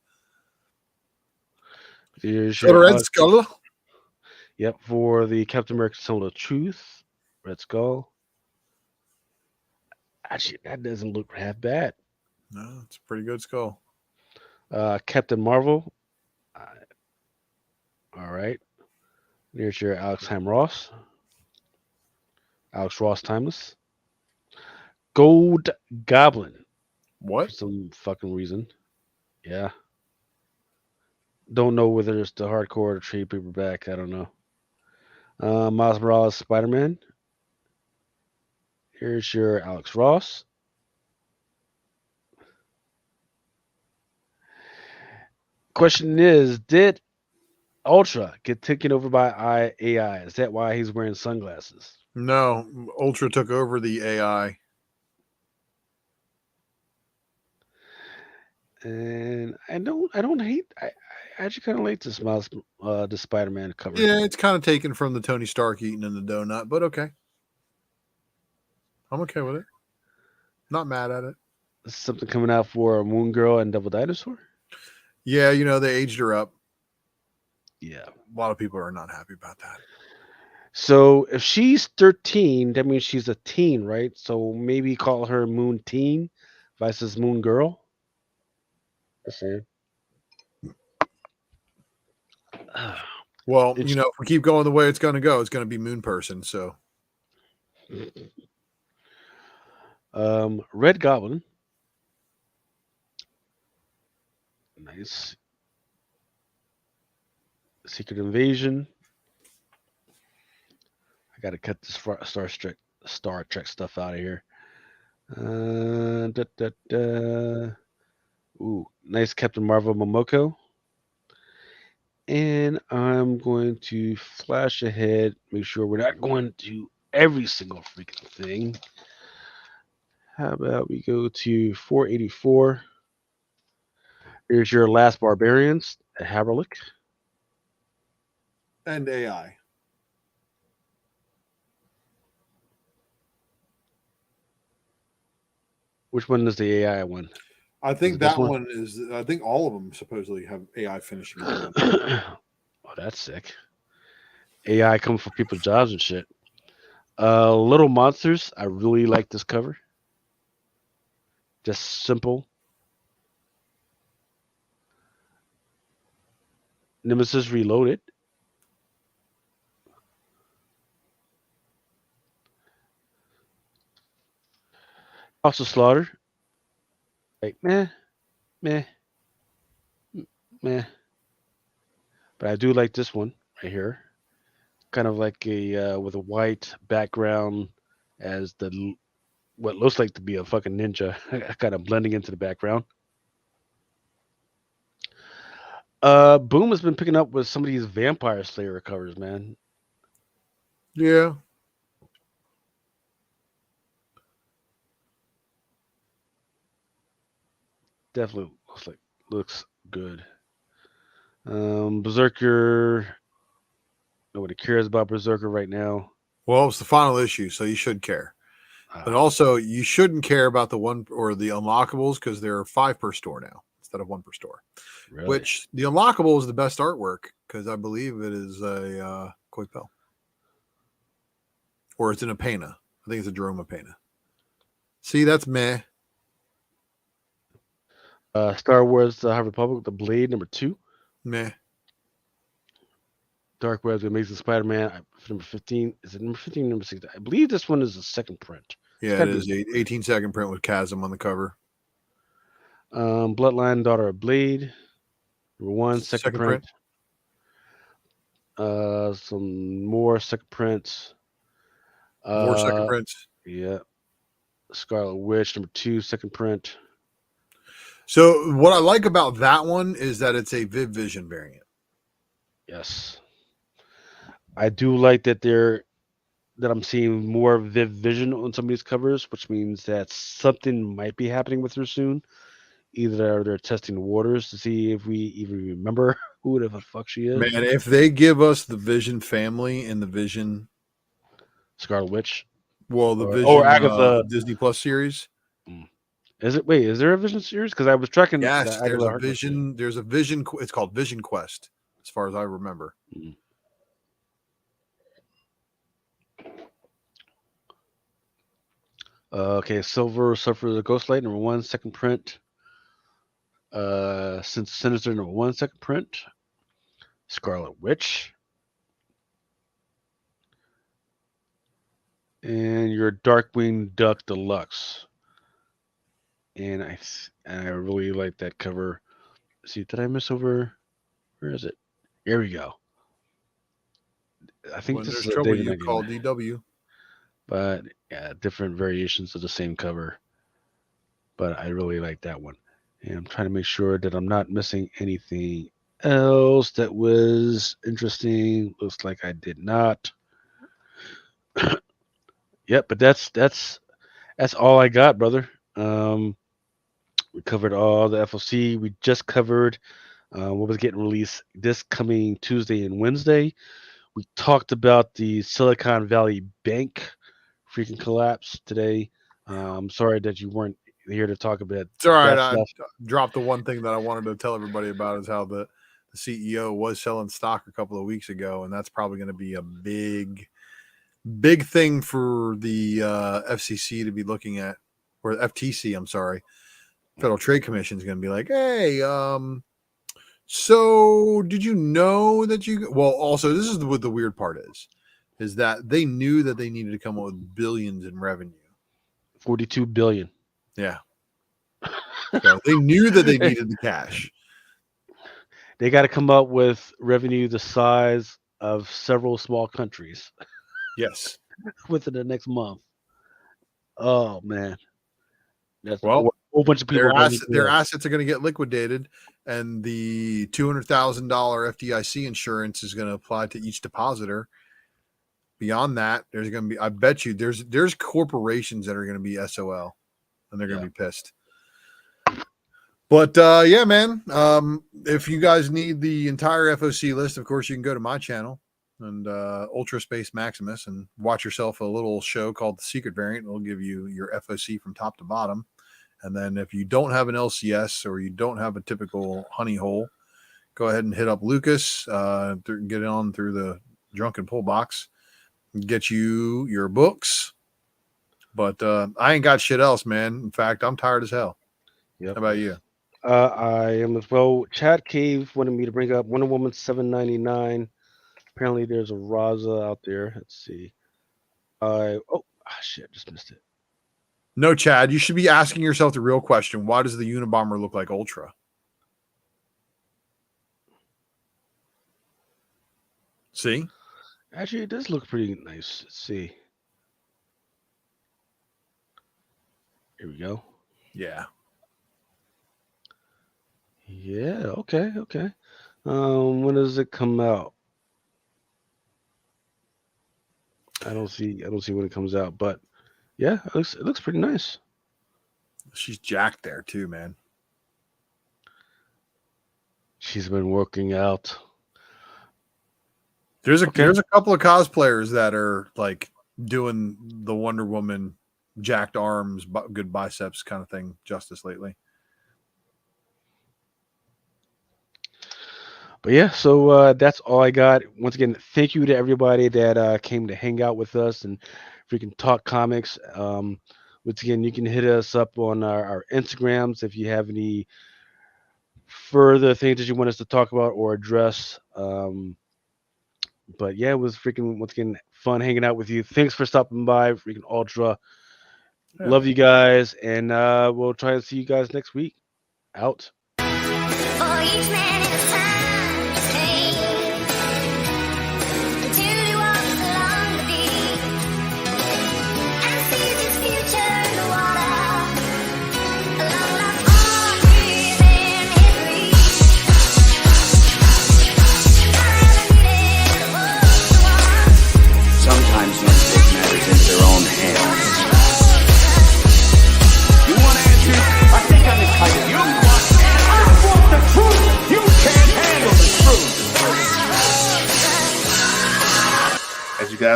Here's So the your Red Skull. Yep, for the Captain America Symbol of Truth, Red Skull. Actually, that doesn't look half bad. No, it's a pretty good skull. Captain Marvel. All right. Here's your Alex Ross. Alex Ross Timeless. Gold Goblin. For What? some fucking reason. Yeah. Don't know whether it's the hardcore or the trade paperback. I don't know. Miles Morales Spider Man. Here's your Alex Ross. Question is, did Ultra get taken over by AI? Is that why he's wearing sunglasses? No, Ultra took over the AI. And I don't hate. I actually kind of like this Miles, the Spider-Man cover. Yeah, it's kind of taken from the Tony Stark eating in the donut, but okay. I'm okay with it. Not mad at it. This is something coming out for Moon Girl and Devil Dinosaur. Yeah, they aged her up. Yeah. A lot of people are not happy about that. So if she's 13, that means she's a teen, right? So maybe call her Moon Teen versus Moon Girl. Just saying. Well, It's- if we keep going the way it's going to go, it's going to be Moon Person. So Red Goblin. Nice. Secret Invasion. I got to cut this Star Trek stuff out of here. Ooh, nice Captain Marvel Momoko. And I'm going to flash ahead, make sure we're not going to every single freaking thing. How about we go to 484? Here's your last Barbarians, a Haverlick. and AI. Which one is the AI one? I think this that one? one is. I think all of them supposedly have AI finishing. Oh, that's sick. AI coming for people's jobs and shit. Little Monsters. I really like this cover. Just simple. Nemesis Reloaded. House of Slaughter. Like meh, meh, meh. But I do like this one right here. Kind of like a with a white background as what looks like to be a fucking ninja, kind of blending into the background. Boom has been picking up with some of these Vampire Slayer covers, man. Yeah. Definitely looks good. Berserker. Nobody cares about Berserker right now. Well, it's the final issue, so you should care. But also, you shouldn't care about the one or the unlockables because there are 5 per store now instead of 1 per store. Really? Which the unlockable is the best artwork because I believe it is a Coipel. Or it's in a Pena. I think it's a Jerome Pena. See, that's meh. Star Wars: The High Republic, The Blade #2. Meh. Dark Web, The Amazing Spider-Man, number 15. Is it number 15, number 16? I believe this one is the second print. Yeah, it is 18-second print with Chasm on the cover. Bloodline, Daughter of Blade, number 1, second print. Some more second prints. More second prints. Yeah. Scarlet Witch number 2, second print. So what I like about that one is that it's a Viv Vision variant. Yes, I do like that I'm seeing more Viv Vision on some of these covers, which means that something might be happening with her soon. Either they're testing the waters to see if we even remember who the fuck she is. Man, if they give us the Vision family and the Vision, Scarlet Witch. well, the Or Vision Agatha. Disney Plus series. Is it? Wait, is there a Vision series? Because I was tracking. Yes, the there's Agatha a Harkness Vision. There's a Vision. It's called Vision Quest, as far as I remember. series. Okay, Silver Surfer the Ghostlight number 1, second print. Sinister number 1, second print. Scarlet Witch. And your Darkwing Duck Deluxe. And I really like that cover. See, did I miss over? Where is it? Here we go. I think When this there's is a trouble, David you Knight call game, DW. but yeah, different variations of the same cover. But I really like that one, and I'm trying to make sure that I'm not missing anything else that was interesting. Looks like I did not. Yep, but that's all I got, brother. We covered all the FOC. We just covered what was getting released this coming Tuesday and Wednesday. We talked about the Silicon Valley Bank freaking collapse today. Sorry that you weren't here to talk about It's all right. that I stuff. dropped the one thing that I wanted to tell everybody about is how the CEO was selling stock a couple of weeks ago, and that's probably going to be a big thing for the FCC to be looking at, or FTC. I'm sorry, Federal Trade Commission is going to be like, hey, so did you know that you? Well, also this is what the weird part is that they knew that they needed to come up with billions in revenue. 42 billion. Yeah. So they knew that they needed the cash. They got to come up with revenue the size of several small countries Yes. within the next month. Oh man, that's Well, a whole bunch of people. Their assets are going to get liquidated, and the $200,000 FDIC insurance is going to apply to each depositor. Beyond that, there's going to be, I bet you, there's corporations that are going to be SOL, and they're going to be pissed. But yeah, man, if you guys need the entire FOC list, of course, you can go to my channel and Ultra Space Maximus and watch yourself a little show called The Secret Variant. It'll give you your FOC from top to bottom. And then if you don't have an LCS or you don't have a typical honey hole, go ahead and hit up Lucas, get on through the Drunken Pull box, get you your books. But I ain't got shit else, man. In fact, I'm tired as hell. Yep. How about you? I am as well. Chad Cave wanted me to bring up Wonder Woman 799. Apparently, there's a Raza out there. Let's see. Shit, just missed it. No, Chad, you should be asking yourself the real question. Why does the Unabomber look like Ultra? See? Actually, it does look pretty nice. Let's see. Here we go. Yeah. Yeah, okay. When does it come out? I don't see when it comes out, but yeah, it looks pretty nice. She's jacked there too, man. She's been working out. There's a couple of cosplayers that are like doing the Wonder Woman jacked arms, good biceps kind of thing justice lately. But yeah, so that's all I got. Once again, thank you to everybody that came to hang out with us and freaking talk comics. Once again, you can hit us up on our Instagrams if you have any further things that you want us to talk about or address. But yeah, it was freaking, once again, fun hanging out with you. Thanks for stopping by, freaking Ultra. Yeah. Love you guys, and we'll try and see you guys next week. Out. For each man in his time, his pain, until he walks along the beat and sees his future in the water.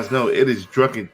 guys know, it is Drunken